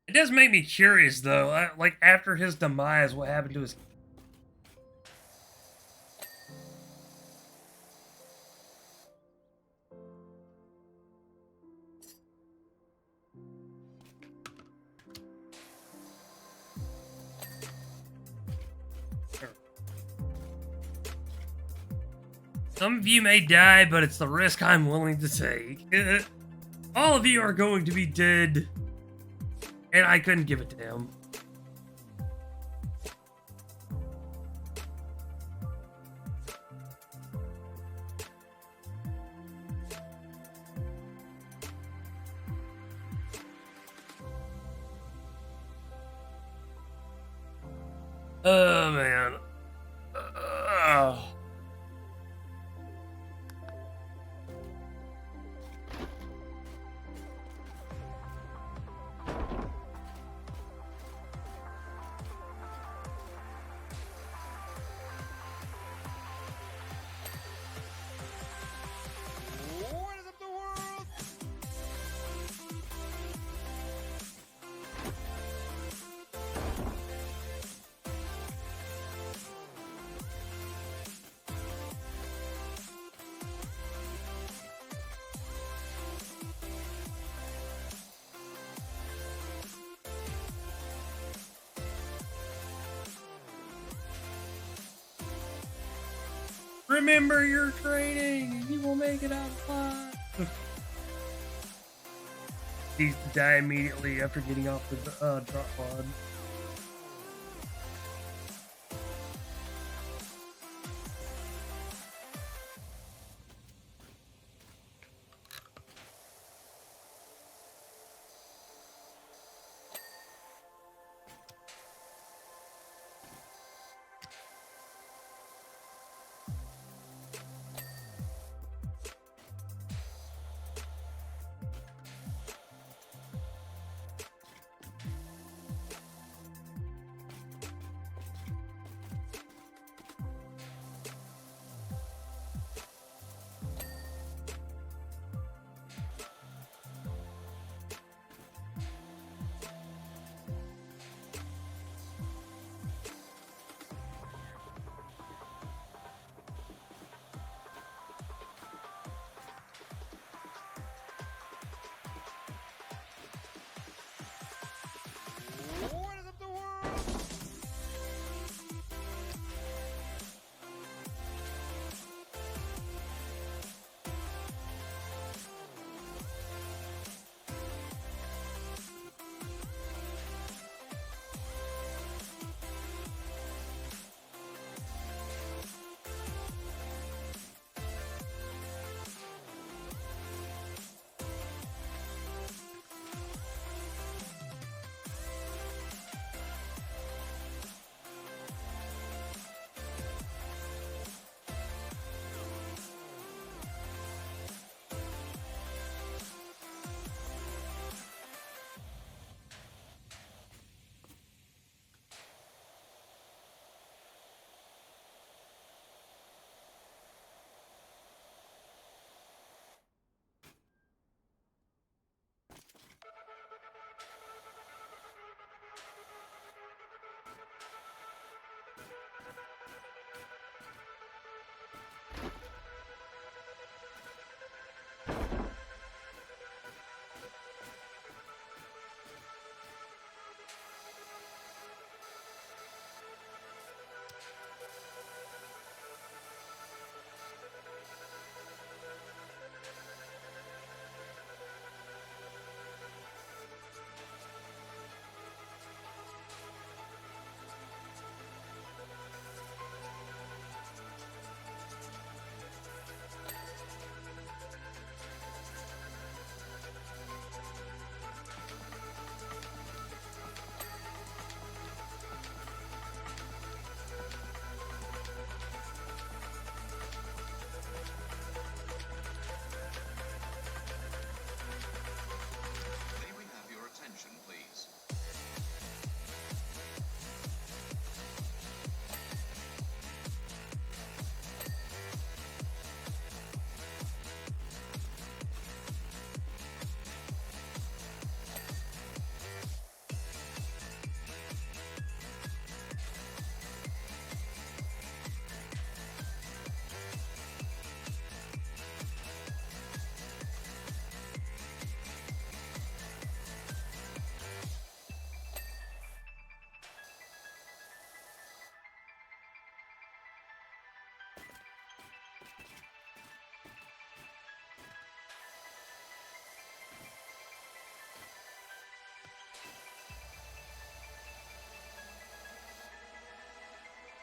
It does make me curious, though. Like, after his demise, what happened to his... Some of you may die, but it's the risk I'm willing to take. All of you are going to be dead. And I couldn't give a damn. Oh, man. What is up, the world? Remember your training, and you will make it out alive. Needs to die immediately after getting off the drop pod.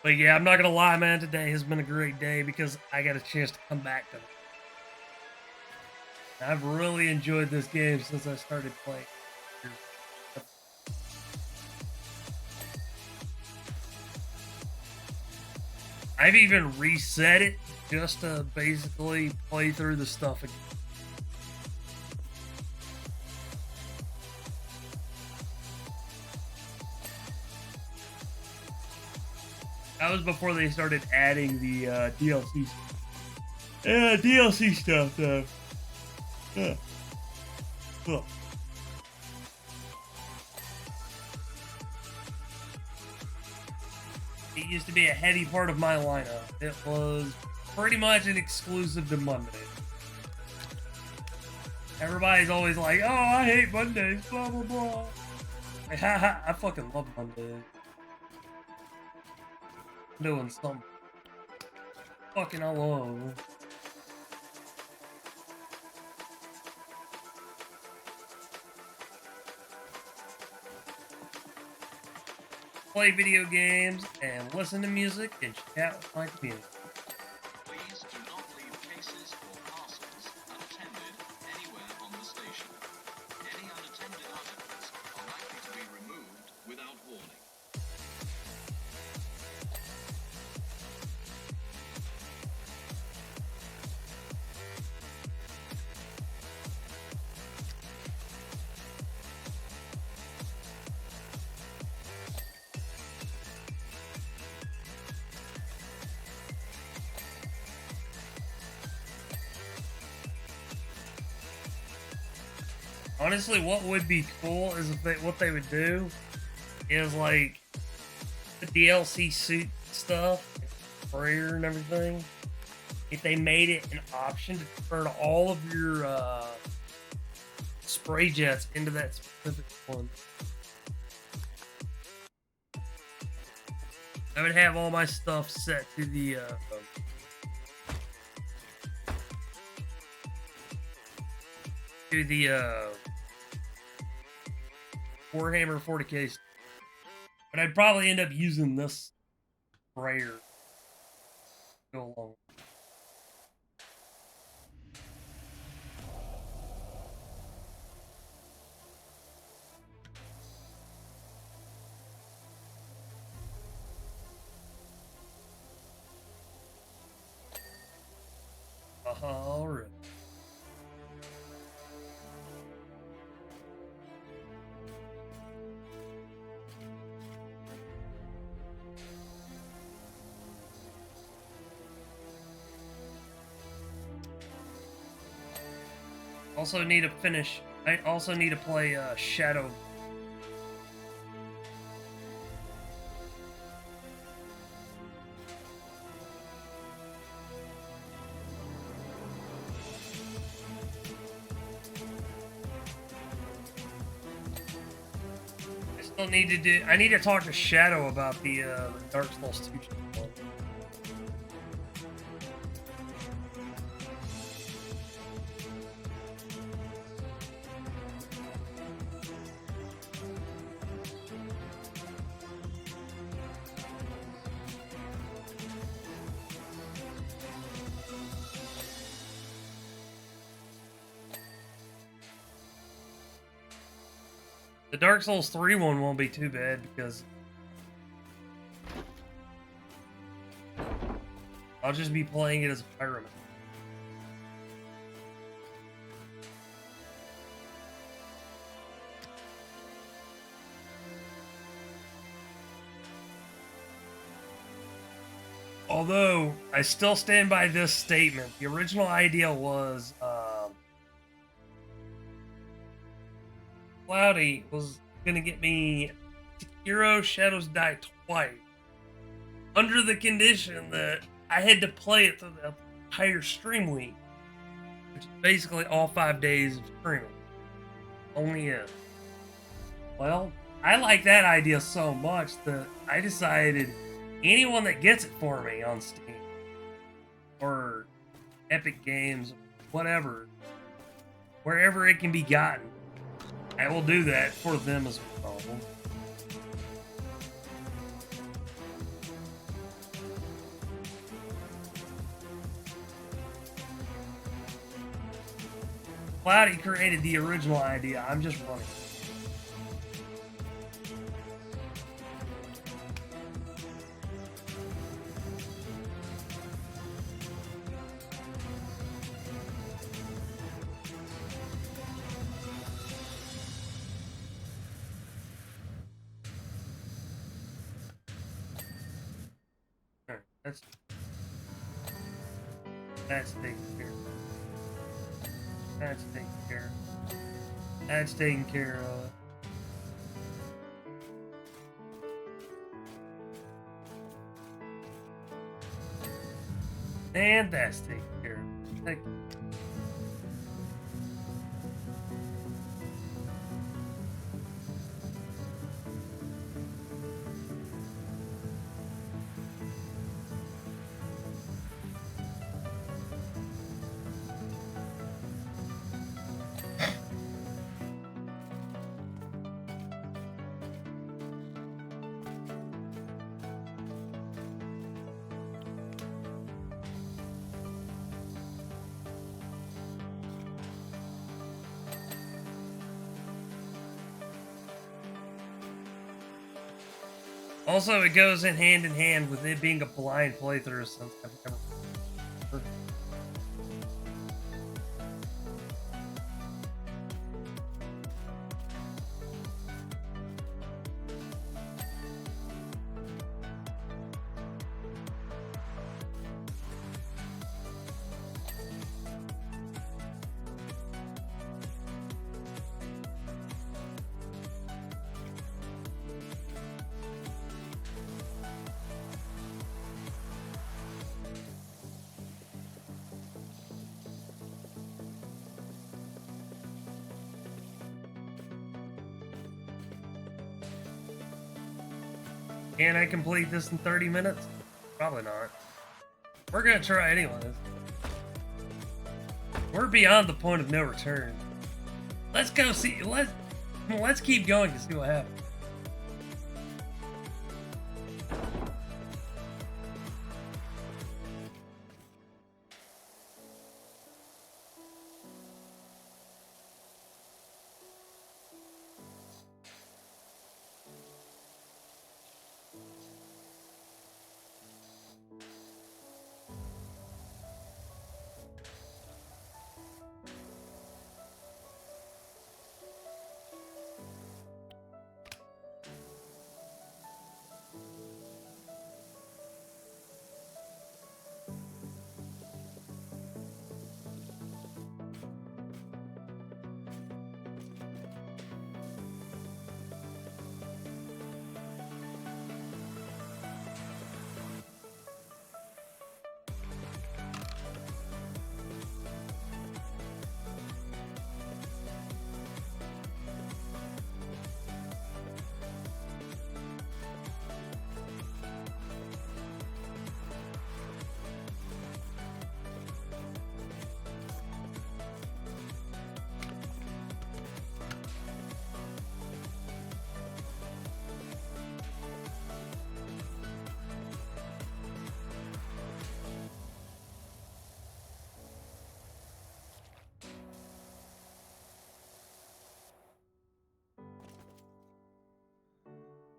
But yeah, I'm not gonna lie, man. Today has been a great day because I got a chance to come back to it. I've really enjoyed this game since I started playing. I've even reset it just to basically play through the stuff again. That was before they started adding the DLC. DLC stuff, though. Ugh. It used to be a heavy part of my lineup. It was pretty much an exclusive to Monday. Everybody's always like, oh, I hate Mondays, blah, blah, blah. Like, haha, I fucking love Mondays. I'm doing something fucking alone. Play video games and listen to music and chat with my community. Please do not leave cases or parcels unattended anywhere on the station. Any unattended articles are likely to be removed without warning. Honestly, what would be cool is if what they would do is like the DLC suit stuff, sprayer and everything. If they made it an option to turn all of your spray jets into that specific one, I would have all my stuff set to the Warhammer 40k, but I'd probably end up using this sprayer to go along. All right. Also need to finish. I also need to play Shadow. I still need to do. I need to talk to Shadow about the Dark Souls 2 one. The Dark Souls 3 one won't be too bad because I'll just be playing it as a pyramid. Although, I still stand by this statement. The original idea was, Cloudy was gonna get me Sekiro Shadows Die twice, under the condition that I had to play it through the entire stream week, which is basically all 5 days of streaming. Only it. Well, I like that idea so much that I decided anyone that gets it for me on Steam or Epic Games, whatever, wherever it can be gotten, I will do that for them as well. Cloudy created the original idea. I'm just running. Alright, that's taken care of. That's taken care of. That's taken care of. And that's taken care of. Thank you. Also, it goes in hand with it being a blind playthrough since I've never. Can I complete this in 30 minutes? Probably not. We're gonna try anyways. We're beyond the point of no return. Let's go see. Let's keep going to see what happens.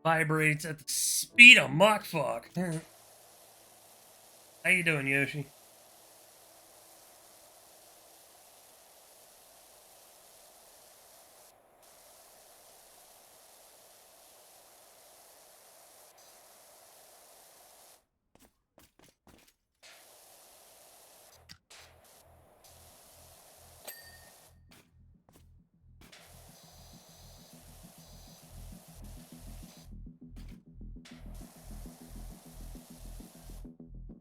Vibrates at the speed of Mach fuck. How you doing, Yoshi?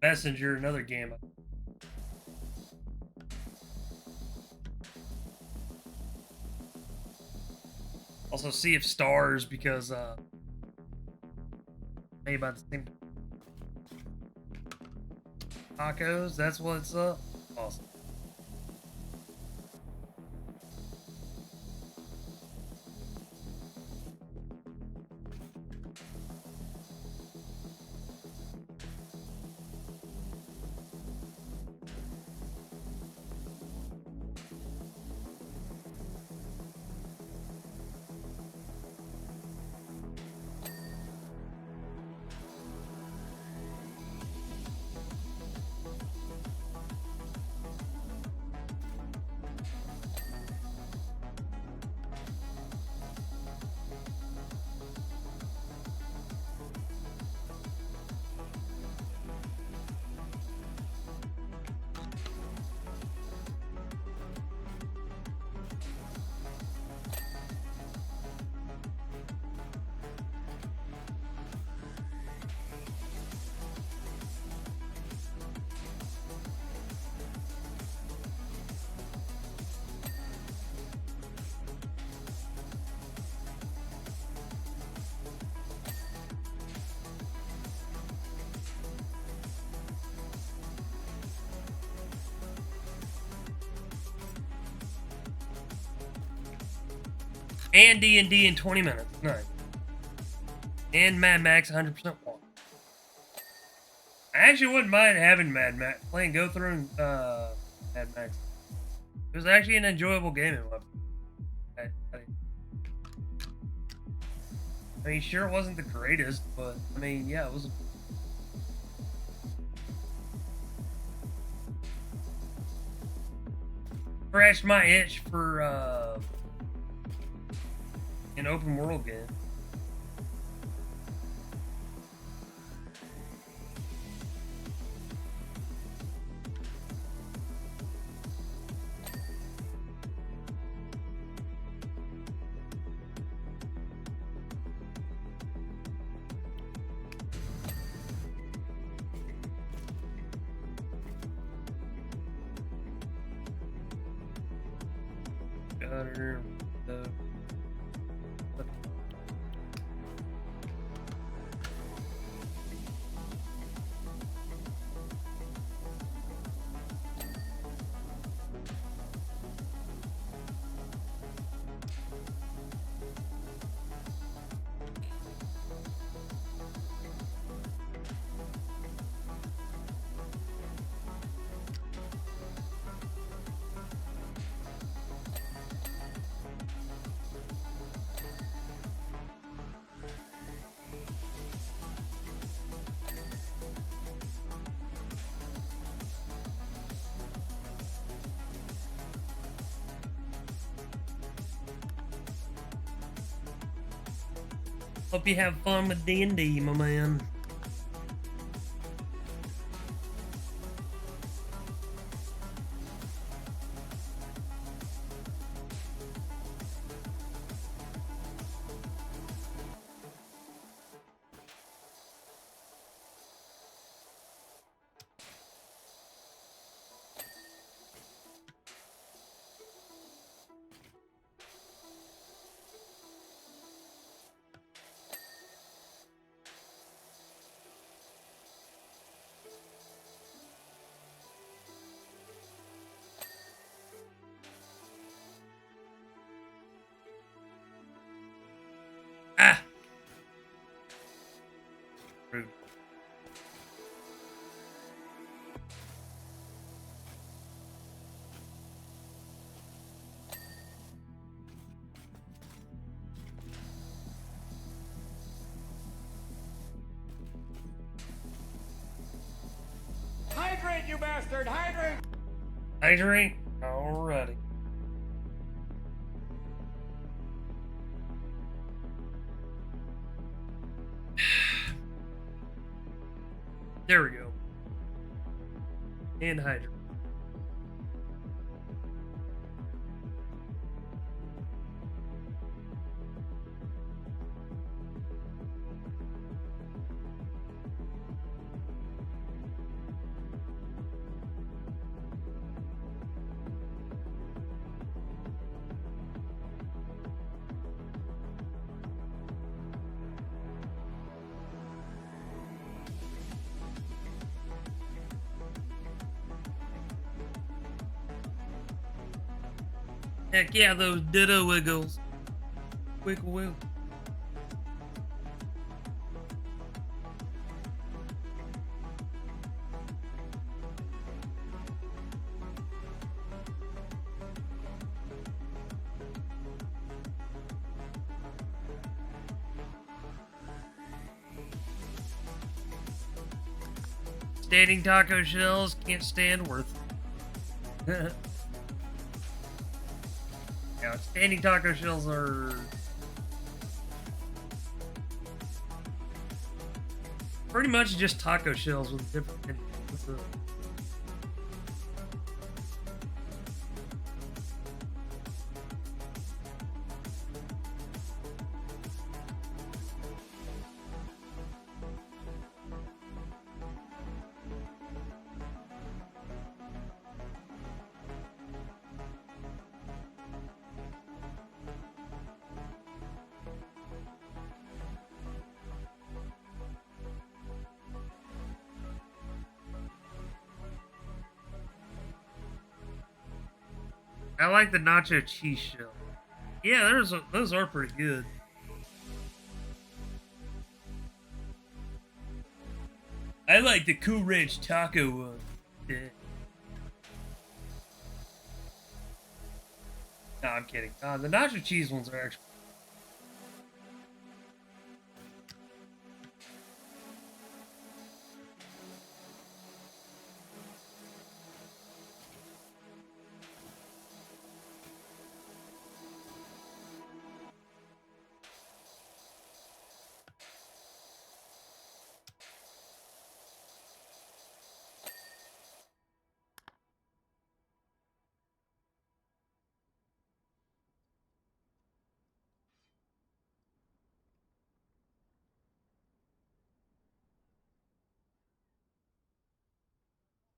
Messenger, another game. Also, Sea of Stars because maybe about the same tacos. That's what's up. Awesome. And D&D in 20 minutes. Nice. And Mad Max 100% walk. I actually wouldn't mind having Mad Max, go through Mad Max. It was actually an enjoyable game in my I mean, sure, it wasn't the greatest, but I mean, yeah, it was. Scratched my itch for an open world game. Gutter, Hope you have fun with D&D, my man. Ah! Rude. Hydrate, you bastard! Hydrate! Hydrate? Alrighty. There we go. And hydrate. Heck yeah, those ditto wiggles. Wiggle wiggle. Standing taco shells can't stand worth. Yeah, standing taco shells are pretty much just taco shells with different endings. I like the nacho cheese shell. Yeah, those are pretty good. I like the Cool Ranch taco one. Yeah. No, I'm kidding. The nacho cheese ones are actually.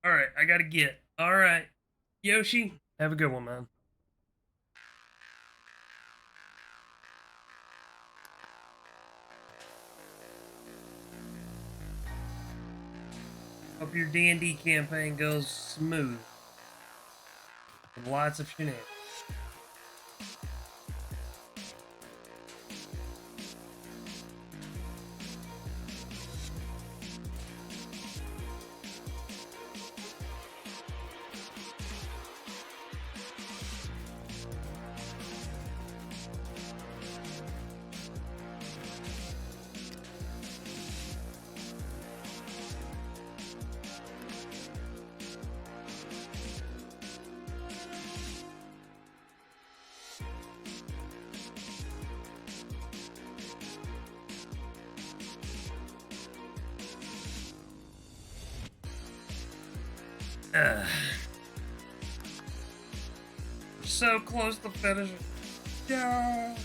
All right, I gotta get. All right, Yoshi, have a good one, man. Hope your D&D campaign goes smooth with lots of shenanigans. We're so close to finishing. Yeah.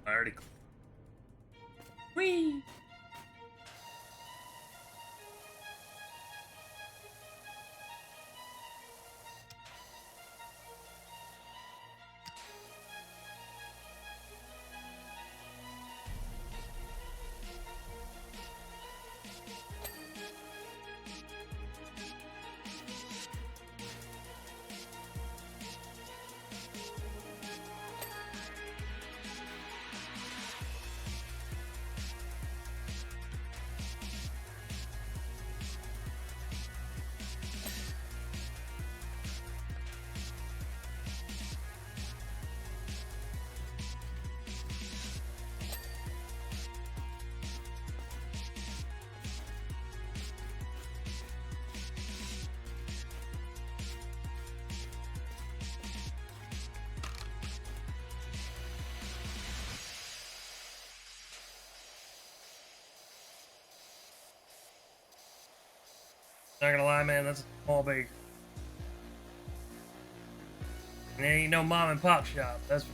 I already. Whee! Not gonna lie, man, that's a small bakery. And it ain't no mom and pop shop. That's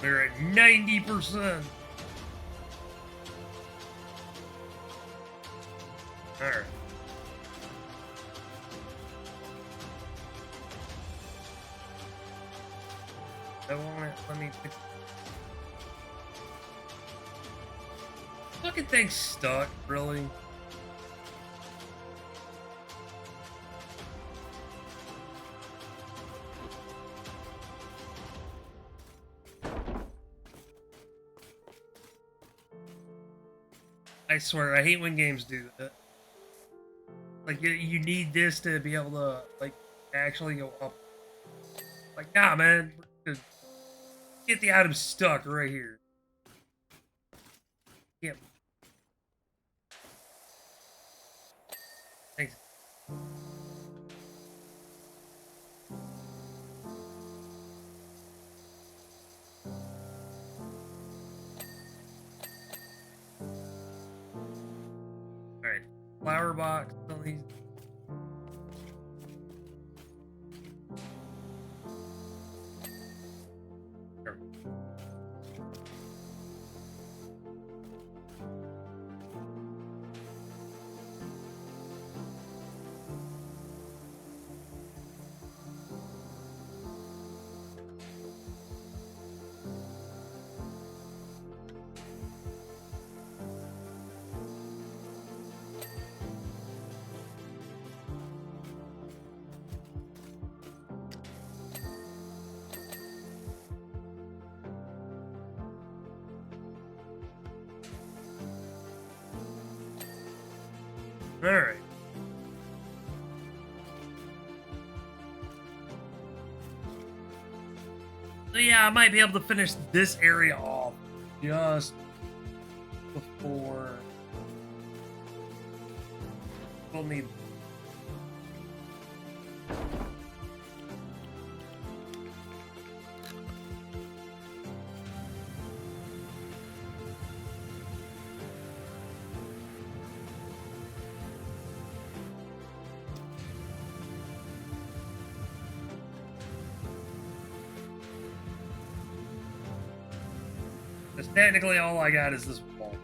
We're at 90%. Alright. I want it. Let me fix. Fucking thing's stuck, really. I swear, I hate when games do that. Like, you need this to be able to, like, actually go up. Like, nah, man. We're good. Get the item stuck right here. Yep. Thanks. Alright. Flower box. All these. There we go. Alright. So yeah, I might be able to finish this area off just before we'll need. Because technically all I got is this wall.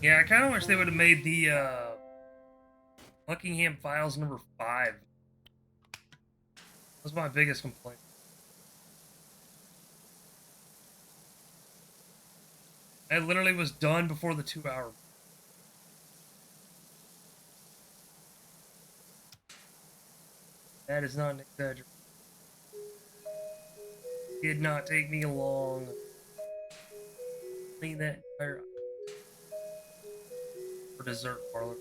Yeah, I kind of wish they would have made the Buckingham Files number 5. That was my biggest complaint. I literally was done before the 2-hour. That is not an exaggeration. Did not take me long to clean that entire for dessert parlor.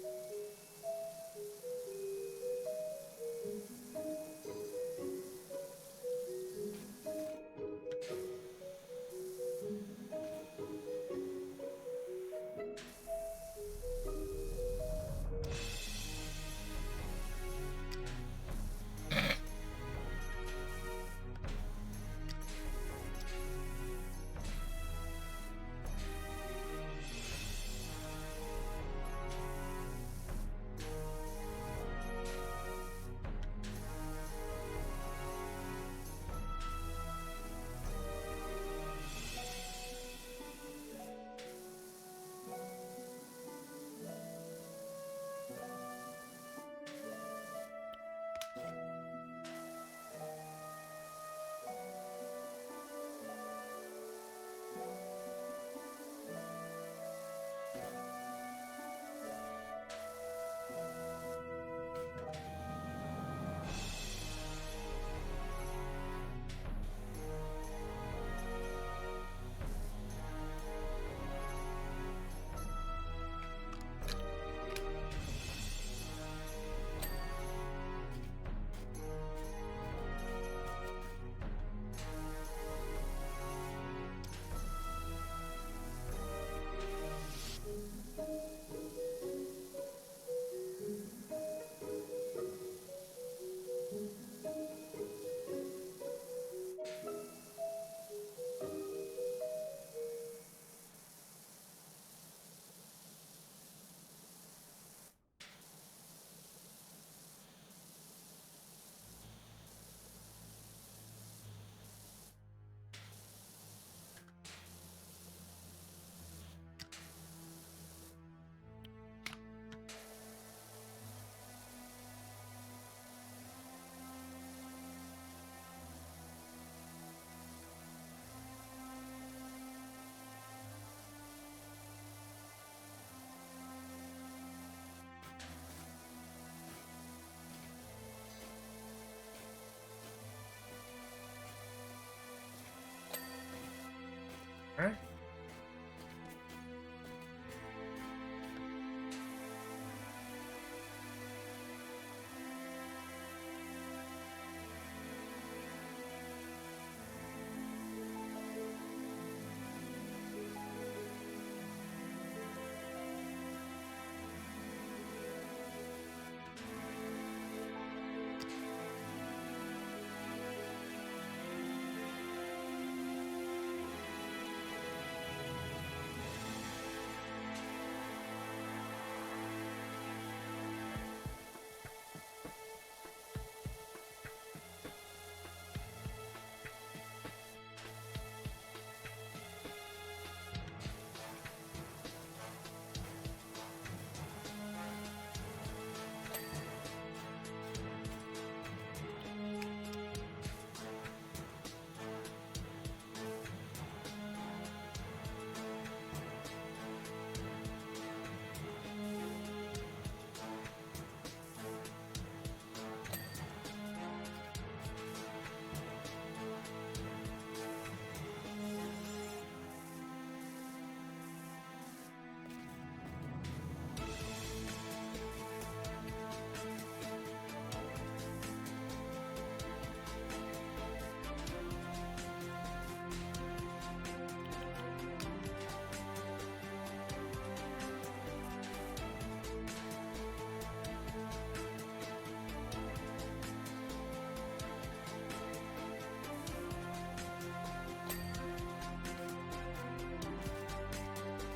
Alright.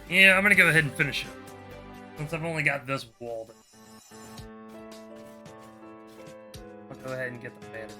Yeah, I'm gonna go ahead and finish it. Since I've only got this walled. I'll go ahead and get the banner.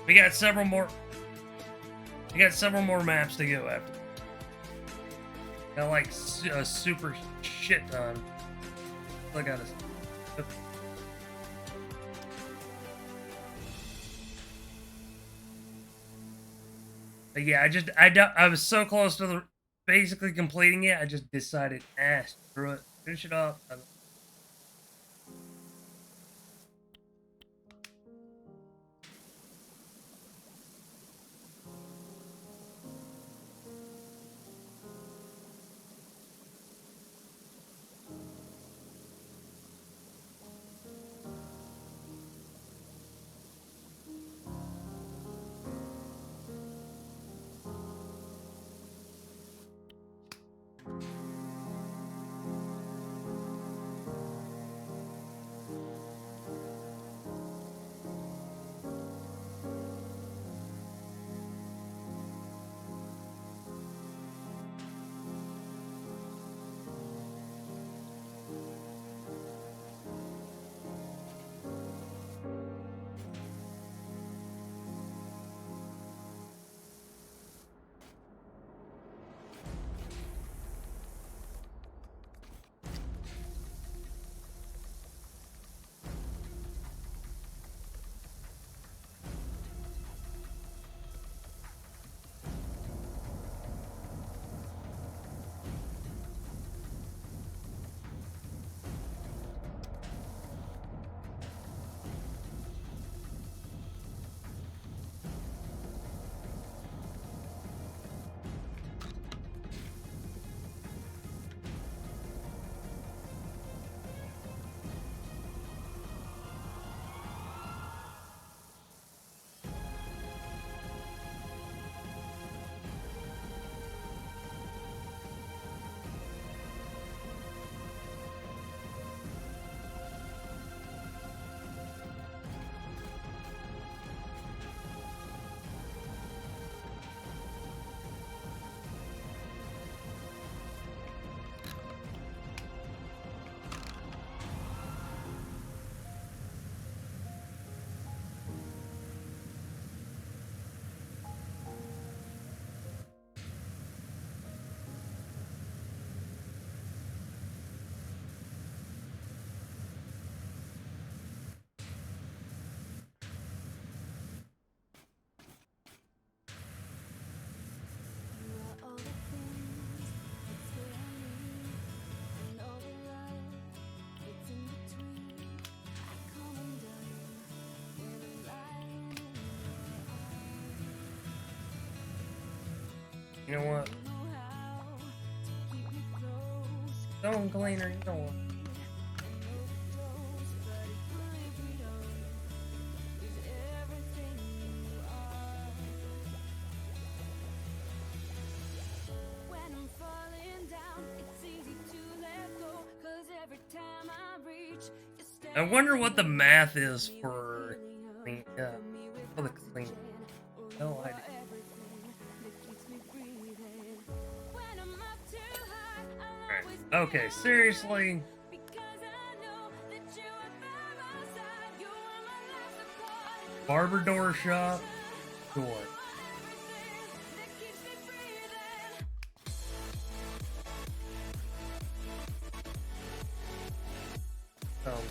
We got several more. We got several more maps to go after. Got like a super shit ton. Still got us. But yeah, I was so close to basically completing it. I just decided, screw it, finish it up. You know what? Stone cleaner, you know what? When I'm falling down, it's easy to let go. 'Cause every time I reach, you stand I wonder what the math is for clean, for the clean. No idea. when I'm up too high, I'll Alright. always be Okay, seriously. because I know that you are by my side. You are my life support. Barber door shop. Door. Everything that keeps me breathing. Oh.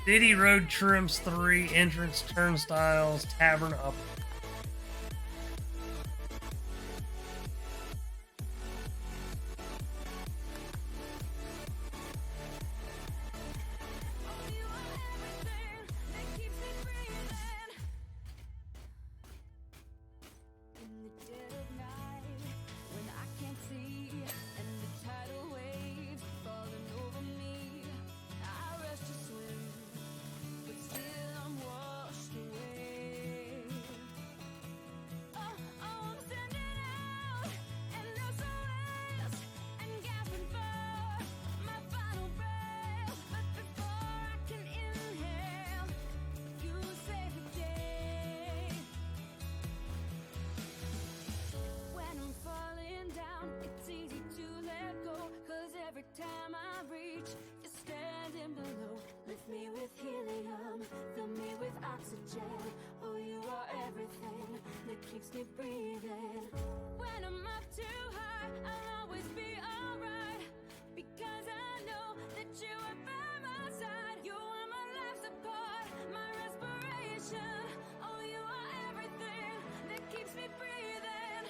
City Road Trims 3, entrance turnstiles, tavern up. You are everything that keeps me breathing. In the dead of night, when I can't see, and the tidal waves falling over me, I rush to swim, but still I'm washed away. Oh, I'm standing out, and no SOS, and gasping for my final breath. But before I can inhale, you save the day. When I'm falling down, it's easy to let go. 'Cause every time I reach, you're standing below. Lift me with helium, fill me with oxygen. Oh, you are everything that keeps me breathing. When I'm up too high, I'll always be alright. Because I know that you are by my side. You are my life support, my respiration. Oh, you are everything that keeps me breathing.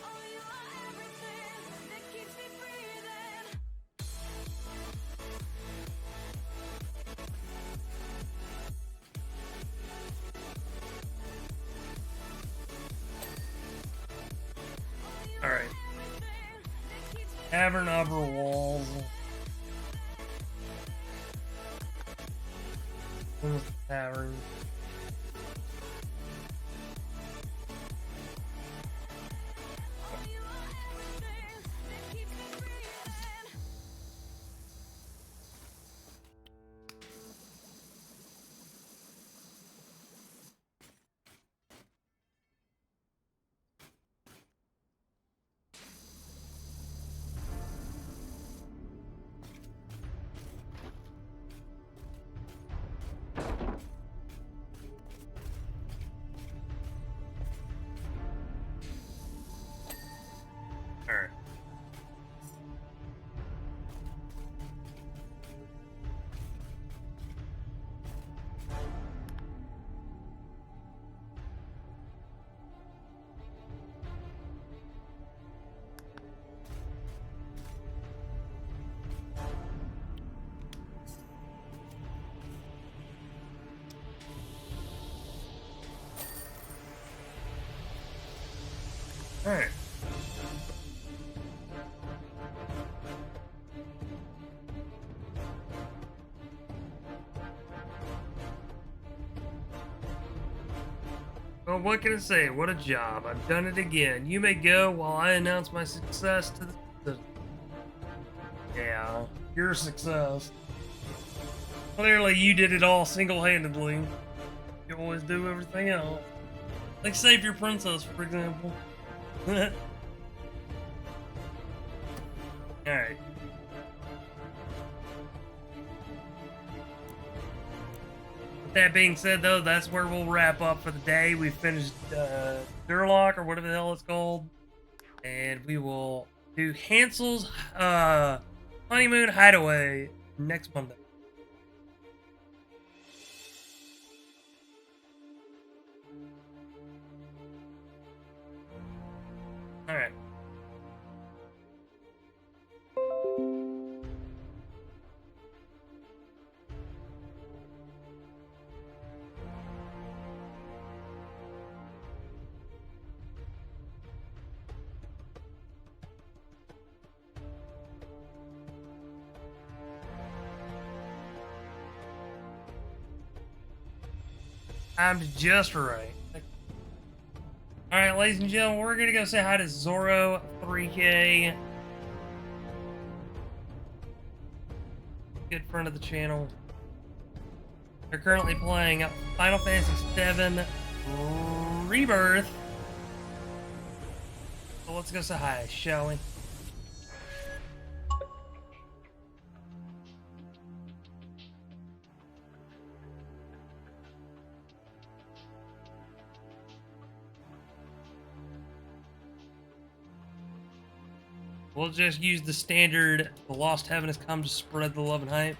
Oh, you are everything that keeps me breathing. Alright. Everything that keeps me Tavern upper walls. Where's the tavern? Oh, you are everything that keeps me breathing. Alright. Alright. Well, what can I say? What a job. I've done it again. You may go while I announce my success to the... Yeah, your success. Clearly, you did it all single-handedly. You always do everything else. Like save your princess, for example. Alright. That being said, though, that's where we'll wrap up for the day. We finished Durlock, or whatever the hell it's called. And we will do Hansel's Honeymoon Hideaway next Monday. timed just right. Alright, ladies and gentlemen, we're gonna go say hi to Zorro 3K. Good friend of the channel. They're currently playing Final Fantasy VII Rebirth. So let's go say hi, shall we? We'll just use the standard, the Lost Heaven has come to spread the love and hype.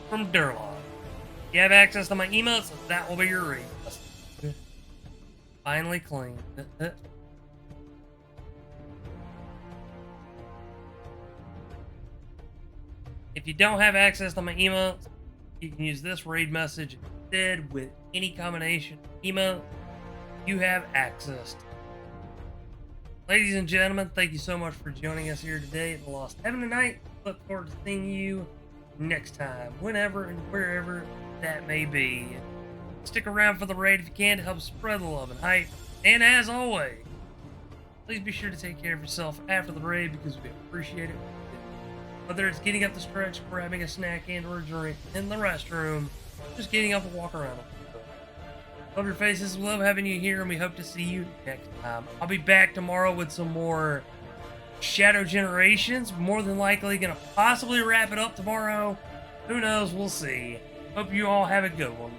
From Durlog. You have access to my emails, that will be your read. Finally clean. If you don't have access to my email, you can use this raid message instead with any combination of email you have access to. Ladies and gentlemen, thank you so much for joining us here today at the Lost Heaven tonight. Look forward to seeing you next time, whenever and wherever that may be. Stick around for the raid if you can to help spread the love and hype. And as always, please be sure to take care of yourself after the raid because we appreciate it. Whether it's getting up the stretch, grabbing a snack and or a drink in the restroom, just getting up and walk around. Love your faces, we love having you here, and we hope to see you next time. I'll be back tomorrow with some more Shadow Generations. More than likely gonna possibly wrap it up tomorrow. Who knows, we'll see. Hope you all have a good one.